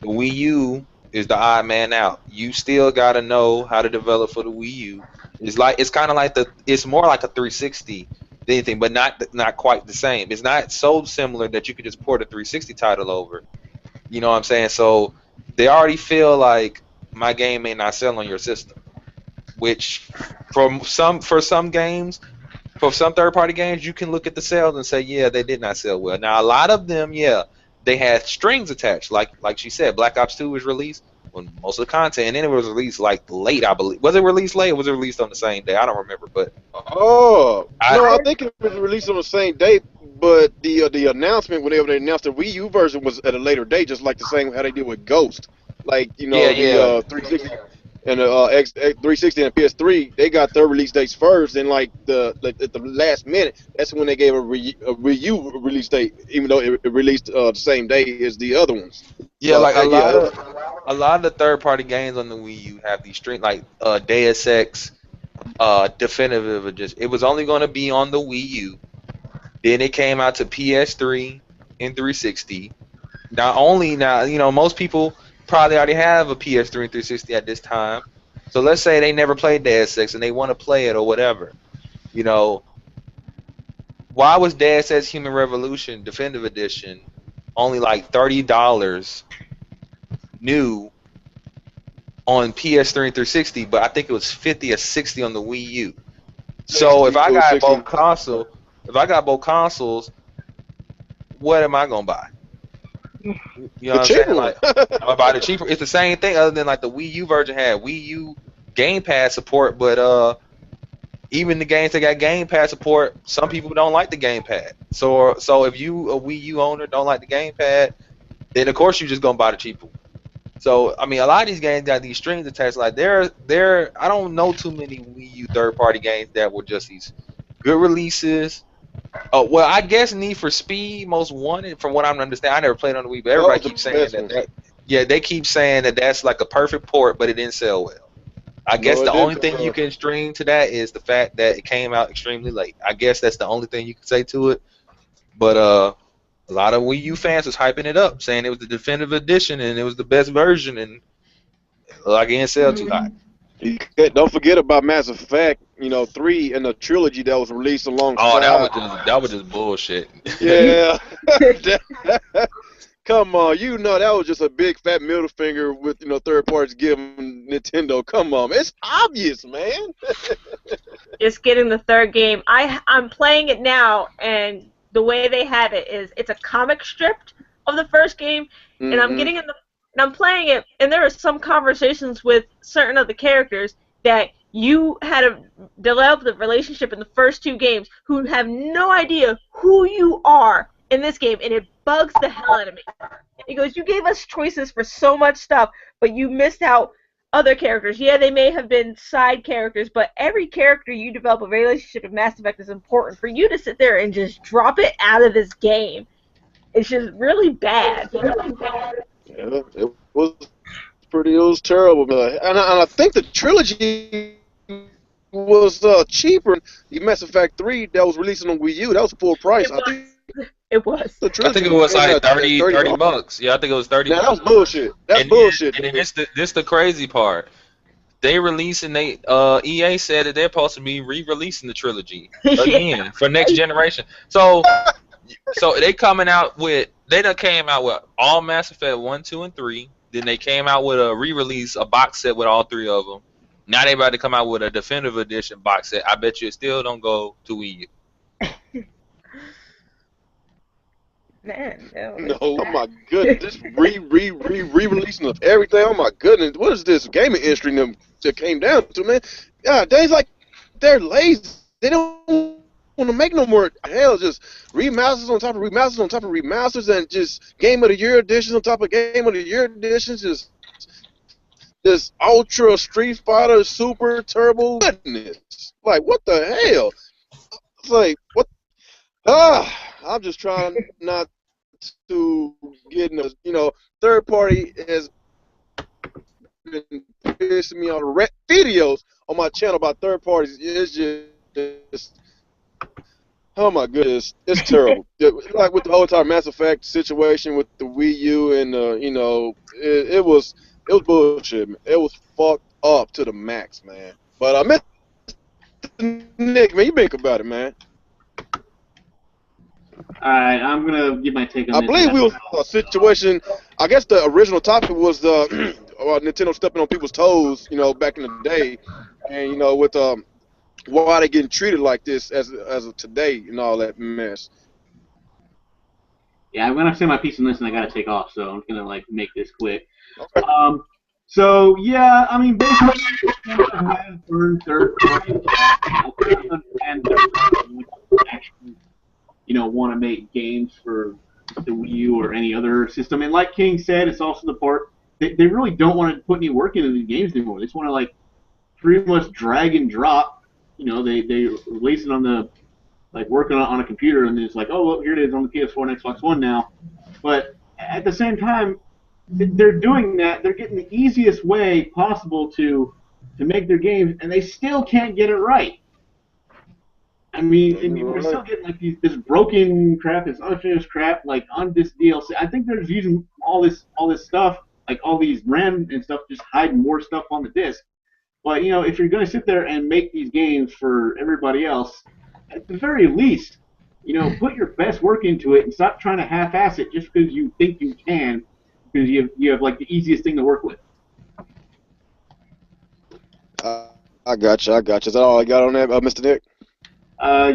The Wii U is the odd man out. You still gotta know how to develop for the Wii U. It's kind of like it's more like a 360 than anything, but not quite the same. It's not so similar that you could just port a 360 title over. You know what I'm saying? So they already feel like my game may not sell on your system, which for some games, for some third-party games, you can look at the sales and say, yeah, they did not sell well. Now, a lot of them, yeah, they had strings attached. Like she said, Black Ops 2 was released when most of the content, and then it was released like late, I believe. Was it released late or was it released on the same day? I don't remember, but I think it was released on the same day, but the announcement whenever they announced the Wii U version was at a later date, just like the same how they did with Ghost. Like, you know, the 360 and the 360 and PS3, they got their release dates first, and like at the last minute, that's when they gave a Wii U release date, even though it released the same day as the other ones. Yeah, like a lot of the third-party games on the Wii U have these strings, like Deus Ex, Definitive Edition. It was only going to be on the Wii U. Then it came out to PS3 and 360. Now, you know, most people probably already have a PS3 and 360 at this time. So let's say they never played Deus Ex and they want to play it or whatever. You know, why was Deus Ex Human Revolution Definitive Edition only like $30 new on PS3 and 360, but I think it was 50 or 60 on the Wii U. So if I got both consoles, what am I gonna buy? You know what I'm saying? Like, I'm gonna buy the cheaper. It's the same thing, other than like the Wii U version had Wii U Game Pass support, but even the games that got Game Pass support, some people don't like the Game Pad. So if you a Wii U owner don't like the Game Pad, then of course you just gonna buy the cheaper. So I mean, a lot of these games got these strings attached. Like I don't know too many Wii U third-party games that were just these good releases. Oh well, I guess Need for Speed Most Wanted, from what I'm understanding. I never played on the Wii, but everybody keeps saying that. Yeah, they keep saying that that's like a perfect port, but it didn't sell well. I guess the only thing you can string to that is the fact that it came out extremely late. I guess that's the only thing you can say to it. But a lot of Wii U fans was hyping it up, saying it was the definitive edition and it was the best version, and like it didn't sell too high. Don't forget about Mass Effect, 3 and the trilogy that was released alongside. Oh, that was just bullshit. Yeah. Come on, that was just a big fat middle finger with third parties giving Nintendo. Come on, it's obvious, man. Just getting the third game. I'm playing it now, and the way they have it is it's a comic strip of the first game, and I'm getting in the. And I'm playing it, and there are some conversations with certain of the characters that you had developed a relationship in the first two games who have no idea who you are in this game, and it bugs the hell out of me. He goes, you gave us choices for so much stuff, but you missed out other characters. Yeah, they may have been side characters, but every character you develop a relationship in Mass Effect is important. For you to sit there and just drop it out of this game, it's just really bad. Yeah, it was terrible, and I think the trilogy was cheaper. The Mass Effect 3 that was releasing on Wii U, that was full price. It was. I think it was like 30 bucks. Yeah, I think it was 30 bucks. That was bullshit. That's bullshit. And this the crazy part. They releasing EA said that they're supposed to be re-releasing the trilogy again for next generation. So they coming out with. They done came out with all Mass Effect 1, 2, and 3. Then they came out with a re-release, a box set with all three of them. Now they about to come out with a definitive edition box set. I bet you it still don't go to Wii U. Man, no, oh my goodness, this re-releasing of everything. Oh my goodness, what is this gaming industry that came down to, man? God, they're lazy. They don't want to make no more. Hell, just remasters on top of remasters on top of remasters, and just Game of the Year editions on top of Game of the Year editions. Just Ultra Street Fighter Super Turbo goodness. Like, what the hell? It's like, what? I'm just trying not to get in third party has been pissing me off. Videos on my channel about third parties. It's just oh my goodness, it's terrible. Like with the whole entire Mass Effect situation with the Wii U, and it was It was bullshit, man. It was fucked up to the max, man. But Mr. Nick, man, you think about it, man. Alright, I'm gonna give my take on I this. believe we was in a situation. I guess the original topic was the Nintendo stepping on people's toes, back in the day, and with why they getting treated like this as of today and all that mess. Yeah, I'm gonna say my piece on this and I gotta take off, so I'm gonna make this quick. Okay. So yeah, I mean basically who has earned third party and actually, want to make games for the Wii U or any other system. And like King said, it's also the part they really don't want to put any work into these games anymore. They just want to pretty much drag and drop. They release it on the working on a computer, and then it's oh, well, here it is on the PS4 and Xbox One now. But at the same time, they're doing that. They're getting the easiest way possible to make their games, and they still can't get it right. I mean, we're still getting this broken crap, this unfinished crap, on this DLC. I think they're just using all this stuff, all these RAM and stuff, just hide more stuff on the disc. But if you're going to sit there and make these games for everybody else, at the very least, put your best work into it and stop trying to half-ass it just because you think you can, because you have the easiest thing to work with. I got you. Is that all I got on that, Mr. Nick?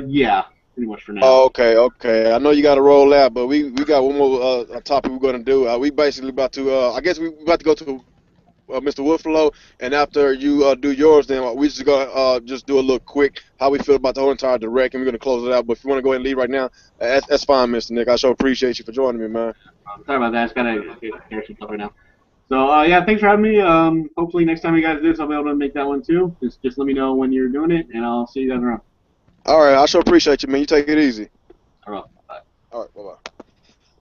Yeah, pretty much for now. Oh, okay. I know you got to roll out, but we got one more topic we're gonna do. We basically about to. I guess we about to go to Mr. Woodflow, and after you do yours, then we just gonna just do a little quick how we feel about the whole entire direct, and we're gonna close it out. But if you want to go ahead and leave right now, that's fine, Mr. Nick. I sure appreciate you for joining me, man. Sorry about that. I just gotta get some stuff right now. So yeah, thanks for having me. Hopefully next time you guys do this, I'll be able to make that one too. Just let me know when you're doing it, and I'll see you guys around. All right, I sure appreciate you, man. You take it easy. All right, bye. All right, bye-bye.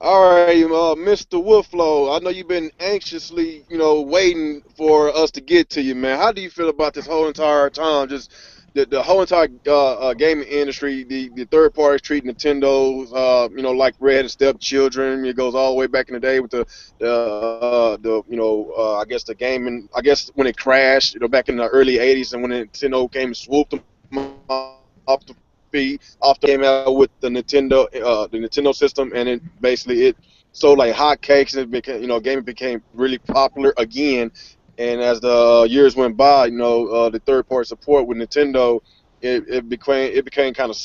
All right, Mr. Woodflow, I know you've been anxiously, waiting for us to get to you, man. How do you feel about this whole entire time? Just the whole entire gaming industry, the third parties treating Nintendo's, like redheaded stepchildren. It goes all the way back in the day with the I guess the gaming. I guess when it crashed, back in the early '80s, and when Nintendo came and swooped them off the feet, came out with the Nintendo system, and it sold like hotcakes, and it became, gaming became really popular again. And as the years went by, the third party support with Nintendo, it became kind of,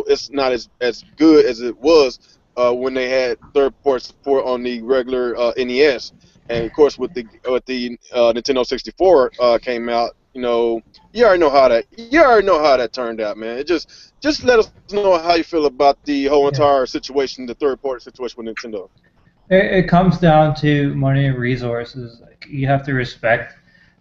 it's not as good as it was when they had third party support on the regular NES. And of course, with the Nintendo 64 came out, you already know how that turned out, man. It just let us know how you feel about the whole entire situation, the third party situation with Nintendo. It comes down to money and resources. You have to respect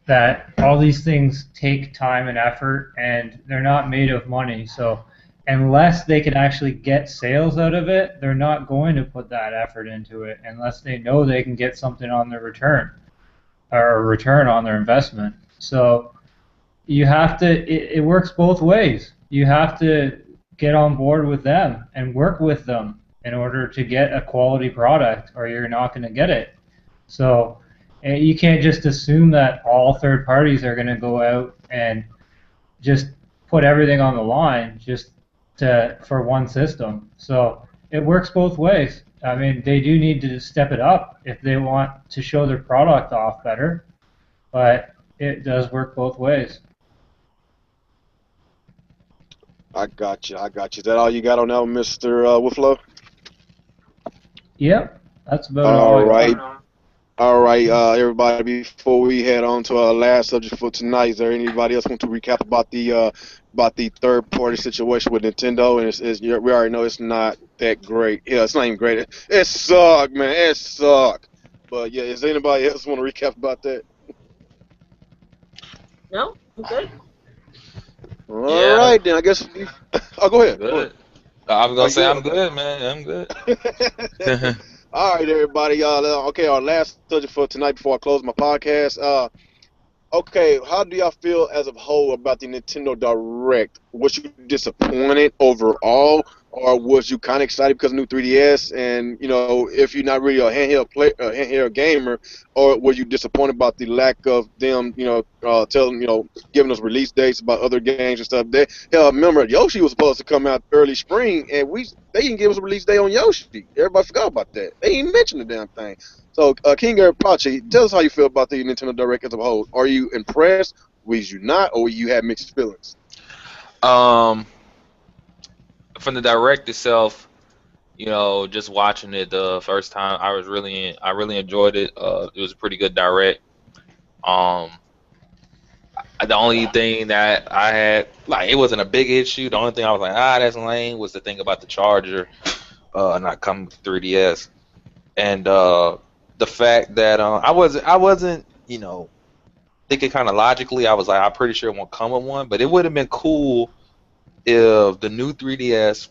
that all these things take time and effort, and they're not made of money. So unless they can actually get sales out of it, they're not going to put that effort into it unless they know they can get something on their return, or a return on their investment. So you have to, it works both ways. You have to get on board with them and work with them in order to get a quality product, or you're not going to get it. So you can't just assume that all third parties are going to go out and just put everything on the line just for one system. So it works both ways. I mean, they do need to step it up if they want to show their product off better, but it does work both ways. I got you. Is that all you got on that, Mr. Woodflow? Yep, that's about all. All right, everybody. Before we head on to our last subject for tonight, is there anybody else want to recap about the third-party situation with Nintendo? And we already know it's not that great. Yeah, it's not even great. It sucked, man. It sucked. But yeah, is anybody else want to recap about that? No, I'm good. All right, then I guess. Go ahead. Good. I was gonna say I'm good, man. I'm good. All right, everybody. Okay, our last subject for tonight before I close my podcast. Okay, how do y'all feel as a whole about the Nintendo Direct? Was you disappointed overall, or was you kind of excited because of new 3DS? And you know, if you're not really a handheld gamer, or were you disappointed about the lack of them, you know, telling, you know, giving us release dates about other games and stuff? Hell, I remember Yoshi was supposed to come out early spring, and they didn't give us a release date on Yoshi. Everybody forgot about that. They didn't mention the damn thing. So, King Eric Pache, tell us how you feel about the Nintendo Direct as a whole. Are you impressed? Was you not, or you had mixed feelings? Um, from the direct itself, you know, just watching it the first time, I really enjoyed it. It was a pretty good direct. Um, the only thing that I had, like, it wasn't a big issue. The only thing I was like, that's lame, was the thing about the charger, not coming with 3DS, and the fact that I wasn't, you know, thinking kind of logically. I was like, I'm pretty sure it won't come with one, but it would have been cool if the new 3DS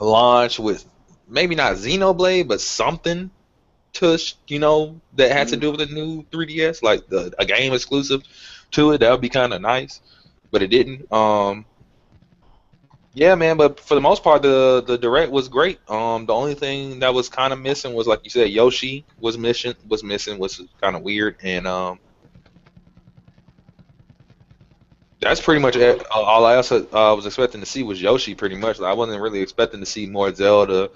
launched with maybe not Xenoblade, but something to, you know, that had to do with the new 3DS, like a game exclusive to it. That would be kind of nice, but it didn't. Yeah, man. But for the most part, the direct was great. The only thing that was kind of missing was, like you said, Yoshi was missing, was kind of weird, and that's pretty much it. All I also was expecting to see was Yoshi, pretty much. Like, I wasn't really expecting to see more Zelda,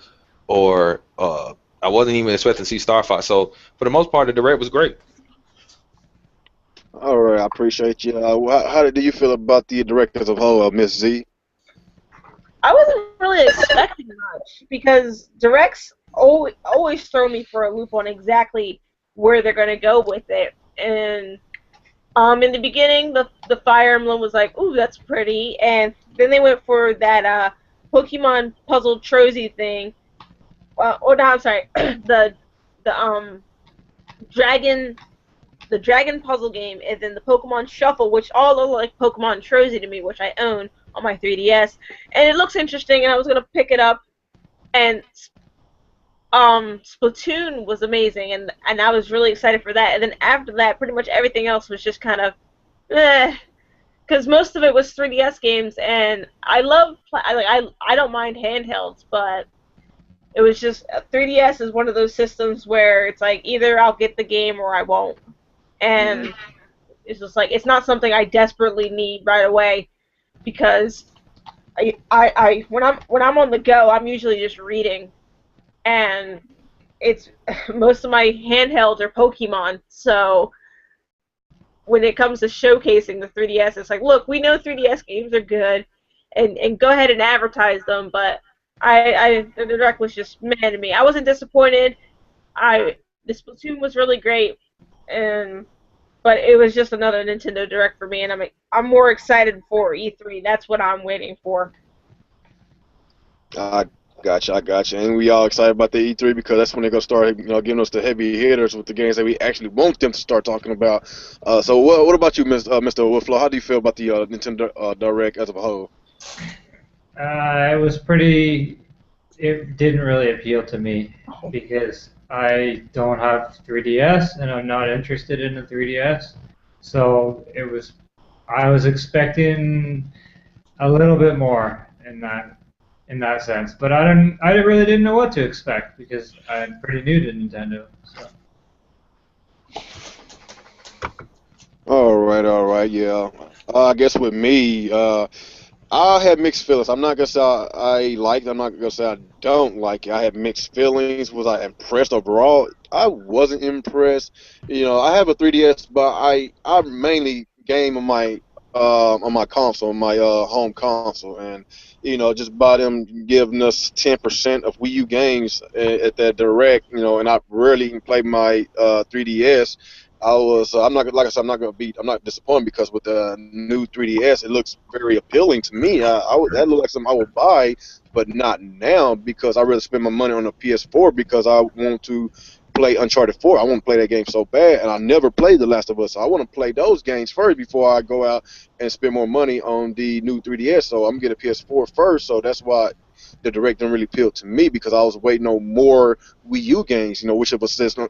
or I wasn't even expecting to see Star Fox. So for the most part, the direct was great. All right, I appreciate you. How did you feel about the direct as a whole, Miss Z? I wasn't really expecting much because directs always throw me for a loop on exactly where they're going to go with it. And in the beginning, the Fire Emblem was like, ooh, that's pretty. And then they went for that Pokemon Puzzle Trozy thing. Oh, no, I'm sorry. the Dragon puzzle game, and then the Pokemon Shuffle, which all look like Pokemon Trozy to me, which I own on my 3DS, and it looks interesting, and I was gonna pick it up. And Splatoon was amazing, and I was really excited for that. And then after that, pretty much everything else was just kind of, because most of it was 3DS games, and I don't mind handhelds, but it was just 3DS is one of those systems where it's like either I'll get the game or I won't, and it's just like it's not something I desperately need right away, because I when I'm on the go, I'm usually just reading, and it's most of my handhelds are Pokemon. So when it comes to showcasing the 3DS, it's like, look, we know 3DS games are good, and go ahead and advertise them. But the direct was just meh to me. I wasn't disappointed. The Splatoon was really great, but it was just another Nintendo Direct for me, and I'm more excited for E3. That's what I'm waiting for. I gotcha. And we all excited about the E3 because that's when they're gonna start, you know, giving us the heavy hitters with the games that we actually want them to start talking about. So what about you, Mr. Woodflow? How do you feel about the Nintendo Direct as a whole? It was pretty. It didn't really appeal to me because I don't have 3DS and I'm not interested in the 3DS. So I was expecting a little bit more in that sense, but I really didn't know what to expect because I'm pretty new to Nintendo. So. All right, yeah. I guess with me, I had mixed feelings. I'm not gonna say I liked it. I'm not gonna say I don't like it. I had mixed feelings. Was I impressed overall? I wasn't impressed. You know, I have a 3DS, but I mainly game on my console, my home console, and you know, just by them giving us 10% of Wii U games at that direct, you know, and I rarely even play my 3DS. I'm not like I said, I'm not disappointed because with the new 3DS, it looks very appealing to me. That looks like something I would buy, but not now because I rather spend my money on a PS4 because I want to play Uncharted 4. I want to play that game so bad, and I never played The Last of Us, so I want to play those games first before I go out and spend more money on the new 3DS. So I'm gonna get a PS4 first, so that's why the Direct didn't really appeal to me because I was waiting on more Wii U games, you know, which of the system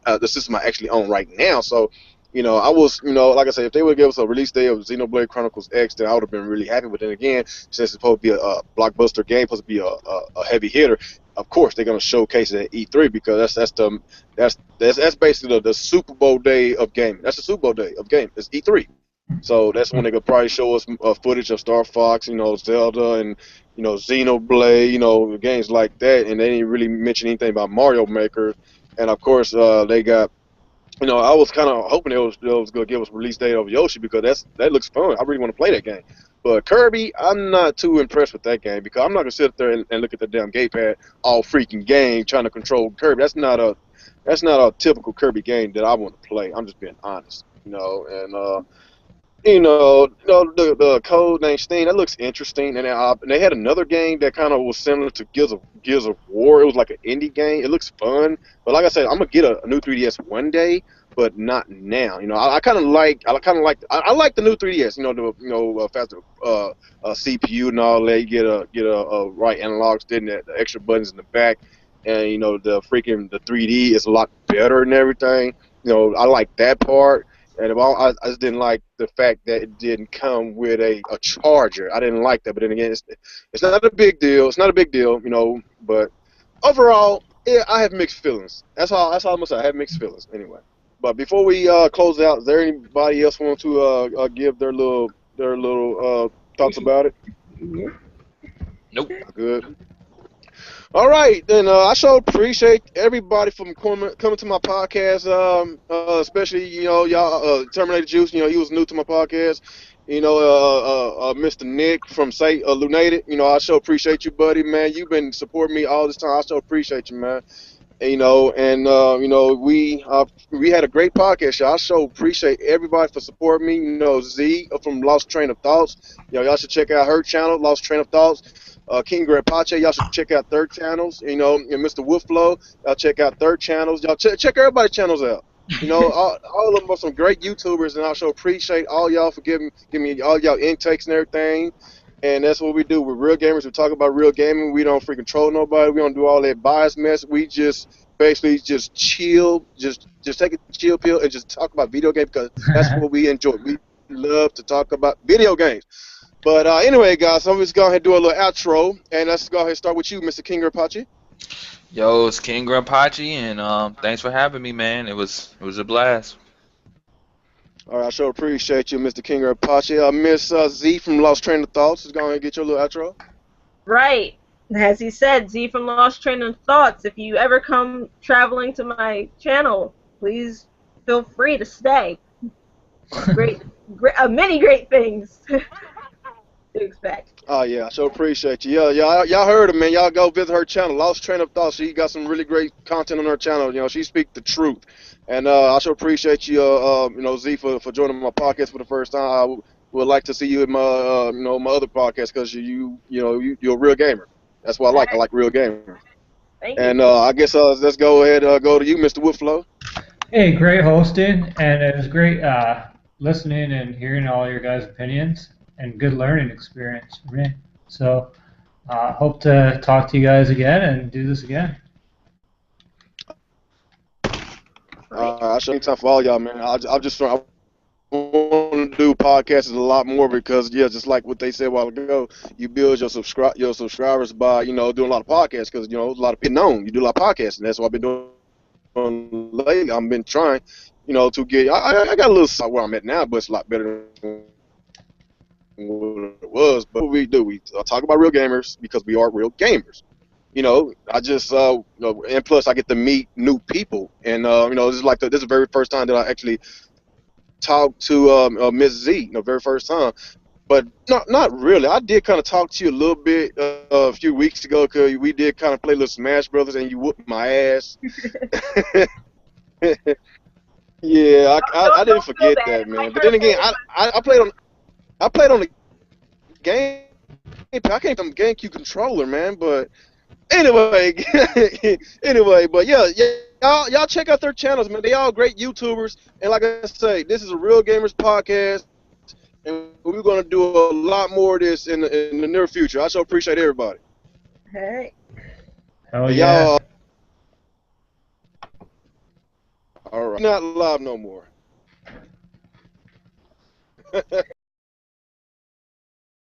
I actually own right now. So, You know, I was, you know, like I said, if they would give us a release day of Xenoblade Chronicles X, then I would have been really happy. But then again, since it's supposed to be a blockbuster game, supposed to be a heavy hitter, of course they're gonna showcase it at E3 because that's basically the Super Bowl day of gaming. That's the Super Bowl day of gaming. It's E3. So that's when they could probably show us footage of Star Fox, you know, Zelda, and you know, Xenoblade, you know, games like that. And they didn't really mention anything about Mario Maker. And of course, they got, you know, I was kind of hoping it was going to give us a release date of Yoshi because that looks fun. I really want to play that game. But Kirby, I'm not too impressed with that game because I'm not going to sit there and look at the damn gamepad all freaking game trying to control Kirby. That's not a typical Kirby game that I want to play. I'm just being honest, you know. And the code named Steam, that looks interesting. And they had another game that kind of was similar to Gears of War. It was like an indie game. It looks fun, but like I said, I'm gonna get a new 3DS one day, but not now. You know, I like the new 3DS. You know, faster CPU and all that. You get a right analog stick, and the extra buttons in the back, and you know the 3D is a lot better and everything. You know, I like that part. And I just didn't like the fact that it didn't come with a charger. I didn't like that. But then again, it's not a big deal. It's not a big deal, you know. But overall, yeah, I have mixed feelings. That's all I'm gonna say. I have mixed feelings anyway. But before we close out, is there anybody else want to give their little thoughts about it? Nope. Good. All right, then I sure appreciate everybody from coming to my podcast, especially, you know, y'all, Terminator Juice, you know, he was new to my podcast. You know, Mr. Nick from Say Lunated, you know, I sure appreciate you, buddy, man. You've been supporting me all this time. I sure appreciate you, man. And, you know, we had a great podcast, y'all. I sure appreciate everybody for supporting me. You know, Z from Lost Train of Thoughts. You know, y'all should check out her channel, Lost Train of Thoughts. King Grandpache, y'all should check out their channels. You know, and Mr. Woodflow, y'all check out their channels. Y'all check everybody's channels out. You know, all of them are some great YouTubers, and I sure appreciate all y'all for giving me all y'all intakes and everything. And that's what we do. We're real gamers. We talk about real gaming. We don't freaking troll nobody. We don't do all that bias mess. We just basically just chill, just take a chill pill and just talk about video games because that's what we enjoy. We love to talk about video games. But anyway, guys, I'm just going to do a little outro, and let's go ahead and start with you, Mr. King Grandpachi. Yo, it's King Grandpachi, and thanks for having me, man. It was a blast. All right, I sure appreciate you, Mr. King Grandpachi. Miss Z from Lost Train of Thoughts is going to get your little outro. Right. As he said, Z from Lost Train of Thoughts. If you ever come traveling to my channel, please feel free to stay. Great, many great things. Expect. Oh yeah, I sure appreciate you. Yeah, y'all heard her, man. Y'all go visit her channel, Lost Train of Thought. She got some really great content on her channel. You know, she speaks the truth, and I sure appreciate you, you know, Z for joining my podcast for the first time. I would like to see you in my, you know, my other podcast because you're a real gamer. That's what I like. I like real gamers. Thank you. And I guess let's go ahead, go to you, Mr. Woodflow. Hey, great hosting, and it was great listening and hearing all your guys' opinions. And good learning experience for me. So, hope to talk to you guys again and do this again. I should time for all y'all, man. I want to do podcasts a lot more because, yeah, just like what they said a while ago, you build your subscribers by, you know, doing a lot of podcasts because, you know, a lot of people known. You do a lot of podcasts, and that's what I've been doing lately. I've been trying, you know, to get. I got a little side where I'm at now, but it's a lot better than what it was. But what we do, we talk about real gamers because we are real gamers. You know, I just you know, and plus I get to meet new people, and you know, this is the very first time that I actually talked to Miss Z, you know, very first time. But not really. I did kind of talk to you a little bit a few weeks ago because we did kind of play a little Smash Brothers, and you whooped my ass. Yeah, I didn't forget that, man. But then again, I played on the game. I came from GameCube controller, man. But anyway, but yeah, y'all check out their channels, man. They all great YouTubers, and like I say, this is a Real Gamers podcast, and we're gonna do a lot more of this in the near future. I so appreciate everybody. Hey. Oh yeah. Y'all, all right, not live no more.